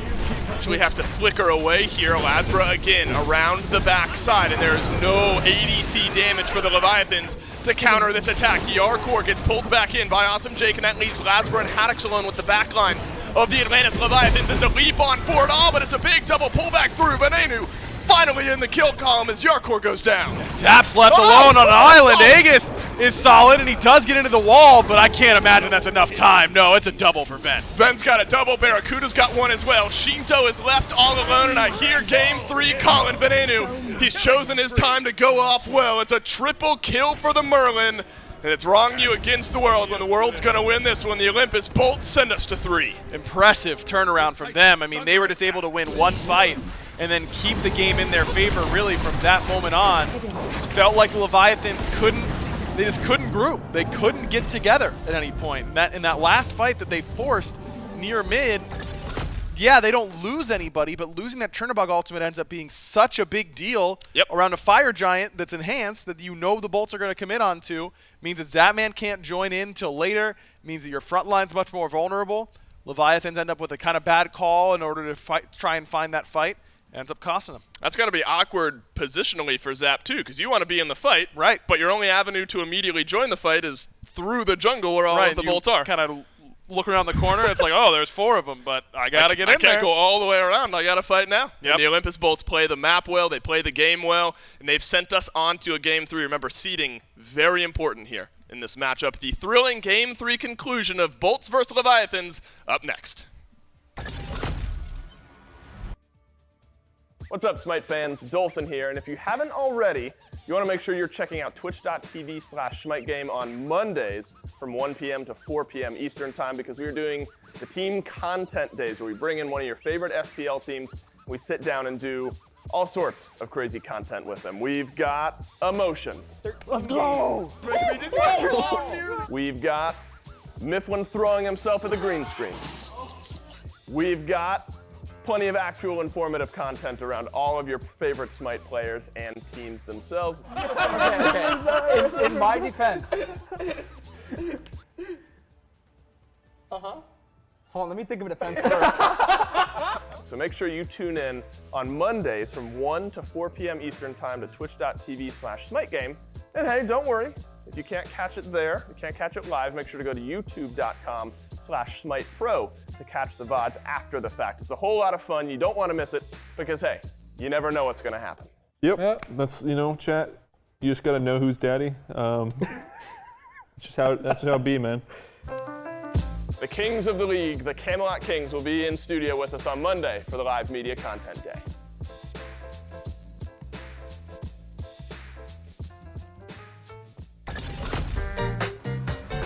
actually has to flicker away here. Lasbra again around the backside, and there is no ADC damage for the Leviathans to counter this attack. Yarkor gets pulled back in by Awesome Jake, and that leaves Lasbra and Haddox alone with the backline of the Atlantis Leviathans. It's a leap on for it all, but it's a big double pullback through. Venenu finally in the kill column as Yarkor goes down. Zap's left alone on an island. Aegis is solid, and he does get into the wall, but I can't imagine that's enough time. No, it's a double for Ven. Ven's got a double. Barracuda's got one as well. Shinto is left all alone, and I hear Game 3 calling Venenu. He's chosen his time to go off well. It's a triple kill for the Merlin, and it's Rongyu against the world when the world's going to win this one. The Olympus Bolts send us to 3. Impressive turnaround from them. I mean, they were just able to win one fight and then keep the game in their favor really from that moment on. Just felt like the Leviathans they just couldn't group. They couldn't get together at any point. In that last fight that they forced near mid, yeah, they don't lose anybody, but losing that Chernobog ultimate ends up being such a big deal around a fire giant that's enhanced that you know the Bolts are going to commit onto. Means that Zapman can't join in till later. Means that your front line's much more vulnerable. Leviathans end up with a kind of bad call in order to try and find that fight. Ends up costing them. That's got to be awkward positionally for Zap, too, because you want to be in the fight, right? But your only avenue to immediately join the fight is through the jungle where all of the Bolts are. Kind of look around the corner, it's like, oh, there's 4 of them, but I got to get in there. I can't go all the way around. I got to fight now. Yep. And the Olympus Bolts play the map well. They play the game well, and they've sent us on to a Game 3. Remember, seeding, very important here in this matchup. The thrilling Game 3 conclusion of Bolts versus Leviathans up next. What's up, Smite fans? Dolson here, and if you haven't already, you want to make sure you're checking out twitch.tv/SmiteGame on Mondays from 1 p.m. to 4 p.m. Eastern Time, because we are doing the team content days where we bring in one of your favorite SPL teams, we sit down and do all sorts of crazy content with them. We've got emotion. Let's go! We've got Mifflin throwing himself at the green screen. We've got plenty of actual informative content around all of your favorite Smite players and teams themselves. Okay. In my defense. Hold on, let me think of a defense first. So make sure you tune in on Mondays from 1 to 4 p.m. Eastern Time to twitch.tv/SmiteGame. And hey, don't worry, if you can't catch it there, you can't catch it live, make sure to go to youtube.com/SmitePro to catch the VODs after the fact. It's a whole lot of fun. You don't want to miss it because, hey, you never know what's going to happen. Yep. That's, chat. You just got to know who's daddy. That's just how it be, man. The Kings of the League, the Camelot Kings, will be in studio with us on Monday for the live media content day.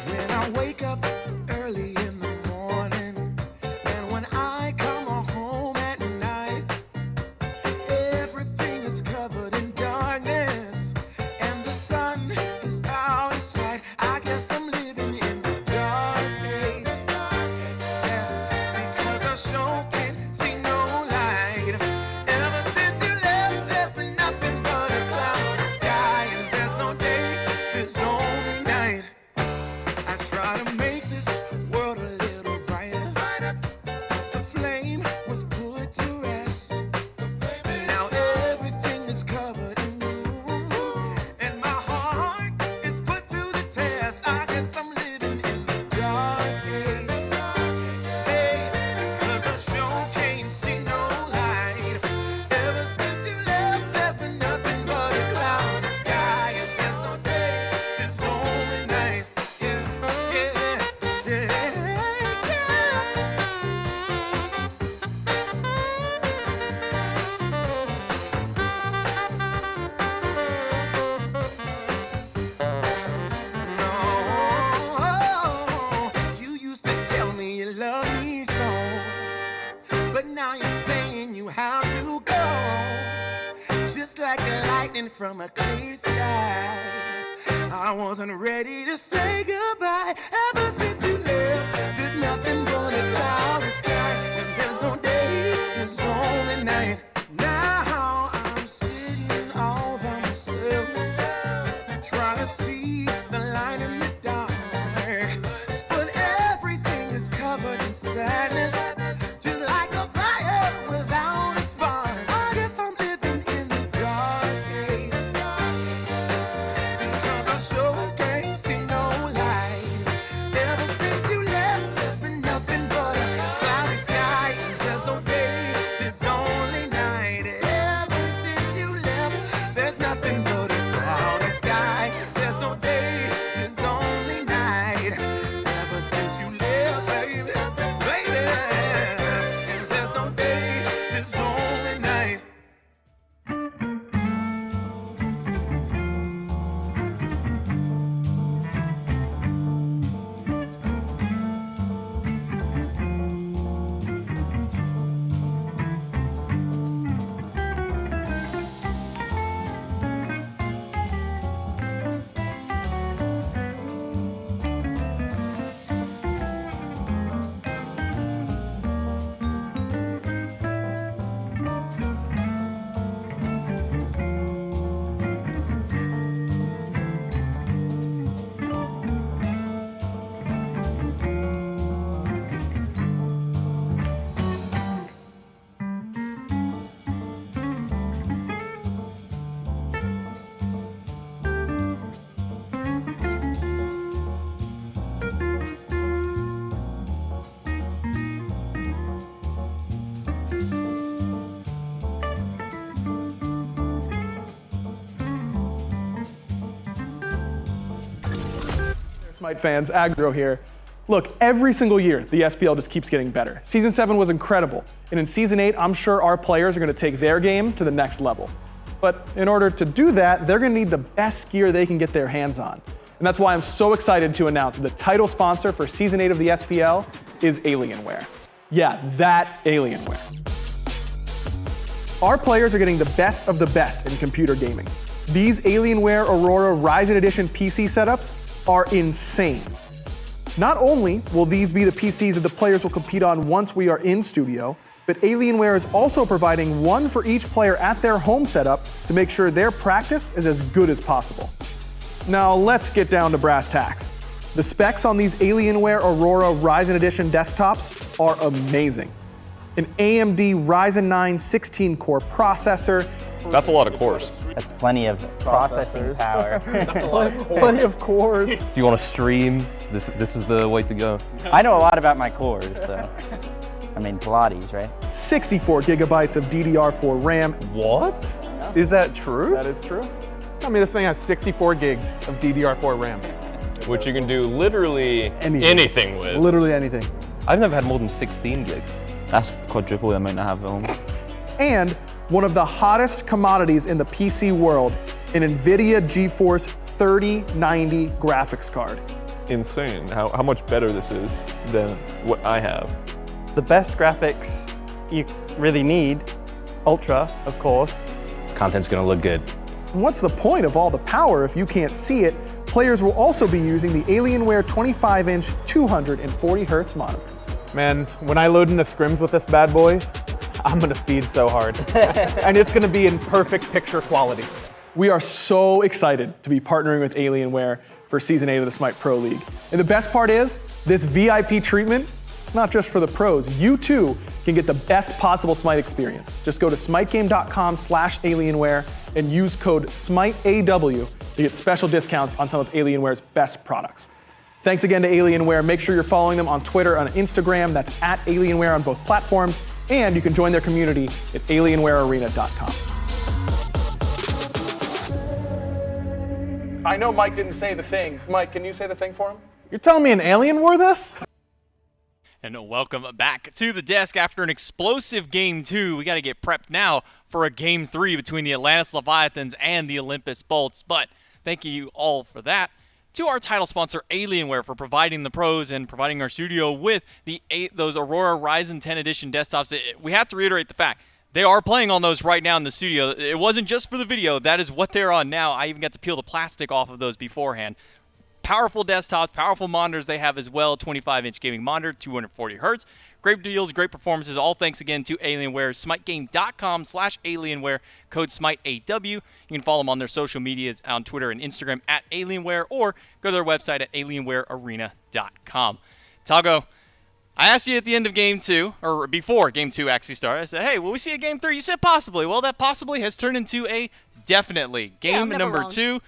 When I wake up early in the morning, and when I come home at night, everything is covered in darkness, and the sun is out of sight. I guess I'm living in the dark age, because I sure can't see no light. Ever since you left, there's been nothing but a cloudy sky, and there's no day, there's only night. I try to make this world a little brighter, but the flame was put to rest. Now everything is covered in gloom, and my heart is put to the test. I guess I'm living in the dark age, because I sure can't see no light. Ever since you left, there's been nothing but a cloudy sky, and there's no day, there's only night. You used to tell me you love me so, but now you're saying you have to go. Just like a lightning from a clear sky, I wasn't ready to say goodbye. Ever since you left, there's nothing but a cloudy sky, and there's no day, there's only night. Now I'm sitting all by myself, trying to see the light in the dark, but everything is covered in sadness, just like a fire without a spark. I guess I'm living in the dark age, because I sure can't see no light. Ever since you left, there's been nothing but a cloudy sky, and there's no day, there's only night. Ever since you left, there's nothing but a cloudy sky, there's no day, there's only night. Ever since you left, baby, and there's no day, there's only night. Smite fans, Aggro here. Look, every single year, the SPL just keeps getting better. Season 7 was incredible, and in Season 8, I'm sure our players are going to take their game to the next level. But in order to do that, they're going to need the best gear they can get their hands on. And that's why I'm so excited to announce that the title sponsor for Season 8 of the SPL is Alienware. Yeah, that Alienware. Our players are getting the best of the best in computer gaming. These Alienware Aurora Raijin Edition PC setups are insane. Not only will these be the PCs that the players will compete on once we are in studio, but Alienware is also providing one for each player at their home setup to make sure their practice is as good as possible. Now let's get down to brass tacks. The specs on these Alienware Aurora Raijin Edition desktops are amazing. An AMD Ryzen 9 16-core processor. That's a lot of cores. That's plenty of processing power. That's a lot of plenty of cores. If you want to stream, this is the way to go. I know a lot about my cores, so. I mean, Pilates, right? 64 gigabytes of DDR4 RAM. What? Is that true? That is true. I mean, this thing has 64 gigs of DDR4 RAM. Which you can do literally anything with. Literally anything. I've never had more than 16 gigs. That's quadruple the amount I have at home. And one of the hottest commodities in the PC world, an NVIDIA GeForce 3090 graphics card. Insane how much better this is than what I have. The best graphics you really need, Ultra, of course. Content's gonna look good. And what's the point of all the power if you can't see it? Players will also be using the Alienware 25-inch 240 Hz monitors. Man, when I load into scrims with this bad boy, I'm gonna feed so hard. And it's gonna be in perfect picture quality. We are so excited to be partnering with Alienware for Season 8 of the SMITE Pro League. And the best part is, this VIP treatment, it's not just for the pros. You too can get the best possible SMITE experience. Just go to smitegame.com/Alienware and use code SMITEAW to get special discounts on some of Alienware's best products. Thanks again to Alienware. Make sure you're following them on Twitter and Instagram. That's at Alienware on both platforms. And you can join their community at alienwarearena.com. I know Mike didn't say the thing. Mike, can you say the thing for him? You're telling me an alien wore this? And welcome back to the desk after an explosive Game 2. We got to get prepped now for a Game 3 between the Atlantis Leviathans and the Olympus Bolts. But thank you all for that. To our title sponsor, Alienware, for providing the pros and providing our studio with those Aurora Ryzen 10 Edition desktops. We have to reiterate the fact, they are playing on those right now in the studio. It wasn't just for the video. That is what they're on now. I even got to peel the plastic off of those beforehand. Powerful desktops, powerful monitors they have as well. 25-inch gaming monitor, 240 hertz. Great deals, great performances. All thanks again to Alienware. SmiteGame.com/Alienware. Code SMITEAW. You can follow them on their social medias on Twitter and Instagram at Alienware, or go to their website at alienwarearena.com. Tago, I asked you at the end of Game 2, or before Game 2 actually started, I said, hey, will we see a Game 3? You said possibly. Well, that possibly has turned into a definitely. Game number 2.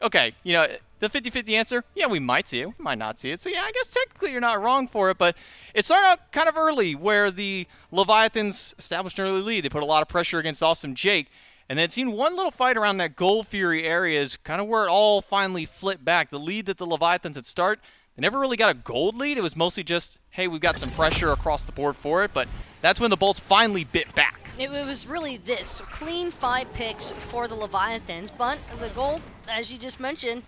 Okay, you know, the 50-50 answer, yeah, we might see it. We might not see it. So, yeah, I guess technically you're not wrong for it. But it started out kind of early where the Leviathans established an early lead. They put a lot of pressure against Awesome Jake. And then it seemed one little fight around that Gold Fury area is kind of where it all finally flipped back. The lead that the Leviathans had started, they never really got a gold lead. It was mostly just, hey, we've got some pressure across the board for it. But that's when the Bolts finally bit back. It was really this. Clean 5 picks for the Leviathans, but the gold, as you just mentioned,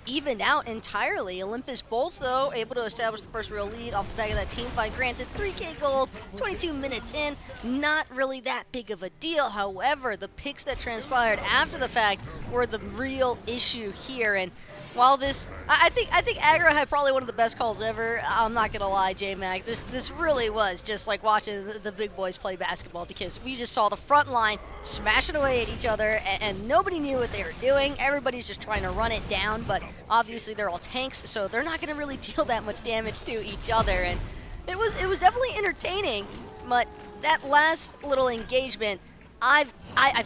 evened out entirely. Olympus Bolts, though, able to establish the first real lead off the back of that team fight. Granted, 3K gold, 22 minutes in, not really that big of a deal. However, the picks that transpired after the fact were the real issue here. And while this, I think Aggro had probably one of the best calls ever. I'm not gonna lie, J-Mac. This really was just like watching the big boys play basketball, because we just saw the front line smashing away at each other, and nobody knew what they were doing. Everybody's just trying to run it down, but obviously they're all tanks, so they're not gonna really deal that much damage to each other. And it was definitely entertaining, but that last little engagement, I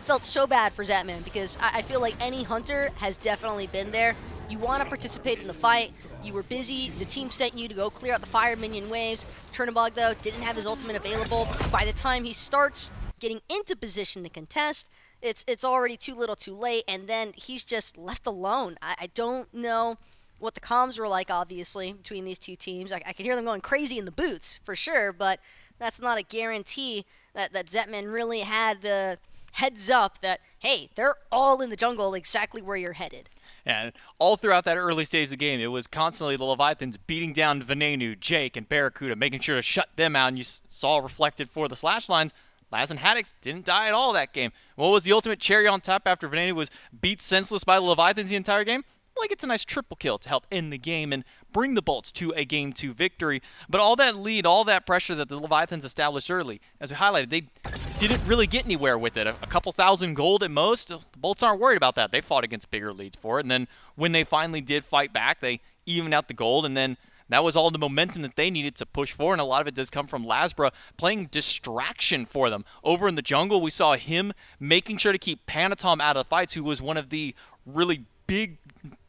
felt so bad for Zatman, because I feel like any hunter has definitely been there. You want to participate in the fight. You were busy. The team sent you to go clear out the fire minion waves. Turnabog, though, didn't have his ultimate available. By the time he starts getting into position to contest, it's already too little too late, and then he's just left alone. I don't know what the comms were like, obviously, between these two teams. I could hear them going crazy in the boots, for sure, but that's not a guarantee that Zetman really had the heads up that, hey, they're all in the jungle exactly where you're headed. And all throughout that early stage of the game, it was constantly the Leviathans beating down Venenu, Jake, and Barracuda, making sure to shut them out. And you saw reflected for the slash lines, Laz and Haddix didn't die at all that game. What was the ultimate cherry on top after Venani was beat senseless by the Leviathans the entire game? Well, he gets a nice triple kill to help end the game and bring the Bolts to a Game 2 victory. But all that lead, all that pressure that the Leviathans established early, as we highlighted, they didn't really get anywhere with it. A couple thousand gold at most. The Bolts aren't worried about that. They fought against bigger leads for it. And then when they finally did fight back, they evened out the gold. And then that was all the momentum that they needed to push forward. And a lot of it does come from Lasbra playing distraction for them. Over in the jungle, we saw him making sure to keep Panatom out of the fights, who was one of the really big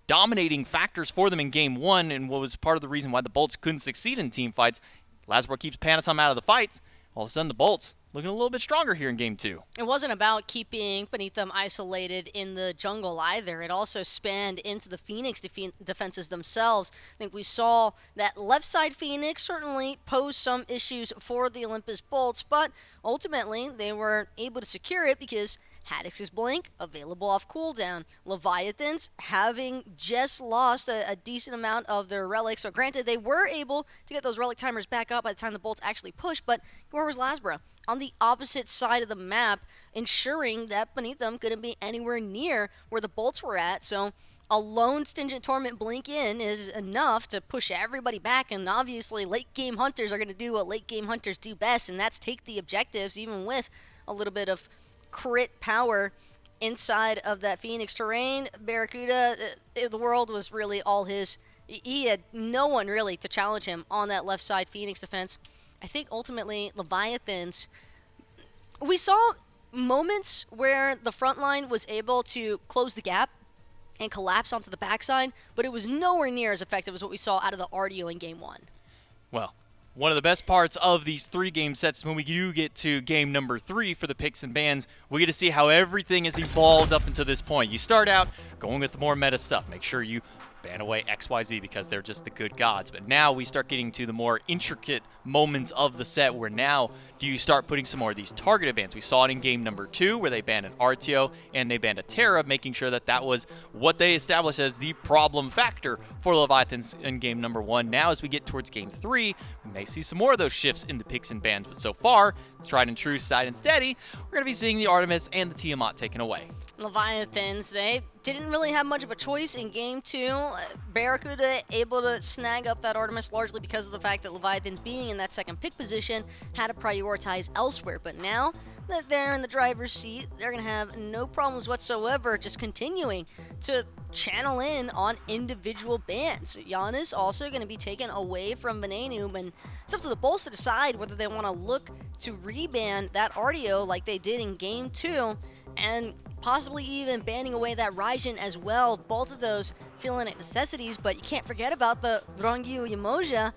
dominating factors for them in Game 1 and what was part of the reason why the Bolts couldn't succeed in team fights. Lasbra keeps Panatom out of the fights. All of a sudden, the Bolts looking a little bit stronger here in Game 2. It wasn't about keeping Beneath them isolated in the jungle either. It also spanned into the Phoenix defenses themselves. I think we saw that left side Phoenix certainly posed some issues for the Olympus Bolts, but ultimately they were able to secure it because Haddix's Blink available off cooldown. Leviathans having just lost a decent amount of their relics. So granted, they were able to get those relic timers back up by the time the Bolts actually pushed, but where was Lasbra? On the opposite side of the map, ensuring that Beneath them couldn't be anywhere near where the Bolts were at. So a lone Stingent Torment blink in is enough to push everybody back, and obviously late game hunters are going to do what late game hunters do best, and that's take the objectives even with a little bit of crit power inside of that Phoenix terrain. Barracuda, the world was really all his. He had no one really to challenge him on that left side Phoenix defense. I think ultimately Leviathans, we saw moments where the front line was able to close the gap and collapse onto the backside, but it was nowhere near as effective as what we saw out of the RDO in Game 1. Well, one of the best parts of these 3-game sets, when we do get to game number 3 for the picks and bans, we get to see how everything has evolved up until this point. You start out going with the more meta stuff. Make sure you ban away XYZ because they're just the good gods. But now we start getting to the more intricate moments of the set where now do you start putting some more of these targeted bans. We saw it in game number 2 where they banned an RTO and they banned a Terra, making sure that that was what they established as the problem factor for Leviathans in game number 1. Now as we get towards game 3, we may see some more of those shifts in the picks and bans. But so far, it's tried and true, side and steady. We're going to be seeing the Artemis and the Tiamat taken away. Leviathans, they didn't really have much of a choice in Game 2. Barracuda able to snag up that Artemis largely because of the fact that Leviathans being in that second pick position had to prioritize elsewhere. But now that they're in the driver's seat, they're going to have no problems whatsoever just continuing to channel in on individual bans. Giannis also going to be taken away from Venenu, and it's up to the Bulls to decide whether they want to look to reban that RDO like they did in Game 2 and possibly even banning away that Raijin as well. Both of those feeling like necessities, but you can't forget about the Rongyu Yamoja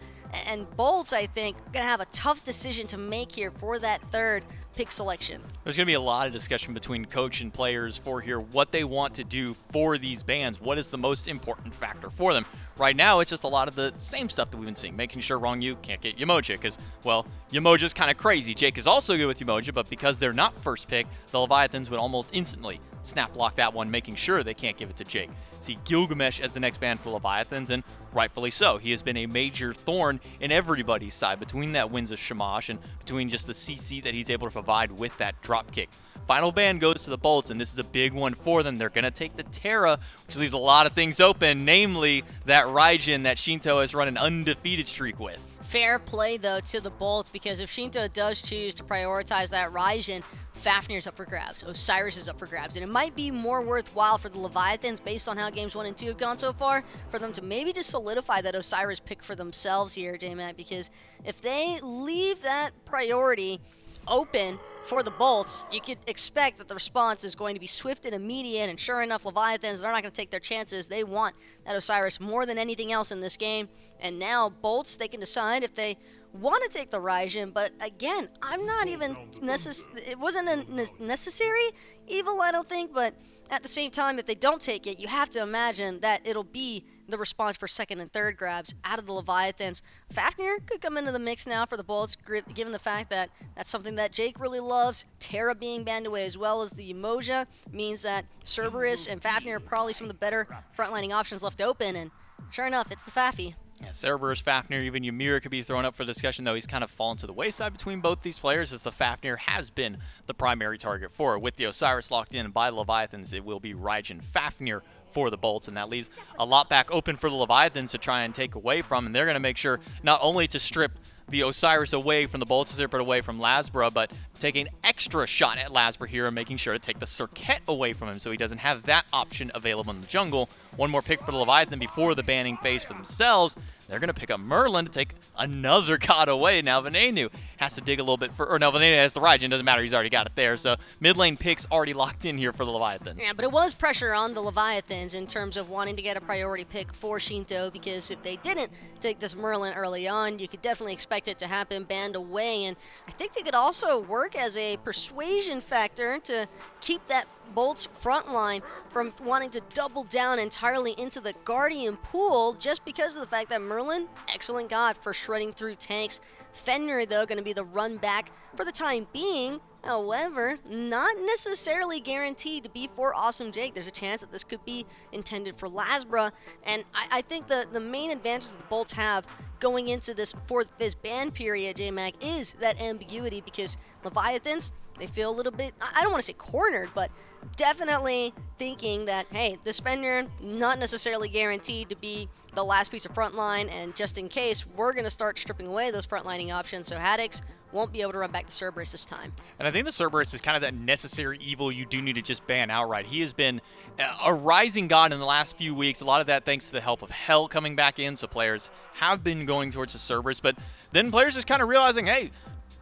and Bolts. I think going to have a tough decision to make here for that third pick selection. There's going to be a lot of discussion between coach and players for here what they want to do for these bans. What is the most important factor for them? Right now, it's just a lot of the same stuff that we've been seeing, making sure Rongyu can't get Yamoja because, well, Yamoja's kind of crazy. Jake is also good with Yamoja, but because they're not first pick, the Leviathans would almost instantly snap block that one, making sure they can't give it to Jake. See Gilgamesh as the next ban for Leviathans, and rightfully so. He has been a major thorn in everybody's side between that Winds of Shamash and between just the CC that he's able to provide with that drop kick. Final ban goes to the Bolts, and this is a big one for them. They're going to take the Terra, which leaves a lot of things open, namely that Raijin that Shinto has run an undefeated streak with. Fair play, though, to the Bolts, because if Shinto does choose to prioritize that Raijin, Fafnir's up for grabs, Osiris is up for grabs, and it might be more worthwhile for the Leviathans, based on how games 1 and 2 have gone so far, for them to maybe just solidify that Osiris pick for themselves here, J-Mac, because if they leave that priority open for the Bolts, you could expect that the response is going to be swift and immediate, and sure enough, Leviathans, they're not going to take their chances. They want that Osiris more than anything else in this game, and now Bolts, they can decide if they want to take the Raijin, but again, I'm not even it wasn't a necessary evil, I don't think, but at the same time, if they don't take it, you have to imagine that it'll be the response for second and third grabs out of the Leviathans. Fafnir could come into the mix now for the Bolts, given the fact that that's something that Jake really loves. Terra being banned away as well as the Yamoja means that Cerberus and Fafnir are probably some of the better frontlining options left open, and sure enough, it's the Faffy. Yeah, Cerberus, Fafnir, even Ymir could be thrown up for discussion, though he's kind of fallen to the wayside between both these players, as the Fafnir has been the primary target for it. With the Osiris locked in by Leviathans, it will be Raijin Fafnir for the Bolts, and that leaves a lot back open for the Leviathans to try and take away from, and they're going to make sure not only to strip the Osiris away from the Bolts, to strip it away from Lasbra, but taking an extra shot at Lasbra here and making sure to take the Circuit away from him so he doesn't have that option available in the jungle. One more pick for the Leviathan before the banning phase for themselves. They're going to pick up Merlin to take another god away. Now Venenu has to dig a little bit for, or no, Venenu has the Raijin. Doesn't matter, he's already got it there. So mid lane picks already locked in here for the Leviathan. Yeah, but it was pressure on the Leviathans in terms of wanting to get a priority pick for Shinto, because if they didn't take this Merlin early on, you could definitely expect it to happen, banned away. And I think they could also work as a persuasion factor to keep that Bolts front line from wanting to double down entirely into the Guardian pool, just because of the fact that Merlin, excellent god for shredding through tanks. Fenrir, though, going to be the run back for the time being. However, not necessarily guaranteed to be for Awesome Jake. There's a chance that this could be intended for Lasbra, and I think the main advantage that the Bolts have going into this fourth phase ban period, J-Mac, is that ambiguity, because Leviathans, they feel a little bit, I don't want to say cornered, but definitely thinking that, hey, this Fenrir not necessarily guaranteed to be the last piece of front line, and just in case, we're going to start stripping away those frontlining options, so Haddix won't be able to run back the Cerberus this time. And I think the Cerberus is kind of that necessary evil you do need to just ban outright. He has been a rising god in the last few weeks. A lot of that thanks to the help of Hell coming back in, so players have been going towards the Cerberus, but then players just kind of realizing, hey,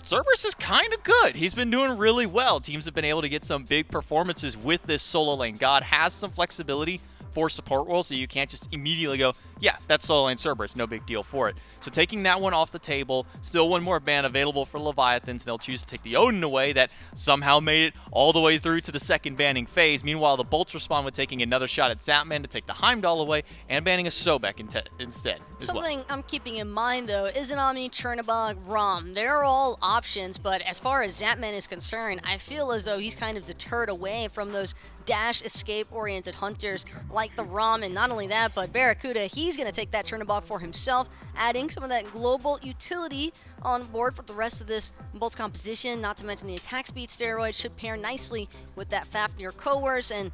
Cerberus is kind of good. He's been doing really well. Teams have been able to get some big performances with this solo lane god. Has some flexibility for support roles, so you can't just immediately go, yeah, that's solo lane Cerberus, no big deal for it. So taking that one off the table, still one more ban available for Leviathans. They'll choose to take the Odin away that somehow made it all the way through to the second banning phase. Meanwhile, the Bolts respond with taking another shot at Zapman to take the Heimdall away and banning a Sobek instead as Something well. I'm keeping in mind, though, is an Omni, Chernobog, Rom. They're all options, but as far as Zapman is concerned, I feel as though he's kind of deterred away from those dash escape-oriented hunters like the Rom, and not only that, but Barracuda, he's going to take that Chernobog for himself, adding some of that global utility on board for the rest of this Bolts composition, not to mention the attack speed steroid should pair nicely with that Fafnir Coerce, and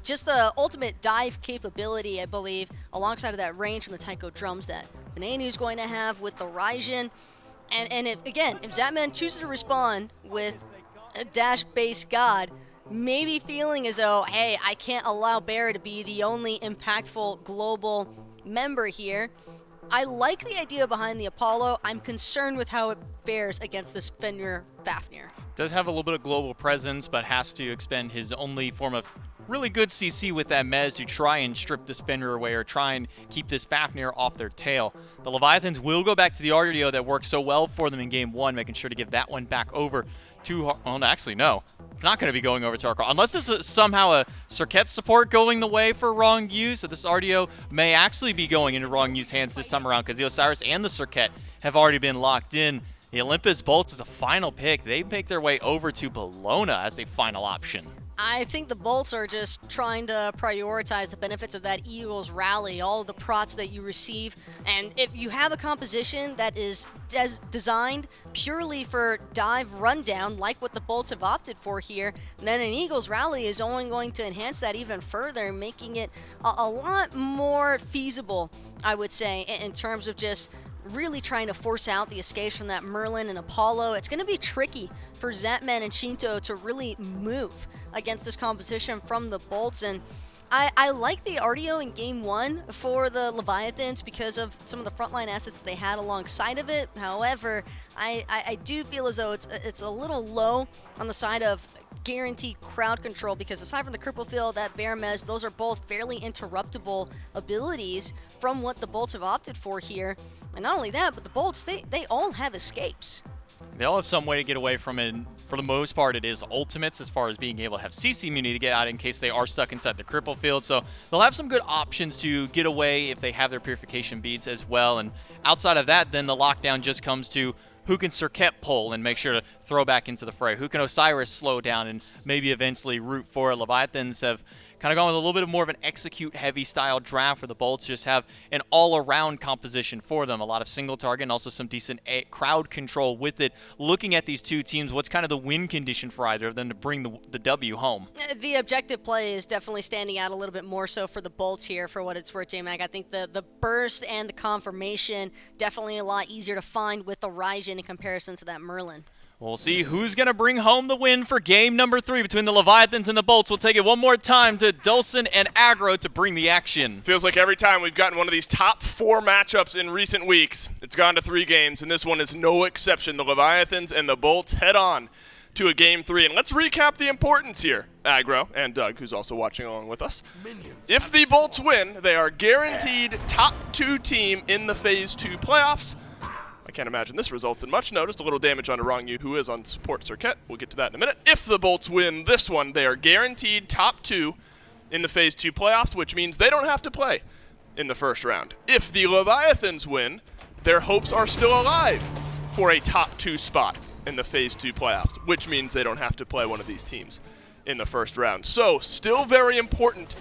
just the ultimate dive capability, I believe, alongside of that range from the Taiko drums that Venenu's going to have with the Raijin. And if Zapman chooses to respond with a dash-based god, maybe feeling as though, hey, I can't allow Bear to be the only impactful global member here. I like the idea behind the Apollo. I'm concerned with how it fares against this Fenrir Fafnir. Does have a little bit of global presence, but has to expend his only form of really good CC with that Mez to try and strip this Fenrir away or try and keep this Fafnir off their tail. The Leviathans will go back to the RDO that worked so well for them in Game 1, making sure to give that one back over to... Oh, actually, no. It's not going to be going over to Arkle. Unless this is somehow a Circuit support going the way for wrong use, so this RDO may actually be going into wrong use hands this time around, because the Osiris and the Circuit have already been locked in. The Olympus Bolts is a final pick. They make their way over to Bologna as a final option. I think the Bolts are just trying to prioritize the benefits of that Eagles rally, all of the prots that you receive. And if you have a composition that is designed purely for dive rundown, like what the Bolts have opted for here, then an Eagles rally is only going to enhance that even further, making it a lot more feasible, I would say, in terms of just really trying to force out the escapes from that Merlin and Apollo. It's going to be tricky for Zapman and Shinto to really move against this composition from the Bolts, and I like the RDO in Game 1 for the Leviathans because of some of the frontline assets that they had alongside of it. However, I do feel as though it's a little low on the side of guaranteed crowd control, because aside from the Cripple Field, that Bear Mez, those are both fairly interruptible abilities from what the Bolts have opted for here. And not only that, but the Bolts, they all have escapes. They all have some way to get away from it. For the most part, it is ultimates as far as being able to have CC immunity to get out in case they are stuck inside the Cripple Field. So they'll have some good options to get away if they have their purification beads as well. And outside of that, then the lockdown just comes to who can Circuit pull and make sure to throw back into the fray. Who can Osiris slow down and maybe eventually root for it. Leviathans have kind of gone with a little bit more of an execute-heavy style draft where the Bolts just have an all-around composition for them. A lot of single target and also some decent crowd control with it. Looking at these two teams, what's kind of the win condition for either of them to bring the W home? The objective play is definitely standing out a little bit more so for the Bolts here, for what it's worth, J-Mac. I think the burst and the confirmation definitely a lot easier to find with the Raijin in comparison to that Merlin. We'll see who's going to bring home the win for game number 3 between the Leviathans and the Bolts. We'll take it one more time to Dulcin and Aggro to bring the action. Feels like every time we've gotten one of these top 4 matchups in recent weeks, it's gone to 3 games, and this one is no exception. The Leviathans and the Bolts head on to a game 3. And let's recap the importance here, Aggro and Doug, who's also watching along with us. If the Bolts win, they are guaranteed top 2 team in the Phase 2 playoffs. I can't imagine this results in much. Noticed a little damage on Rongyu, who is on support circuit. We'll get to that in a minute. If the Bolts win this one, they are guaranteed top 2 in the Phase 2 playoffs, which means they don't have to play in the first round. If the Leviathans win, their hopes are still alive for a top 2 spot in the Phase 2 playoffs, which means they don't have to play one of these teams in the first round. So, still very important,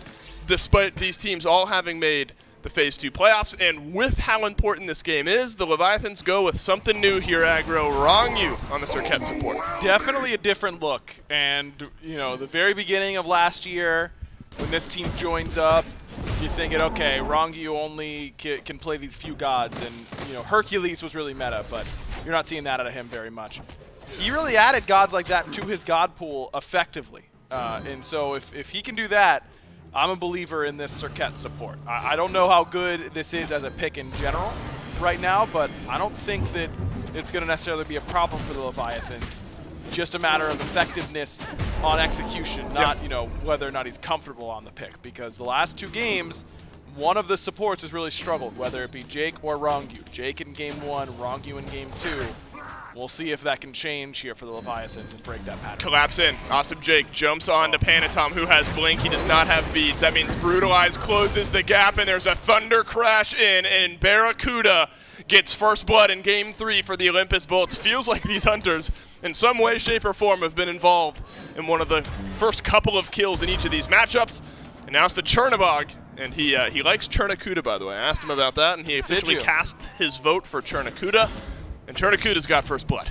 despite these teams all having made the Phase 2 playoffs, and with how important this game is, the Leviathans go with something new here, Aggro. Rongyu on the Circuit support. Definitely a different look, and you know, the very beginning of last year, when this team joins up, you're thinking, okay, Rongyu only can play these few gods, and you know, Hercules was really meta, but you're not seeing that out of him very much. He really added gods like that to his god pool effectively, and so if he can do that, I'm a believer in this Circuit support. I don't know how good this is as a pick in general right now, but I don't think that it's going to necessarily be a problem for the Leviathans. Just a matter of effectiveness on execution, not you know, whether or not he's comfortable on the pick. Because the last 2 games, one of the supports has really struggled, whether it be Jake or Rongyu. Jake in game 1, Rongyu in game 2. We'll see if that can change here for the Leviathans and break that pattern. Collapse in. Awesome Jake jumps on to Panatom, who has Blink. He does not have beads. That means Brutalize closes the gap, and there's a Thunder Crash in, and Barracuda gets first blood in Game 3 for the Olympus Bolts. Feels like these hunters, in some way, shape, or form, have been involved in one of the first couple of kills in each of these matchups. And now it's the Chernabog, and he likes Chernakuda, by the way. I asked him about that, and he officially cast his vote for Chernakuda. And Chernakuda's got first blood.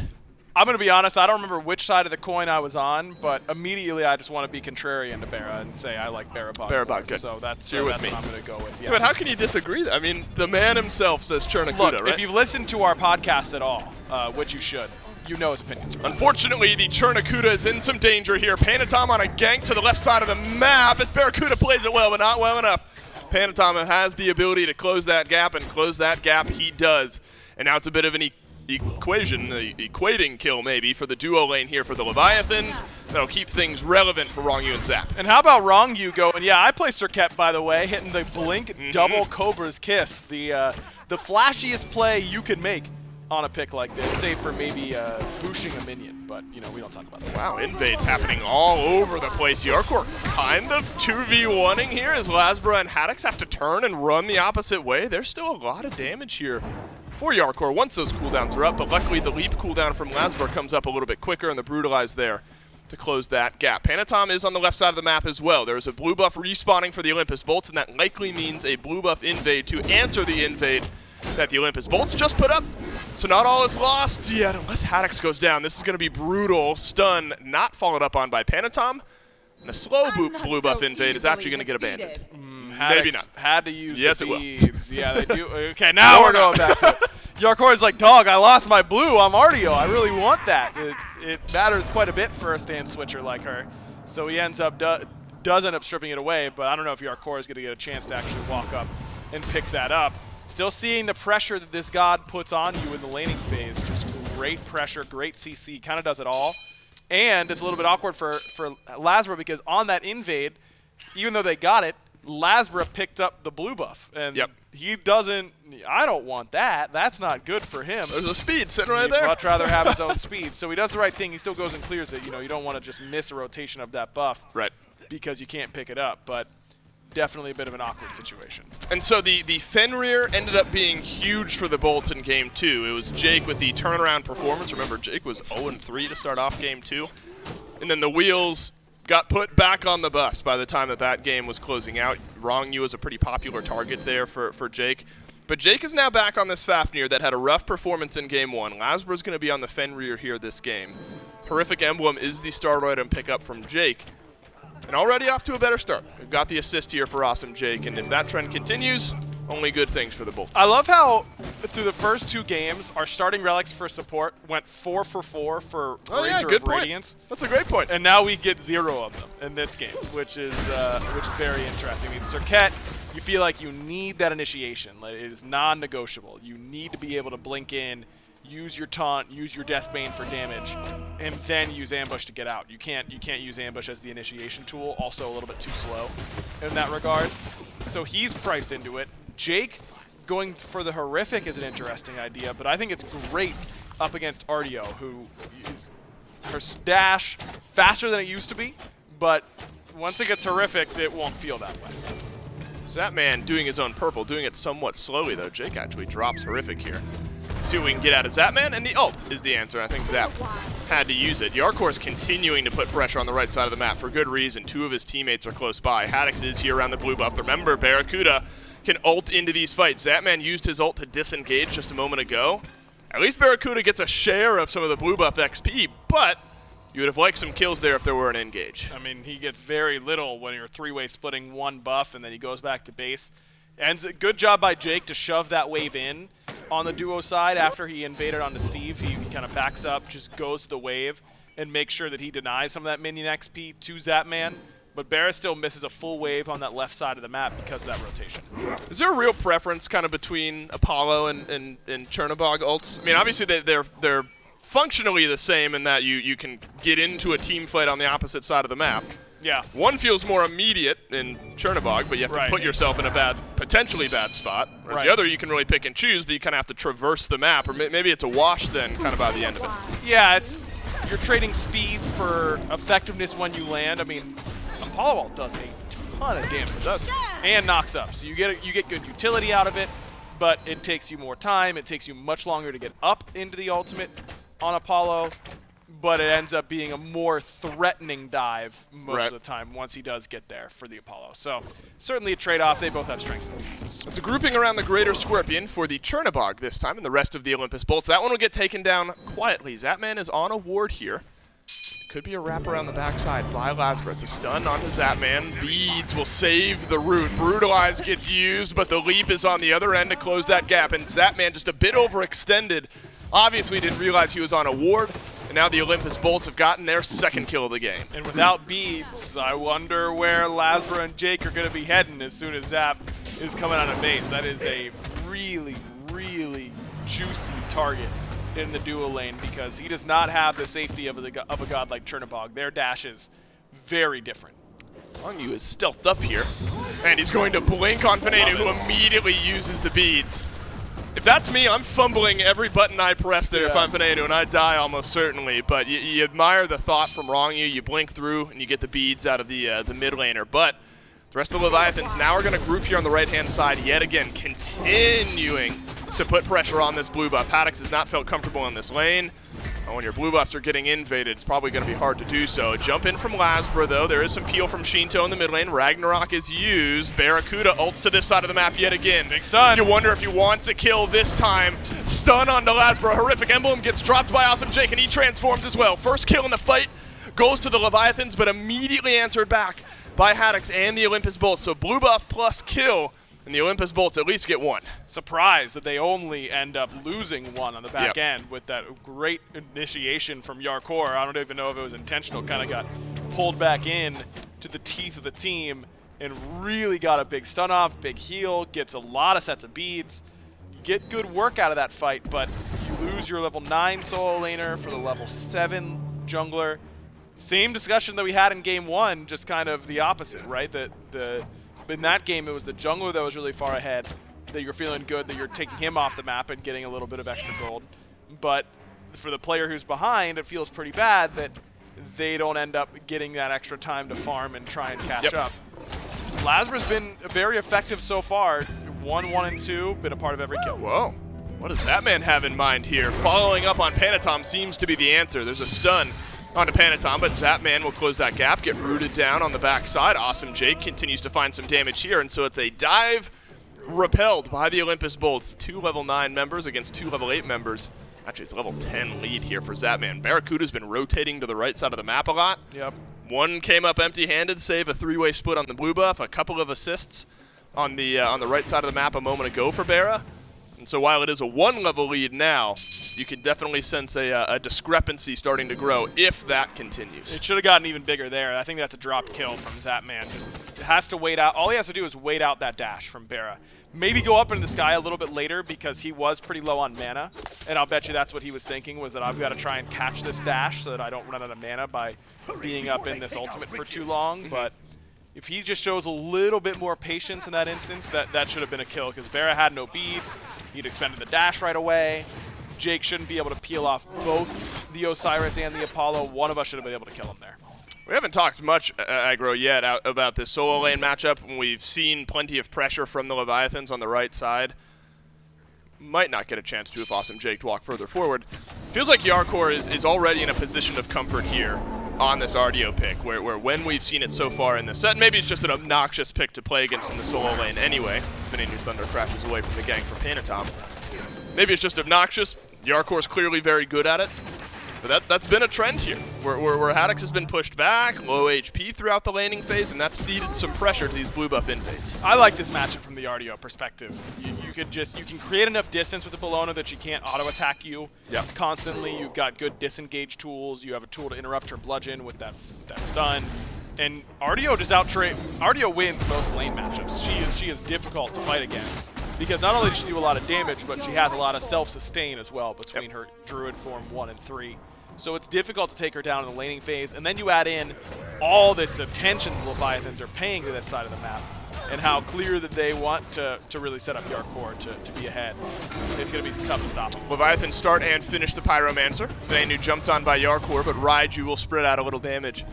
I'm going to be honest, I don't remember which side of the coin I was on, but immediately I just want to be contrarian to Barra and say I like Barrabog. Barrabog, good. So that's You're what with me. I'm going to go with. Yeah. But how can you disagree? I mean, the man himself says Chernakuda, Look, right? if you've listened to our podcast at all, which you should, you know his opinions. Unfortunately, the Chernakuda is in some danger here. Panatom on a gank to the left side of the map. If Barracuda plays it well, but not well enough. Panatom has the ability to close that gap, and close that gap he does. And now it's a bit of an equating kill maybe for the duo lane here for the Leviathans. That'll keep things relevant for Rongyu and Zap. And how about Rongyu going, yeah, I play Circuit, by the way, hitting the Blink double Cobra's Kiss. The flashiest play you can make on a pick like this, save for maybe booshing a minion, but you know, we don't talk about that. Wow, invades happening all over the place. Yarkor kind of 2v1ing here as Lasbra and Haddix have to turn and run the opposite way. There's still a lot of damage here for Yarkor once those cooldowns are up, but luckily the leap cooldown from Lasbra comes up a little bit quicker, and the Brutalize there to close that gap. Panatom is on the left side of the map as well. There's a blue buff respawning for the Olympus Bolts, and that likely means a blue buff invade to answer the invade that the Olympus Bolts just put up. So not all is lost yet unless Haddix goes down. This is going to be brutal. Stun not followed up on by Panatom. And a slow blue buff invade is actually going to get abandoned. Maybe not. Had to use yes, the beads. it will. Yeah, they do. Okay, now we're going back to it. Yarkor's like, dog, I lost my blue. I'm Artio. I really want that. It matters quite a bit for a stand switcher like her. So he ends up, does end up stripping it away, but I don't know if Yarkor is going to get a chance to actually walk up and pick that up. Still seeing the pressure that this god puts on you in the laning phase. Just great pressure, great CC, kind of does it all. And it's a little bit awkward for Lasbra because on that invade, even though they got it, Lasbra picked up the blue buff. And he doesn't, I don't want that. That's not good for him. There's a speed sitting right there. He'd much rather have his own speed. So he does the right thing. He still goes and clears it. You know, you don't want to just miss a rotation of that buff. Right. Because you can't pick it up. But definitely a bit of an awkward situation. And so the Fenrir ended up being huge for the Bolts in Game 2. It was Jake with the turnaround performance. Remember, Jake was 0-3 to start off Game 2. And then the wheels got put back on the bus by the time that game was closing out. Wrong You was a pretty popular target there for Jake. But Jake is now back on this Fafnir that had a rough performance in game 1. Lasbro's going to be on the Fenrir here this game. Horrific Emblem is the starter item pickup from Jake. And already off to a better start. We've got the assist here for Awesome Jake, and if that trend continues, only good things for the Bolts. I love how through the first 2 games, our starting relics for support went 4 for 4 for Razor good of point. Radiance. That's a great point. And now we get 0 of them in this game, which is very interesting. I mean, Serket, you feel like you need that initiation. Like, it is non-negotiable. You need to be able to blink in, use your taunt, use your Deathbane for damage, and then use Ambush to get out. You can't use Ambush as the initiation tool. Also a little bit too slow in that regard. So he's priced into it. Jake going for the Horrific is an interesting idea, but I think it's great up against Artio, who is her dash faster than it used to be, but once it gets Horrific, it won't feel that way. Zapman doing his own purple, doing it somewhat slowly though. Jake actually drops Horrific here. See what we can get out of Zapman, and the ult is the answer. I think Zap had to use it. Yarkor's continuing to put pressure on the right side of the map for good reason. 2 of his teammates are close by. Haddix is here around the blue buff. Remember, Barracuda can ult into these fights. Zapman used his ult to disengage just a moment ago. At least Barracuda gets a share of some of the blue buff XP, but you would have liked some kills there if there were an engage. I mean, he gets very little when you're 3-way splitting 1 buff and then he goes back to base. And good job by Jake to shove that wave in on the duo side after he invaded onto Steve. He kind of backs up, just goes to the wave, and makes sure that he denies some of that minion XP to Zapman. But Barra still misses a full wave on that left side of the map because of that rotation. Is there a real preference kind of between Apollo and Chernobog ults? I mean, obviously they're functionally the same in that you can get into a team fight on the opposite side of the map. Yeah. One feels more immediate in Chernobog, but you have to put yourself in a potentially bad spot. Whereas the other you can really pick and choose, but you kind of have to traverse the map, or maybe it's a wash then kind of by the end of it. Yeah, you're trading speed for effectiveness when you land. I mean, Apollo ult does a ton of damage. It does. And knocks up, so you get good utility out of it, but it takes you more time. It takes you much longer to get up into the ultimate on Apollo, but it ends up being a more threatening dive most of the time once he does get there for the Apollo. So certainly a trade-off. They both have strengths and weaknesses. It's a grouping around the Greater Scorpion for the Chernobog this time, and the rest of the Olympus Bolts. That one will get taken down quietly. Zapman is on a ward here. Could be a wrap around the backside by Lasbro. It's a stun onto Zapman. Beads will save the root. Brutalize gets used, but the leap is on the other end to close that gap, and Zapman just a bit overextended. Obviously didn't realize he was on a ward, and now the Olympus Bolts have gotten their 2nd kill of the game. And without beads, I wonder where Lasbro and Jake are going to be heading as soon as Zap is coming out of base. That is a really, really juicy target in the duo lane because he does not have the safety of a god like Chernobog. Their dash is very different. Longyu is stealthed up here, and he's going to blink on Pineda, who immediately uses the beads. If that's me, I'm fumbling every button I press there if I'm Pineda, and I die almost certainly. But you admire the thought from Longyu. You blink through, and you get the beads out of the mid laner. But the rest of the Leviathans now are going to group here on the right-hand side yet again, continuing to put pressure on this blue buff. Haddix has not felt comfortable in this lane. When your blue buffs are getting invaded, it's probably going to be hard to do so. Jump in from Lasbro, though. There is some peel from Shinto in the mid lane. Ragnarok is used. Barracuda ults to this side of the map yet again. Big stun. You wonder if he wants a kill this time. Stun onto Lasbro. Horrific Emblem gets dropped by Awesome Jake, and he transforms as well. First kill in the fight goes to the Leviathans, but immediately answered back by Haddix and the Olympus Bolts. So blue buff plus kill, and the Olympus Bolts at least get 1. Surprised that they only end up losing 1 on the back end with that great initiation from Yarkor. I don't even know if it was intentional. Kind of got pulled back in to the teeth of the team and really got a big stun off, big heal, gets a lot of sets of beads. You get good work out of that fight, but you lose your level 9 solo laner for the level 7 jungler. Same discussion that we had in game 1, just kind of the opposite, right? In that game, it was the jungler that was really far ahead, that you're feeling good, that you're taking him off the map and getting a little bit of extra gold. But for the player who's behind, it feels pretty bad that they don't end up getting that extra time to farm and try and catch up. Lasbro's been very effective so far. 1, 1, and 2, been a part of every kill. Whoa. What does that man have in mind here? Following up on Panatom seems to be the answer. There's a stun onto Panatom, but Zapman will close that gap, get rooted down on the backside. Awesome Jake continues to find some damage here, and so it's a dive repelled by the Olympus Bolts. 2 level 9 members against 2 level 8 members. Actually, it's a level 10 lead here for Zapman. Barracuda's been rotating to the right side of the map a lot. Yep. One came up empty-handed, save a 3-way split on the blue buff, a couple of assists on the right side of the map a moment ago for Barra. And so while it is a 1-level lead now, you can definitely sense a discrepancy starting to grow if that continues. It should have gotten even bigger there. I think that's a dropped kill from Zapman. Just has to wait out. All he has to do is wait out that dash from Barra. Maybe go up into the sky a little bit later because he was pretty low on mana. And I'll bet you that's what he was thinking, was that I've got to try and catch this dash so that I don't run out of mana by being up in this ultimate for too long. But if he just shows a little bit more patience in that instance, that should have been a kill because Barra had no beads. He'd expended the dash right away. Jake shouldn't be able to peel off both the Osiris and the Apollo. One of us should have been able to kill him there. We haven't talked much, Aggro, yet about this solo lane matchup. We've seen plenty of pressure from the Leviathans on the right side. Might not get a chance to if Awesome Jake walk further forward. Feels like Yarkor is already in a position of comfort here on this RDO pick, where when we've seen it so far in this set, maybe it's just an obnoxious pick to play against in the solo lane anyway. Venenu Thunder crashes away from the gang for Panatom. Maybe it's just obnoxious. Yarkor's clearly very good at it. But that's been a trend here, where Haddox has been pushed back, low HP throughout the laning phase, and that's ceded some pressure to these blue buff invades. I like this matchup from the RDO perspective. You can create enough distance with the Bologna that she can't auto-attack you constantly. You've got good disengage tools. You have a tool to interrupt her bludgeon with that stun. And RDO RDO wins most lane matchups. She is difficult to fight against. Because not only does she do a lot of damage, but she has a lot of self-sustain as well between her Druid form 1 and 3. So it's difficult to take her down in the laning phase, and then you add in all this attention the Leviathans are paying to this side of the map, and how clear that they want to really set up Yarkor to be ahead. It's going to be tough to stop them. Leviathans start and finish the Pyromancer. Venenu jumped on by Yarkor, but Raijin will spread out a little damage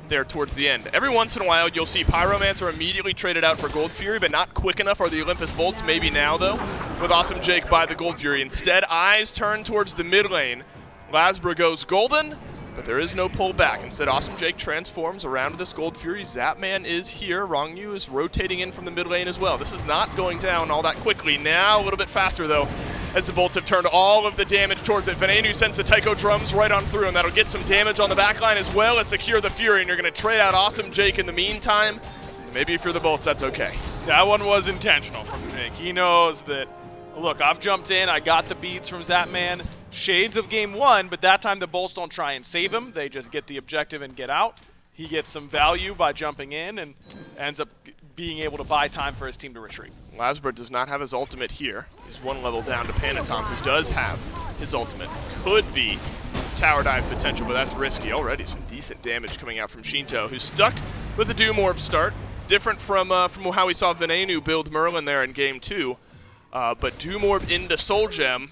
there towards the end. Every once in a while, you'll see Pyromancer immediately traded out for Gold Fury, but not quick enough are the Olympus Bolts. Maybe now, though, with Awesome Jake by the Gold Fury. Instead, eyes turn towards the mid lane. Lasbra goes golden, but there is no pullback. Instead, Awesome Jake transforms around this Gold Fury. Zapman is here. Rongyu is rotating in from the mid lane as well. This is not going down all that quickly. Now, a little bit faster, though, as the Bolts have turned all of the damage towards it. Venenu sends the Taiko drums right on through, and that'll get some damage on the backline as well as secure the Fury, and you're going to trade out Awesome Jake in the meantime. Maybe if you're the Bolts, that's okay. That one was intentional from Jake. He knows that, look, I've jumped in, I got the beads from Zapman. Shades of game 1, but that time the Bolts don't try and save him. They just get the objective and get out. He gets some value by jumping in and ends up being able to buy time for his team to retreat. Lasbra does not have his ultimate here. He's 1 level down to Panatom, who does have his ultimate. Could be tower dive potential, but that's risky. Already some decent damage coming out from Shinto, who's stuck with the Doom Orb start. Different from how we saw Venenu build Merlin there in game 2. But Doom Orb into Soul Gem.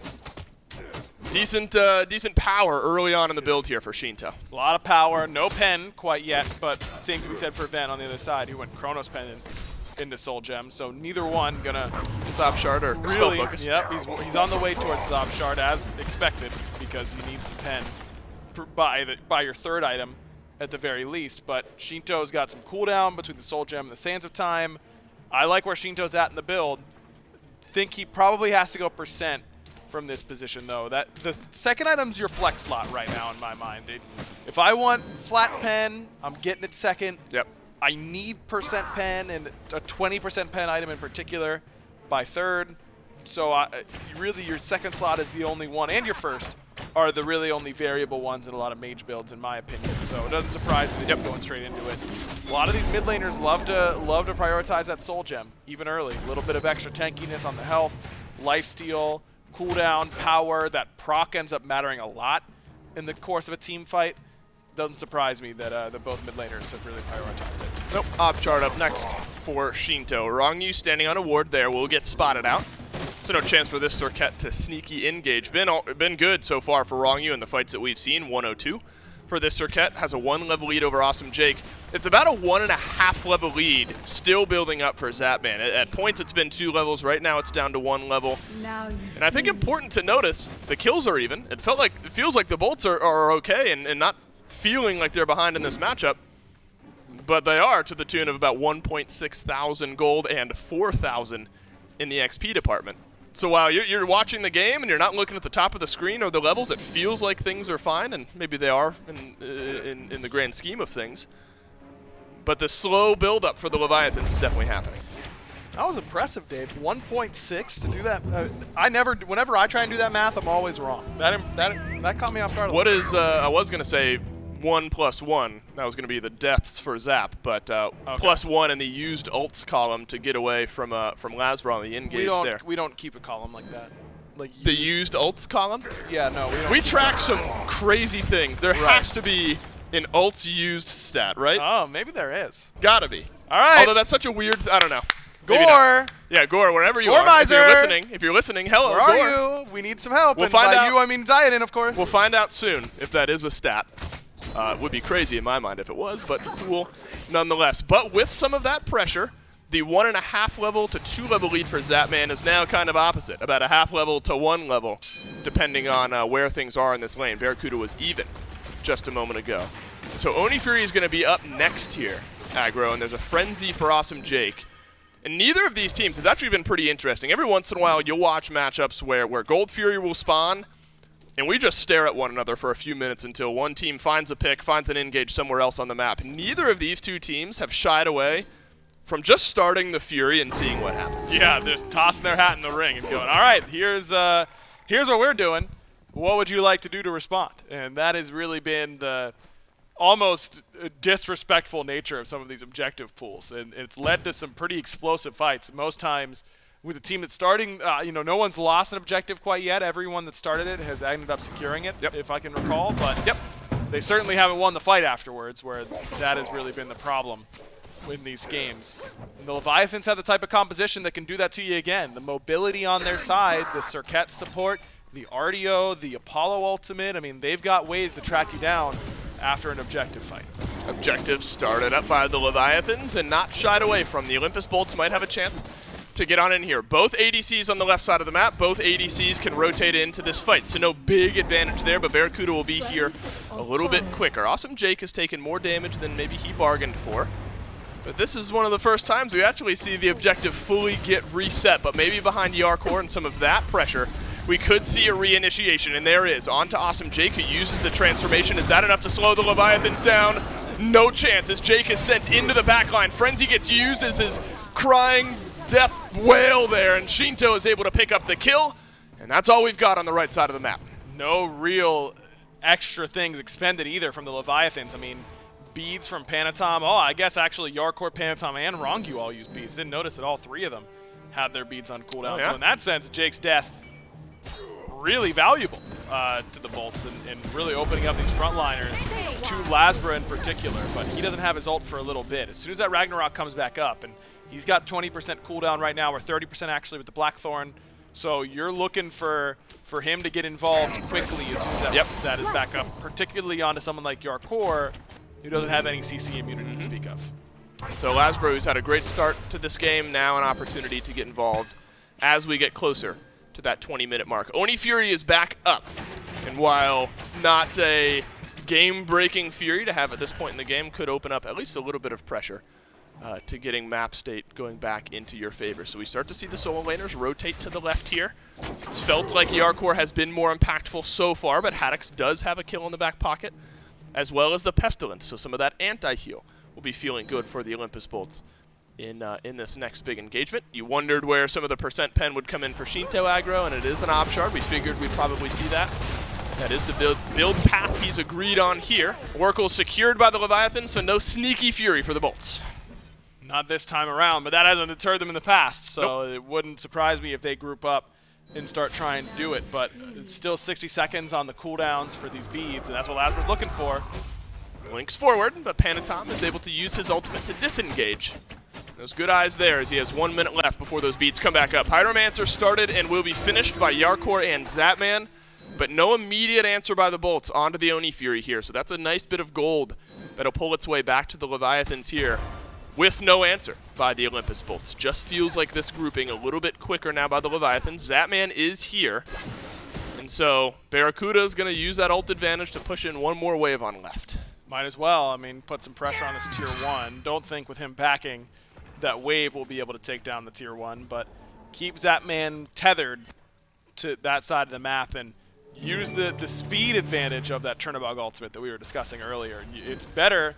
Decent power early on in the build here for Shinto. A lot of power, no pen quite yet, but same can be said for Ven on the other side, who went Chronos Pen into Soul Gem, so neither one gonna... Zop Shard or really, Spell Focus. Yep, he's on the way towards Zop Shard as expected, because you need some pen by your third item at the very least, but Shinto's got some cooldown between the Soul Gem and the Sands of Time. I like where Shinto's at in the build. Think he probably has to go percent from this position, though. That the second item's your flex slot right now in my mind. If I want flat pen, I'm getting it second. Yep. I need percent pen and a 20% pen item in particular by third. So really your second slot is the only one, and your first are the really only variable ones in a lot of mage builds, in my opinion. So it doesn't surprise me that he's going straight into it. A lot of these mid laners love to prioritize that Soul Gem, even early. A little bit of extra tankiness on the health, lifesteal, cooldown, power. That proc ends up mattering a lot in the course of a team fight. Doesn't surprise me that both mid laners have really prioritized it. Nope, Op Chart up next for Shinto. Rongyu standing on a ward there will get spotted out. So no chance for this Circuit to sneaky engage. Been good so far for Rongyu in the fights that we've seen. 102 for this Circuit. Has a 1 level lead over Awesome Jake. It's about a 1.5 level lead, still building up for Zapman. At points it's been 2 levels. Right now it's down to 1 level. And I think important to notice, the kills are even. It feels like the Bolts are okay and not feeling like they're behind in this matchup, but they are to the tune of about 1.6 thousand gold and 4,000 in the XP department. So while you're watching the game and you're not looking at the top of the screen or the levels, it feels like things are fine, and maybe they are in the grand scheme of things. But the slow build-up for the Leviathans is definitely happening. That was impressive, Dave. 1.6 to do that. Whenever I try and do that math, I'm always wrong. That caught me off guard. What is, I was going to say 1 + 1. That was going to be the deaths for Zap, but +1 in the used ults column to get away from Lazra on the engage there. We don't keep a column like that. Like the used ults column? Yeah, no, we don't. We track some crazy things. There has to be an ults used stat, right? Oh, maybe there is. Gotta be. All right. Although that's such a weird, I don't know. Gore! Yeah, Gore, wherever you Gore are. Miser! If you're listening, hello, Where Gore. are you? We need some help. We'll and find by out. you, I mean Zayden, of course. We'll find out soon if that is a stat. It would be crazy in my mind if it was, but cool nonetheless. But with some of that pressure, the 1.5 level to 2 level lead for Zapman is now kind of opposite, about a half level to 1 level, depending on where things are in this lane. Barracuda was even just a moment ago. So Oni Fury is going to be up next here, aggro, and there's a frenzy for Awesome Jake. And neither of these teams has actually been pretty interesting. Every once in a while, you'll watch matchups where Gold Fury will spawn, and we just stare at one another for a few minutes until one team finds a pick, finds an engage somewhere else on the map. Neither of these two teams have shied away from just starting the Fury and seeing what happens. Yeah, they're tossing their hat in the ring and going, all right, here's what we're doing. What would you like to do to respond? And that has really been the almost disrespectful nature of some of these objective pools, and it's led to some pretty explosive fights. Most times with a team that's starting, no one's lost an objective quite yet. Everyone that started it has ended up securing it, if I can recall, but they certainly haven't won the fight afterwards, where that has really been the problem in these games. And the Leviathans have the type of composition that can do that to you again. The mobility on their side, the Circuit support, the RDO, the Apollo ultimate. I mean, they've got ways to track you down after an objective fight. Objective started up by the Leviathans and not shied away from. The Olympus Bolts might have a chance to get on in here. Both ADCs on the left side of the map, both ADCs can rotate into this fight, so no big advantage there, but Barracuda will be here a little bit quicker. Awesome Jake has taken more damage than maybe he bargained for, but this is one of the first times we actually see the objective fully get reset, but maybe behind Yarkor and some of that pressure, we could see a reinitiation, and there is. On to Awesome Jake, who uses the transformation. Is that enough to slow the Leviathans down? No chance, as Jake is sent into the backline. Frenzy gets used as his crying death wail there, and Shinto is able to pick up the kill, and that's all we've got on the right side of the map. No real extra things expended either from the Leviathans. I mean, beads from Panatom. Oh, I guess actually Yarkor, Panatom, and Rongu all use beads. Didn't notice that all three of them had their beads on cooldown. Oh, yeah. So in that sense, Jake's death really valuable to the Bolts and really opening up these frontliners to Lazra in particular, but he doesn't have his ult for a little bit. As soon as that Ragnarok comes back up, and he's got 20% cooldown right now, or 30% actually with the Blackthorn, so you're looking for him to get involved quickly as soon as that is back up, particularly onto someone like Yarkor, who doesn't have any CC immunity to speak of. So Lazra, who's had a great start to this game, now an opportunity to get involved as we get closer to that 20-minute mark. Oni Fury is back up, and while not a game-breaking Fury to have at this point in the game, could open up at least a little bit of pressure to getting map state going back into your favor. So we start to see the solo laners rotate to the left here. It's felt like Yarkor has been more impactful so far, but Haddix does have a kill in the back pocket, as well as the Pestilence, so some of that anti-heal will be feeling good for the Olympus Bolts in this next big engagement. You wondered where some of the percent pen would come in for Shinto aggro, and it is an Obshard. We figured we'd probably see that. That is the build path he's agreed on here. Oracle secured by the Leviathan, so no sneaky Fury for the Bolts. Not this time around, but that hasn't deterred them in the past, so it wouldn't surprise me if they group up and start trying to do it, but it's still 60 seconds on the cooldowns for these beads, and that's what Lazra's looking for. Links forward, but Panatom is able to use his ultimate to disengage. Those good eyes there as he has 1 minute left before those beats come back up. Hydromancer started and will be finished by Yarkor and Zapman, but no immediate answer by the Bolts onto the Oni Fury here, so that's a nice bit of gold that'll pull its way back to the Leviathans here with no answer by the Olympus Bolts. Just feels like this grouping a little bit quicker now by the Leviathans. Zapman is here, and so Barracuda is going to use that ult advantage to push in one more wave on left. Might as well. I mean, put some pressure on this tier 1. Don't think with him backing that wave will be able to take down the tier 1, but keep Zapman tethered to that side of the map and use the speed advantage of that Chernobog ultimate that we were discussing earlier. It's better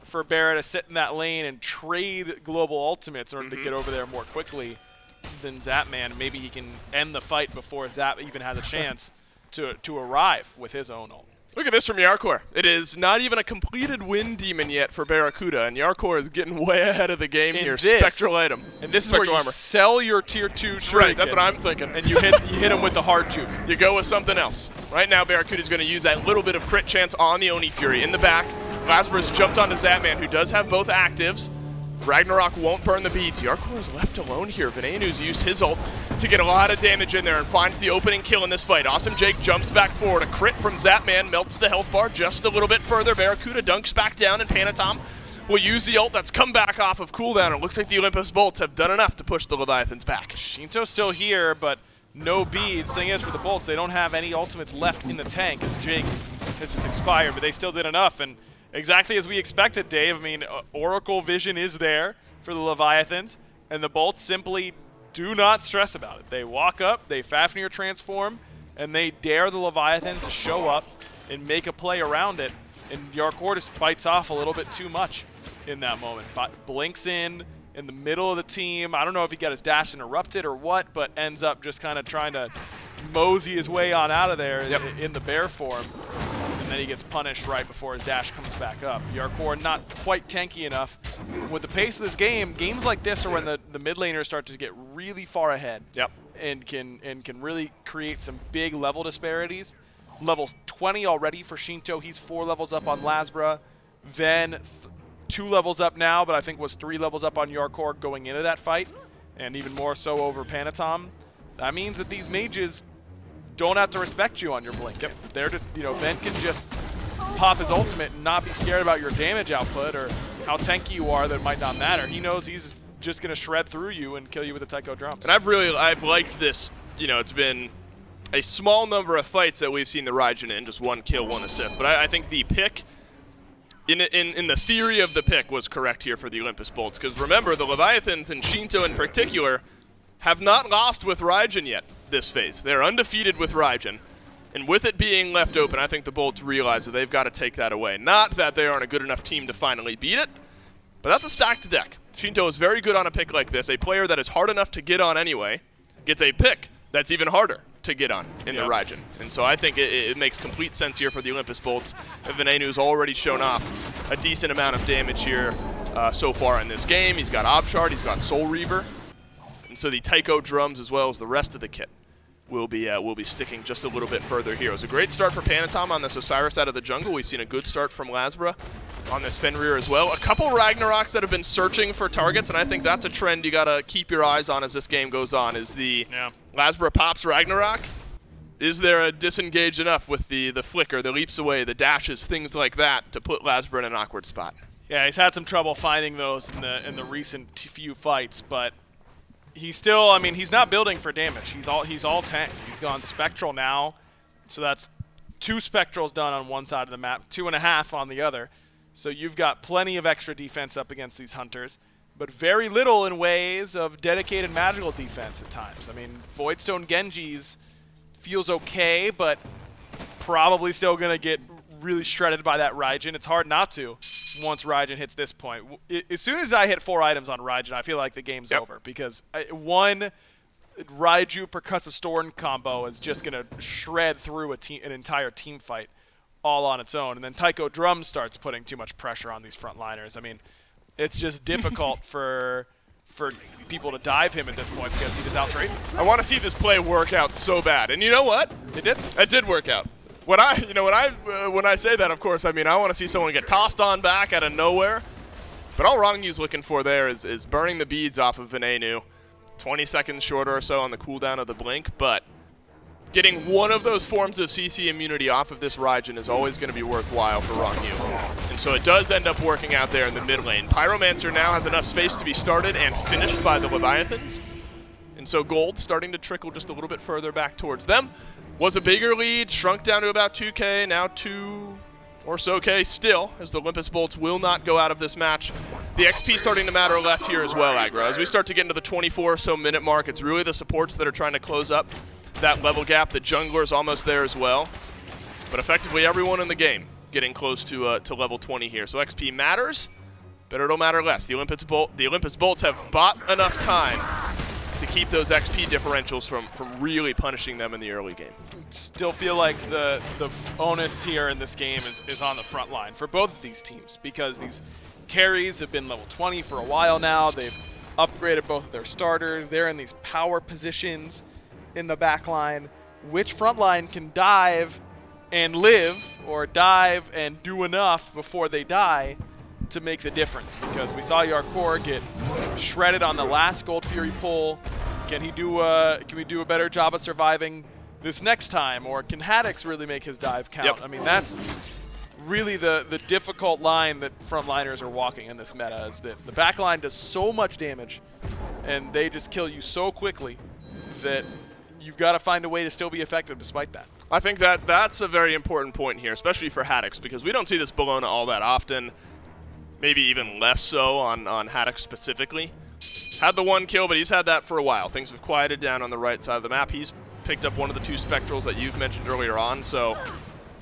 for Barra to sit in that lane and trade global ultimates in order to get over there more quickly than Zapman. Maybe he can end the fight before Zap even has a chance to arrive with his own ult. Look at this from Yarkor. It is not even a completed Wind Demon yet for Barracuda, and Yarkor is getting way ahead of the game here. Spectral item. And this Spectral is where you armor. sell your tier 2 shuriken. Right, that's what I'm thinking. And you hit him with the hard juke. You go with something else. Right now, Barracuda is going to use that little bit of crit chance on the Oni Fury. In the back, Lazarus jumped onto Zapman, who does have both actives. Ragnarok won't burn the beads. Yarkor is left alone here. Venenu's used his ult to get a lot of damage in there and finds the opening kill in this fight. Awesome Jake jumps back forward. A crit from Zapman melts the health bar just a little bit further. Barracuda dunks back down, and Panatom will use the ult that's come back off of cooldown. It looks like the Olympus bolts have done enough to push the Leviathans back. Shinto's still here, but no beads. Thing is, for the bolts, they don't have any ultimates left in the tank as Jake has just expired, but they still did enough. And exactly as we expected, Dave. I mean, Oracle Vision is there for the Leviathans, and the bolts simply do not stress about it. They walk up, they Fafnir transform, and they dare the Leviathans to show up and make a play around it. And Yarkor just bites off a little bit too much in that moment. But blinks in the middle of the team. I don't know if he got his dash interrupted or what, but ends up just kind of trying to mosey his way on out of there in the bear form. And then he gets punished right before his dash comes back up. Yarkor not quite tanky enough. With the pace of this game, games like this are when the mid laners start to get really far ahead. And can really create some big level disparities. Level 20 already for Shinto. He's 4 levels up on Lasbra. Then 2 levels up now, but I think was 3 levels up on Yarkor going into that fight. And even more so over Panatom. That means that these mages don't have to respect you on your blink. They're just, Ben can just pop his ultimate and not be scared about your damage output or how tanky you are. That might not matter. He knows he's just going to shred through you and kill you with the Taiko drums. And I've liked this. It's been a small number of fights that we've seen the Raijin in, just 1 kill, 1 assist. But I think the pick, in the theory of the pick, was correct here for the Olympus Bolts. Because remember, the Leviathans and Shinto in particular have not lost with Raijin yet this phase. They're undefeated with Raijin. And with it being left open, I think the Bolts realize that they've got to take that away. Not that they aren't a good enough team to finally beat it, but that's a stacked deck. Shinto is very good on a pick like this. A player that is hard enough to get on anyway gets a pick that's even harder to get on in the Raijin. And so I think it makes complete sense here for the Olympus Bolts. Venenu's already shown off a decent amount of damage here so far in this game. He's got Obshard, he's got Soul Reaver. And so the Taiko drums as well as the rest of the kit will be sticking just a little bit further here. It was a great start for Panatom on this Osiris out of the jungle. We've seen a good start from Lasbra on this Fenrir as well. A couple Ragnaroks that have been searching for targets, and I think that's a trend you gotta keep your eyes on as this game goes on, is the Lasbra pops Ragnarok. Is there a disengage enough with the flicker, the leaps away, the dashes, things like that to put Lasbra in an awkward spot? Yeah, he's had some trouble finding those in the recent few fights, but he's still, I mean, he's not building for damage. He's all tank. He's gone Spectral now, so that's 2 Spectrals done on one side of the map, 2.5 on the other. So you've got plenty of extra defense up against these hunters, but very little in ways of dedicated magical defense at times. I mean, Voidstone Genji's feels okay, but probably still going to get really shredded by that Raijin. It's hard not to once Raijin hits this point. As soon as I hit 4 items on Raijin, I feel like the game's over, because one Raiju Percussive Storm combo is just going to shred through an entire team fight all on its own. And then Taiko Drum starts putting too much pressure on these frontliners. I mean, it's just difficult for people to dive him at this point because he just outtrades them. I want to see this play work out so bad. And you know what? It did. It did work out. When I say that, of course, I mean I want to see someone get tossed on back out of nowhere. But all Rangyu's looking for there is burning the beads off of Venenu. 20 seconds shorter or so on the cooldown of the blink, but getting one of those forms of CC immunity off of this Raijin is always going to be worthwhile for Rangyu. And so it does end up working out there in the mid lane. Pyromancer now has enough space to be started and finished by the Leviathans. And so gold starting to trickle just a little bit further back towards them. Was a bigger lead, shrunk down to about 2K, now 2 or Soke still, as the Olympus Bolts will not go out of this match. The XP starting to matter less here as well, Aggro. As we start to get into the 24 or so minute mark, it's really the supports that are trying to close up that level gap. The jungler's almost there as well. But effectively everyone in the game getting close to level 20 here. So XP matters, but it'll matter less. The Olympus Bolts have bought enough time to keep those XP differentials from really punishing them in the early game. Still feel like the onus here in this game is on the front line for both of these teams, because these carries have been level 20 for a while now. They've upgraded both of their starters. They're in these power positions in the back line. Which front line can dive and live, or dive and do enough before they die to make the difference? Because we saw Yarkor get shredded on the last Gold Fury pull. Can we do a better job of surviving this next time? Or can Haddix really make his dive count? Yep. I mean, that's really the difficult line that frontliners are walking in this meta, is that the back line does so much damage and they just kill you so quickly that you've got to find a way to still be effective despite that. I think that's a very important point here, especially for Haddix, because we don't see this Bologna all that often. Maybe even less so on Haddix specifically. Had the one kill, but he's had that for a while. Things have quieted down on the right side of the map. He's picked up one of the 2 Spectrals that you've mentioned earlier on, so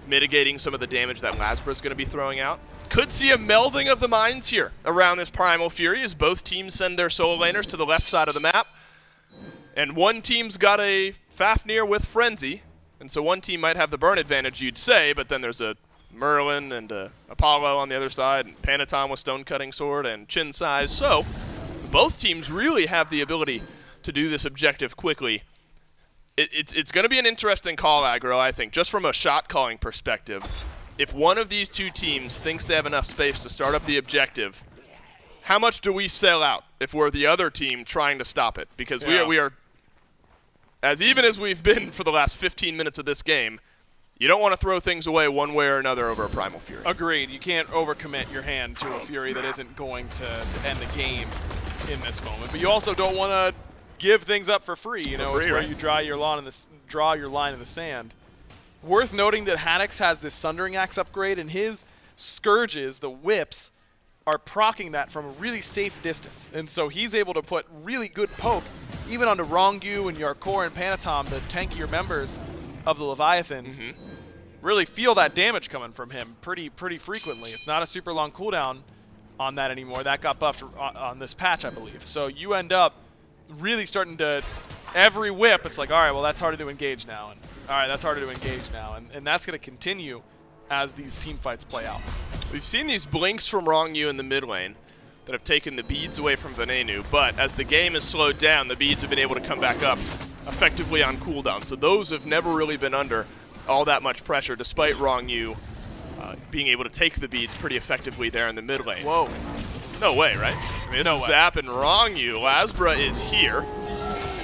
mitigating some of the damage that Lasbra's going to be throwing out. Could see a melding of the minds here around this Primal Fury as both teams send their solo laners to the left side of the map. And one team's got a Fafnir with Frenzy, and so one team might have the burn advantage, you'd say, but then there's a Merlin and Apollo on the other side, and Panatom with Stone-Cutting Sword and Chin Size. So both teams really have the ability to do this objective quickly. It's going to be an interesting call, Aggro, I think, just from a shot-calling perspective. If one of these two teams thinks they have enough space to start up the objective, how much do we sell out if we're the other team trying to stop it? Because we are, as even as we've been for the last 15 minutes of this game, you don't want to throw things away one way or another over a Primal Fury. Agreed. You can't overcommit your hand to a Fury that isn't going to end the game in this moment. But you also don't want to give things up for free. You know, it's where you draw your line in the sand. Worth noting that Haddix has this Sundering Axe upgrade, and his Scourges, the whips, are proccing that from a really safe distance. And so he's able to put really good poke, even onto Rongyu and Yarkor and Panatom, the tankier members of the Leviathans. Really feel that damage coming from him pretty frequently. It's not a super long cooldown on that anymore. That got buffed on this patch, I believe. So you end up really starting to, every whip, it's like, all right, well, that's harder to engage now. And all right, that's harder to engage now. And that's going to continue as these team fights play out. We've seen these blinks from Rongyu in the mid lane that have taken the beads away from Venenu, but as the game has slowed down, the beads have been able to come back up effectively on cooldown. So those have never really been under all that much pressure, despite Rongyu being able to take the beads pretty effectively there in the mid lane. Whoa. No way, right? I mean, this is Zap and Rongyu. Lasbra is here.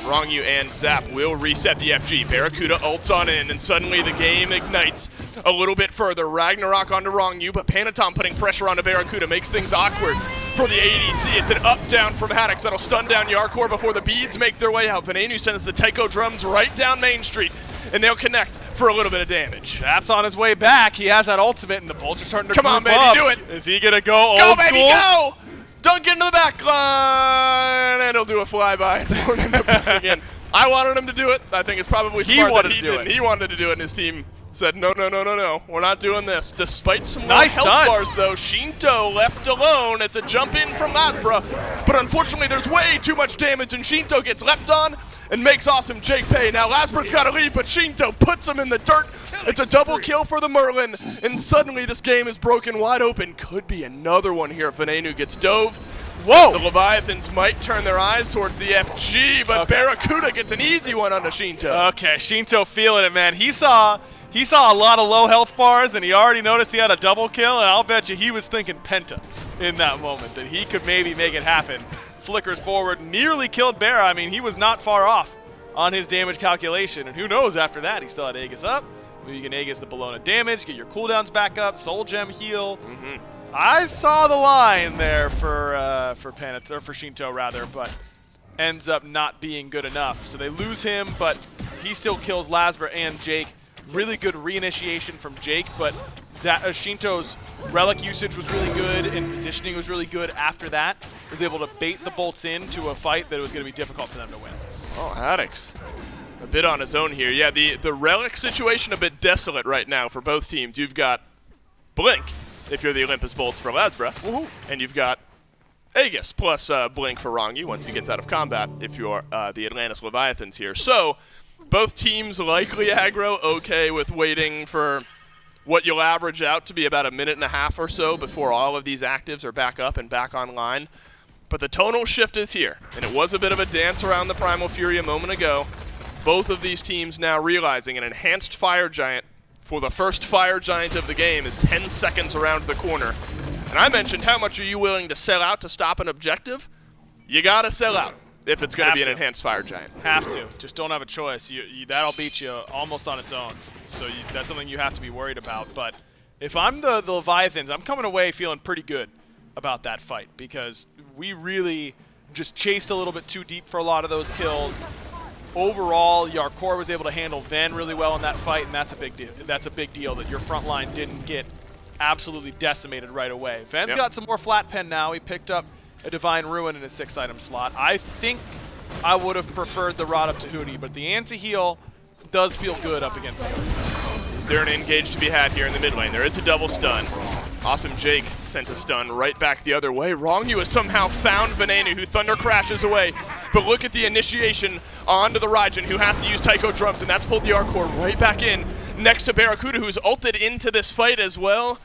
Rongyu and Zap will reset the FG. Barracuda ults on in, and suddenly the game ignites a little bit further. Ragnarok onto Rongyu, but Panatom putting pressure onto Barracuda makes things awkward for the ADC. It's an up-down from Haddix that'll stun down Yarkor before the beads make their way out. Venenu sends the Taiko drums right down Main Street, and they'll connect for a little bit of damage. Zap's on his way back. He has that ultimate, and the Bolts are starting to Come on, baby, up. do it! Is he going to go old school? Go, baby, go! Dunk into the back line, and he'll do a flyby and won't end up getting in. I wanted him to do it. I think it's probably smart that he didn't. He wanted to do it, and his team said, no, we're not doing this. Despite some nice health bars, though, Shinto left alone. It's a jump in from Lasbra, but unfortunately there's way too much damage, and Shinto gets leapt on and makes awesome Jake pay. Now Lasbra's got to leave, but Shinto puts him in the dirt. It's a double kill for the Merlin, and suddenly this game is broken wide open. Could be another one here if Venenu gets dove. Whoa! The Leviathans might turn their eyes towards the FG, but Barracuda gets an easy one onto Shinto. Okay, Shinto feeling it, man. He saw a lot of low health bars, and he already noticed he had a double kill, and I'll bet you he was thinking Penta in that moment, that he could maybe make it happen. Flickers forward, nearly killed Barra. I mean, he was not far off on his damage calculation, and who knows after that, he still had Aegis up. Maybe you can Aegis the Bologna damage, get your cooldowns back up, Soul Gem heal. I saw the line there for Shinto rather, but ends up not being good enough. So they lose him, but he still kills Lasbra and Jake. Really good reinitiation from Jake, but Shinto's relic usage was really good and positioning was really good after that. He was able to bait the bolts into a fight that was going to be difficult for them to win. Oh, Haddix. A bit on his own here. Yeah, the relic situation a bit desolate right now for both teams. You've got Blink, if you're the Olympus Bolts for Lazbra, and you've got Aegis plus Blink for Rongi once he gets out of combat if you're the Atlantis Leviathans here. So both teams likely aggro, okay with waiting for what you'll average out to be about a minute and a half or so before all of these actives are back up and back online. But the tonal shift is here, and it was a bit of a dance around the Primal Fury a moment ago. Both of these teams now realizing an enhanced Fire Giant for the first Fire Giant of the game is 10 seconds around the corner. And I mentioned how much are you willing to sell out to stop an objective? You gotta sell out if it's going to be an enhanced Fire Giant. Have to. Just don't have a choice. That'll beat you almost on its own. So that's something you have to be worried about. But if I'm the Leviathans, I'm coming away feeling pretty good about that fight because we really just chased a little bit too deep for a lot of those kills. Overall, Yarkor was able to handle Ven really well in that fight, and that's a big deal. That's a big deal that your front line didn't get absolutely decimated right away. Ven's got some more flat pen now. He picked up a Divine Ruin in his 6-item slot. I think I would have preferred the Rod of Tahuti, but the anti-heal does feel good up against the other. Is there an engage to be had here in the mid lane? There is a double stun. Awesome Jake sent a stun right back the other way. Wrongu has somehow found Venenu, who thunder crashes away. But look at the initiation onto the Raijin, who has to use Taiko drums, and that's pulled the Arcor right back in next to Barracuda, who's ulted into this fight as well.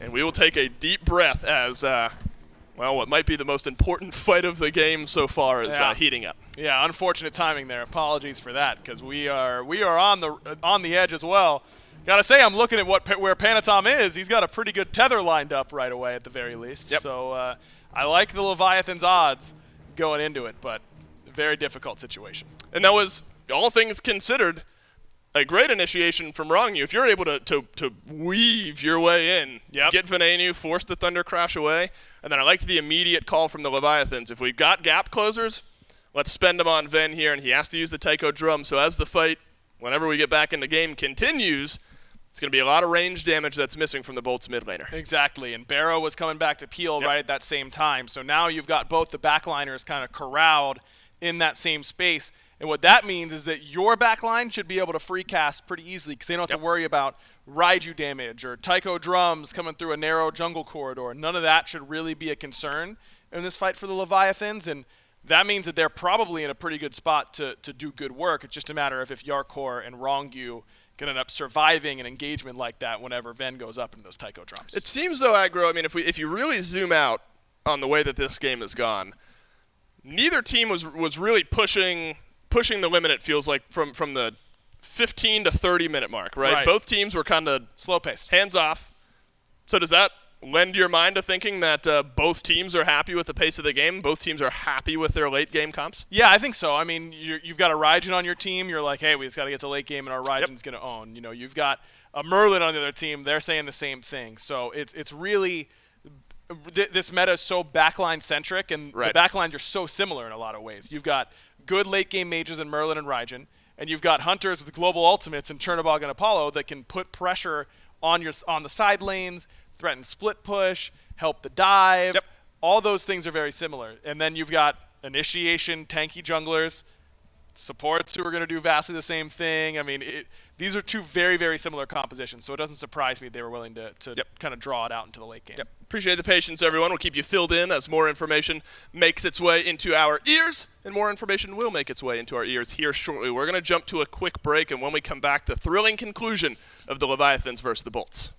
And we will take a deep breath as, well, what might be the most important fight of the game so far is heating up. Yeah, unfortunate timing there. Apologies for that, because we are on the edge as well. Gotta say, I'm looking at where Panatom is. He's got a pretty good tether lined up right away at the very least. Yep. So I like the Leviathan's odds going into it, but very difficult situation. And that was, all things considered, a great initiation from Wrongu. If you're able to weave your way in, get Venenu, force the Thunder Crash away, and then I liked the immediate call from the Leviathans. If we've got gap closers, let's spend them on Ven here, and he has to use the Taiko drum. So as the fight, whenever we get back in the game, continues, it's going to be a lot of range damage that's missing from the Bolts mid laner. Exactly, and Barrow was coming back to peel right at that same time. So now you've got both the backliners kind of corralled in that same space. And what that means is that your backline should be able to free cast pretty easily because they don't have to worry about Raiju damage or Taiko drums coming through a narrow jungle corridor. None of that should really be a concern in this fight for the Leviathans, and that means that they're probably in a pretty good spot to do good work. It's just a matter of if Yarkor and Wrongu can end up surviving an engagement like that whenever Ven goes up into those Taiko drums. It seems though, Aggro, I mean, if you really zoom out on the way that this game has gone, neither team was really pushing the limit, it feels like, from the 15 to 30 minute mark, right? Both teams were kind of slow-paced, hands off. So does that lend your mind to thinking that both teams are happy with the pace of the game? Both teams are happy with their late game comps? Yeah, I think so. I mean, you've got a Raijin on your team. You're like, hey, we just got to get to late game and our Raijin's going to own. You know, you've got a Merlin on the other team. They're saying the same thing. So it's really this meta is so backline centric, and the backlines are so similar in a lot of ways. You've got good late game mages in Merlin and Raijin, and you've got hunters with global ultimates in Chernobog and Apollo that can put pressure on the side lanes, threaten split push, help the dive. All those things are very similar. And then you've got initiation, tanky junglers, supports who are going to do vastly the same thing. I mean, these are two very, very similar compositions, so it doesn't surprise me they were willing to kind of draw it out into the late game. Appreciate the patience, everyone. We'll keep you filled in as more information makes its way into our ears, and more information will make its way into our ears here shortly. We're going to jump to a quick break, and when we come back, the thrilling conclusion of the Leviathans versus the Bolts.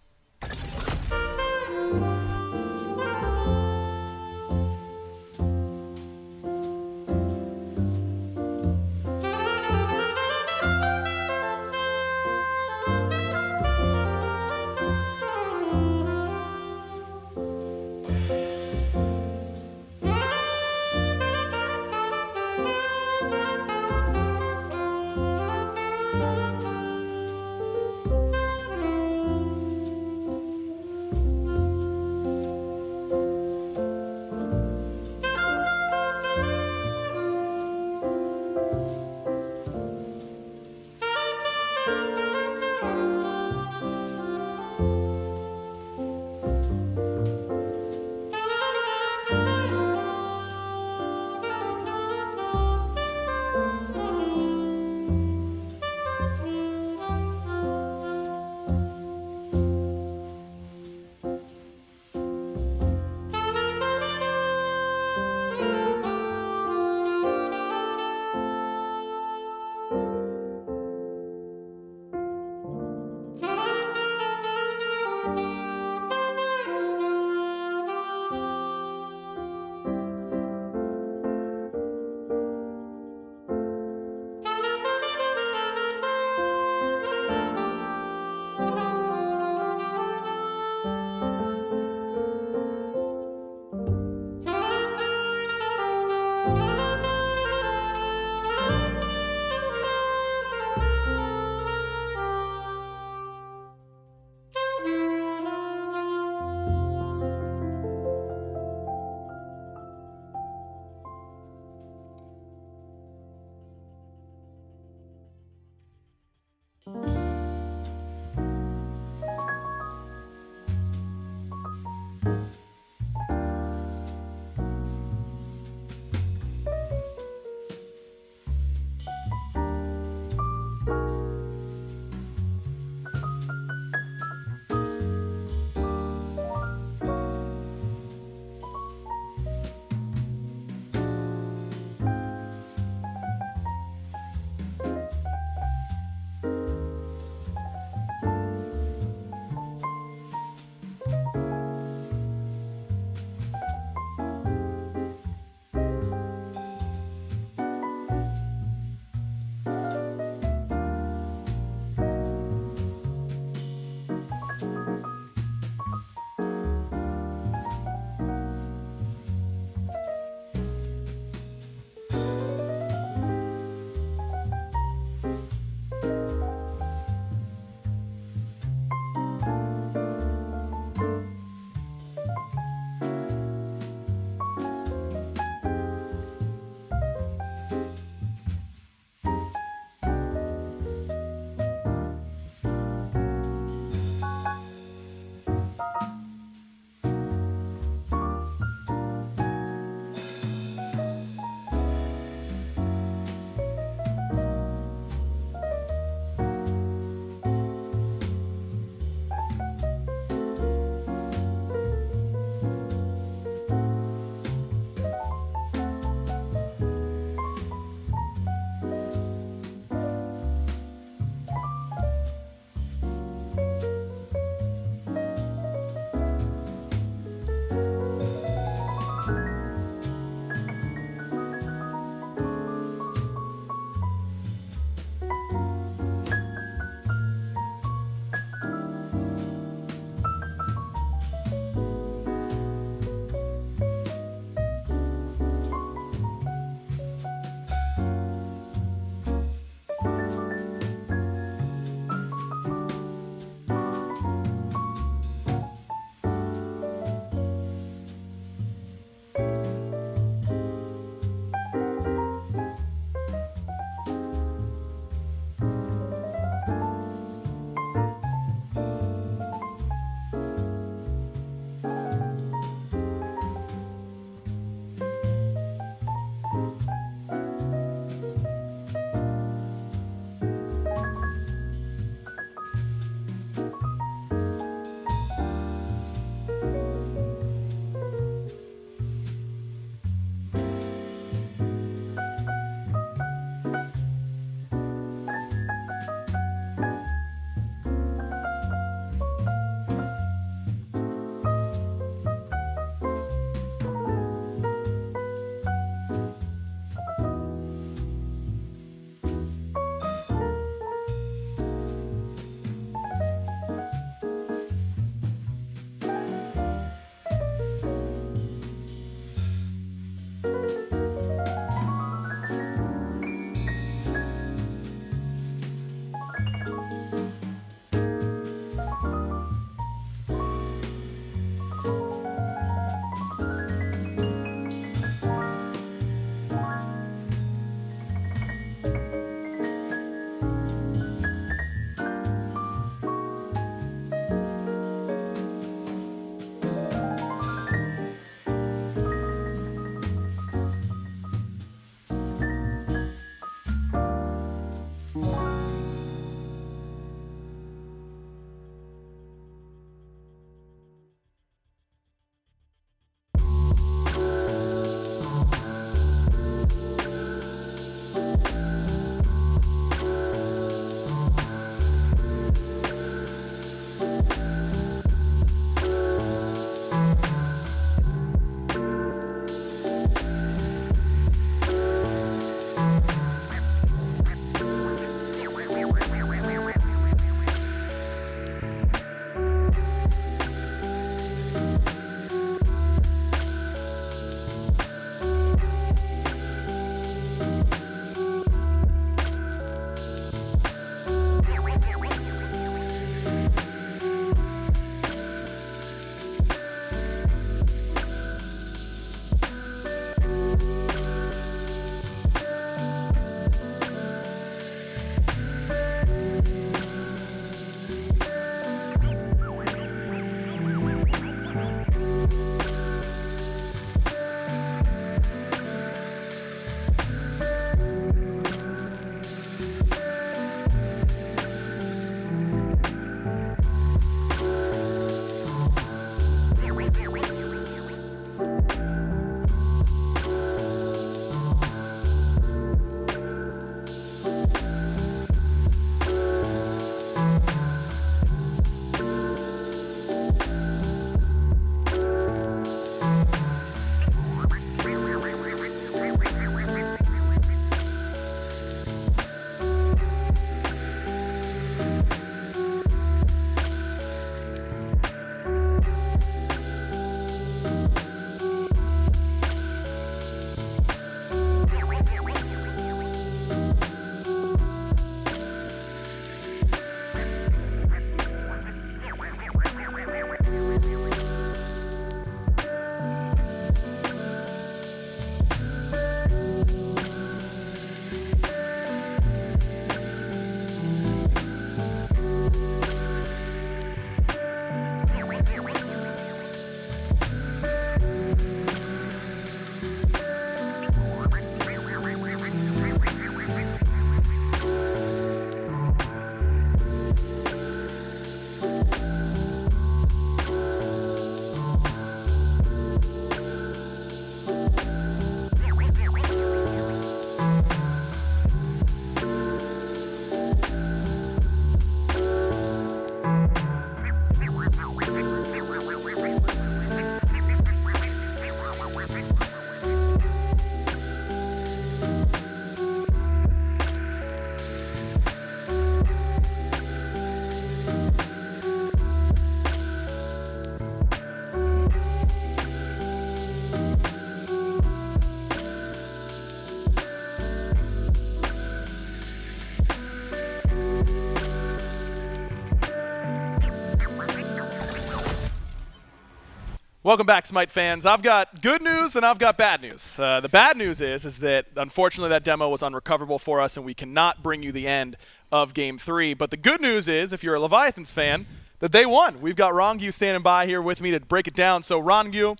Welcome back, Smite fans. I've got good news and I've got bad news. The bad news is that unfortunately that demo was unrecoverable for us and we cannot bring you the end of Game 3. But the good news is, if you're a Leviathans fan, that they won. We've got Rongyu standing by here with me to break it down. So Rongyu,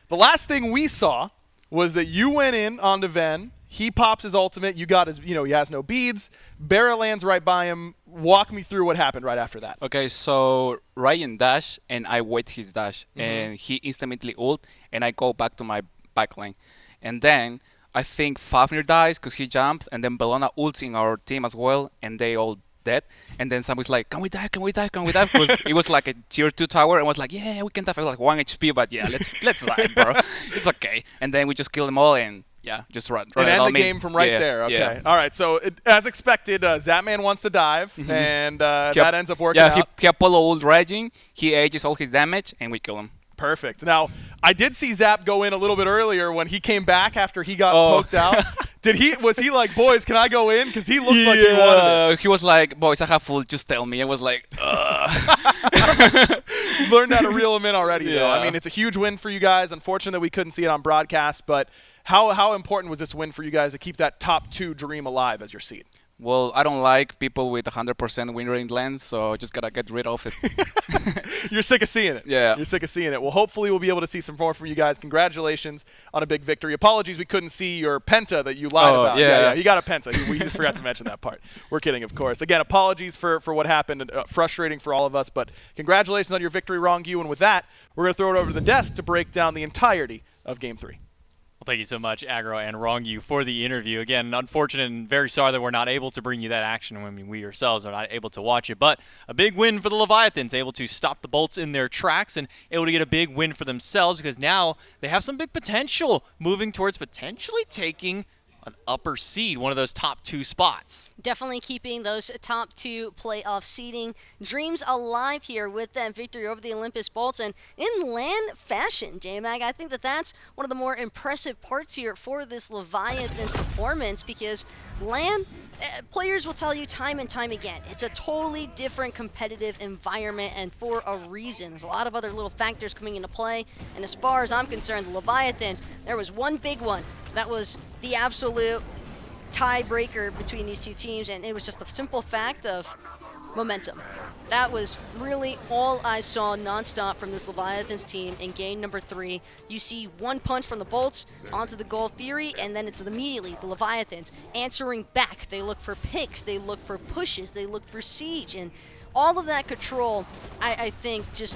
the last thing we saw was that you went in onto Ven. He pops his ultimate. You got his, he has no beads. Barret lands right by him. Walk me through what happened right after that. Okay, so Raijin dash, and I wait his dash, and he instantly ult, and I go back to my backline. And then I think Fafnir dies because he jumps, and then Bellona ults in our team as well, and they all dead. And then somebody's like, can we die? Because it was like a tier 2 tower, and was like, yeah, we can die for like 1 HP, but yeah, let's die, bro. It's okay. And then we just kill them all, and yeah, just run and it end the me. game from right there. Okay. Yeah. All right. So as expected, Zapman wants to dive, and that ends up working out. Yeah, he Apollo ult Raijin. He ages all his damage, and we kill him. Perfect. Now, I did see Zap go in a little bit earlier when he came back after he got poked out. Was he like, boys, can I go in? Because he looked like he wanted it. He was like, boys, I have full, just tell me. I was like, Learned how to reel him in already, though. Yeah. I mean, it's a huge win for you guys. Unfortunately, we couldn't see it on broadcast, but how important was this win for you guys to keep that top 2 dream alive as your seed? Well, I don't like people with 100% win rate lens, so just gotta get rid of it. You're sick of seeing it. Yeah. You're sick of seeing it. Well, hopefully we'll be able to see some more from you guys. Congratulations on a big victory. Apologies we couldn't see your penta that you lied about. Yeah, you got a penta. We just forgot to mention that part. We're kidding, of course. Again, apologies for what happened. Frustrating for all of us, but congratulations on your victory, Rongyu. And with that, we're going to throw it over to the desk to break down the entirety of Game 3. Well, thank you so much, Aggro and Rongyu, for the interview. Again, unfortunate and very sorry that we're not able to bring you that action. I mean, we ourselves are not able to watch it. But a big win for the Leviathans, able to stop the bolts in their tracks and able to get a big win for themselves because now they have some big potential moving towards potentially taking an upper seed, one of those top 2 spots. Definitely keeping those top 2 playoff seeding dreams alive here with that victory over the Olympus Bolts. And in land fashion, J-Mag, I think that's one of the more impressive parts here for this Leviathan performance because land, players will tell you time and time again, it's a totally different competitive environment and for a reason. There's a lot of other little factors coming into play. And as far as I'm concerned, the Leviathans, there was one big one. That was the absolute tiebreaker between these 2 teams, and it was just the simple fact of momentum. That was really all I saw nonstop from this Leviathans team in game number 3. You see one punch from the Bolts onto the Gold Fury, and then it's immediately the Leviathans answering back. They look for picks, they look for pushes, they look for siege, and all of that control, I think, just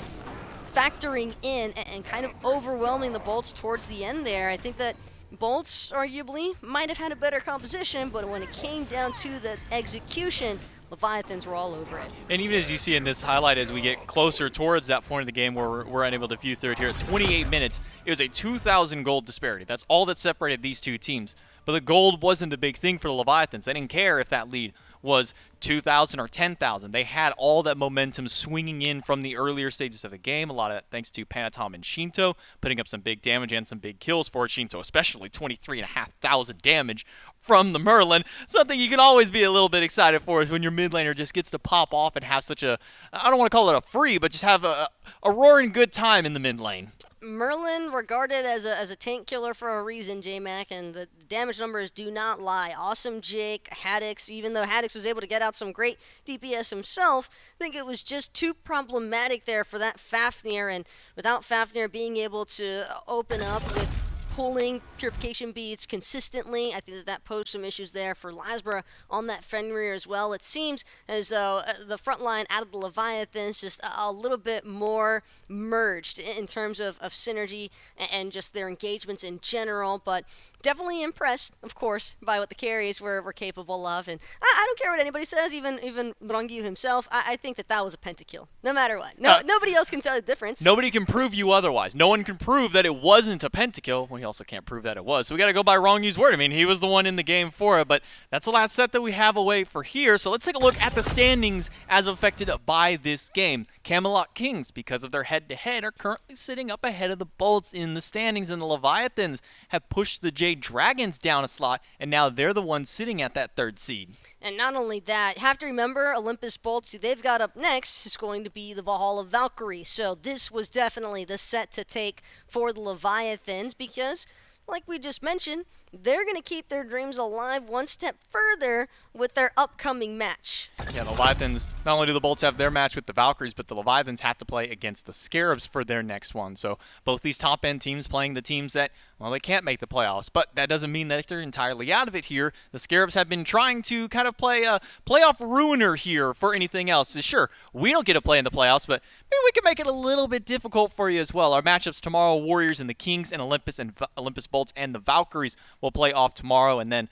factoring in and kind of overwhelming the Bolts towards the end there. I think that Bolts, arguably, might have had a better composition, but when it came down to the execution, Leviathans were all over it. And even as you see in this highlight, as we get closer towards that point of the game where we're unable to view third here, at 28 minutes, it was a 2,000 gold disparity. That's all that separated these 2 teams. But the gold wasn't the big thing for the Leviathans. They didn't care if that lead was 2,000 or 10,000. They had all that momentum swinging in from the earlier stages of the game. A lot of that thanks to Panatom and Shinto, putting up some big damage and some big kills for Shinto, especially 23,500 damage from the Merlin. Something you can always be a little bit excited for is when your mid laner just gets to pop off and have such a, I don't want to call it a free, but just have a roaring good time in the mid lane. Merlin regarded as a tank killer for a reason, J-Mac, and the damage numbers do not lie. Awesome Jake, Haddix, even though Haddix was able to get out some great DPS himself, I think it was just too problematic there for that Fafnir, and without Fafnir being able to open up with pulling purification beads consistently, I think that posed some issues there for Lasbra on that Fenrir as well. It seems as though the front line out of the Leviathans just a little bit more merged in terms of synergy and just their engagements in general, but definitely impressed, of course, by what the carries were capable of. And I don't care what anybody says, even Rongyu himself. I think that was a pentakill, no matter what. Nobody else can tell the difference. Nobody can prove you otherwise. No one can prove that it wasn't a pentakill. He also can't prove that it was. So we got to go by wrong used word. I mean, he was the one in the game for it, but that's the last set that we have away for here. So let's take a look at the standings as affected by this game. Camelot Kings, because of their head-to-head, are currently sitting up ahead of the Bolts in the standings, and the Leviathans have pushed the Jade Dragons down a slot, and now they're the ones sitting at that 3rd seed. And not only that, you have to remember Olympus Bolts, who they've got up next, is going to be the Valhalla Valkyrie. So this was definitely the set to take for the Leviathans because, like we just mentioned, they're going to keep their dreams alive one step further with their upcoming match. Yeah, the Leviathans, not only do the Bolts have their match with the Valkyries, but the Leviathans have to play against the Scarabs for their next one. So both these top-end teams playing the teams that, well, they can't make the playoffs, but that doesn't mean that they're entirely out of it here. The Scarabs have been trying to kind of play a playoff ruiner here for anything else. So sure, we don't get to play in the playoffs, but maybe we can make it a little bit difficult for you as well. Our matchups tomorrow, Warriors and the Kings, and Olympus Bolts and the Valkyries will play off tomorrow, and then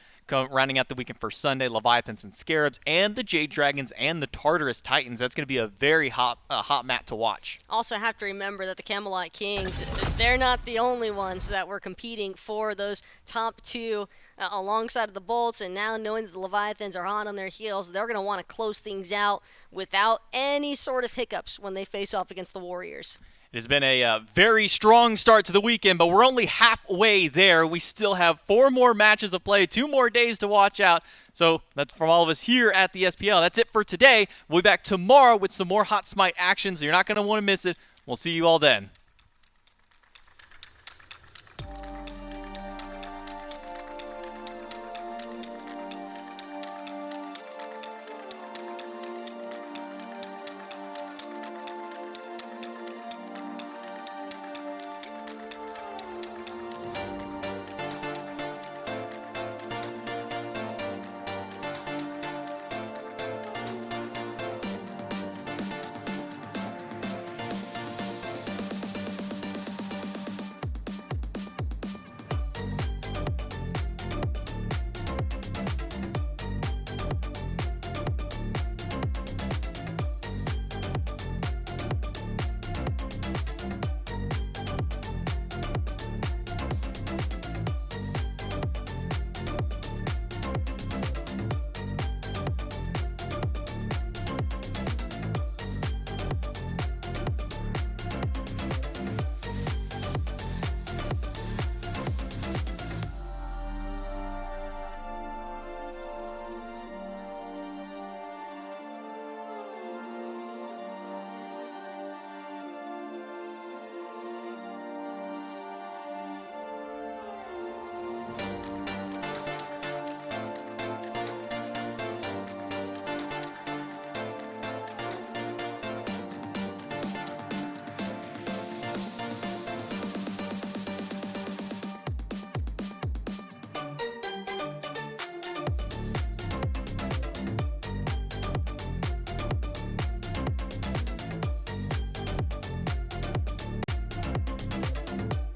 rounding out the weekend for Sunday, Leviathans and Scarabs, and the Jade Dragons and the Tartarus Titans. That's going to be a very hot mat to watch. Also have to remember that the Camelot Kings, they're not the only ones that were competing for those top 2 alongside of the Bolts, and now knowing that the Leviathans are hot on their heels, they're going to want to close things out without any sort of hiccups when they face off against the Warriors. It has been a very strong start to the weekend, but we're only halfway there. We still have 4 more matches to play, 2 more days to watch out. So that's from all of us here at the SPL. That's it for today. We'll be back tomorrow with some more Hot Smite action, so you're not going to want to miss it. We'll see you all then.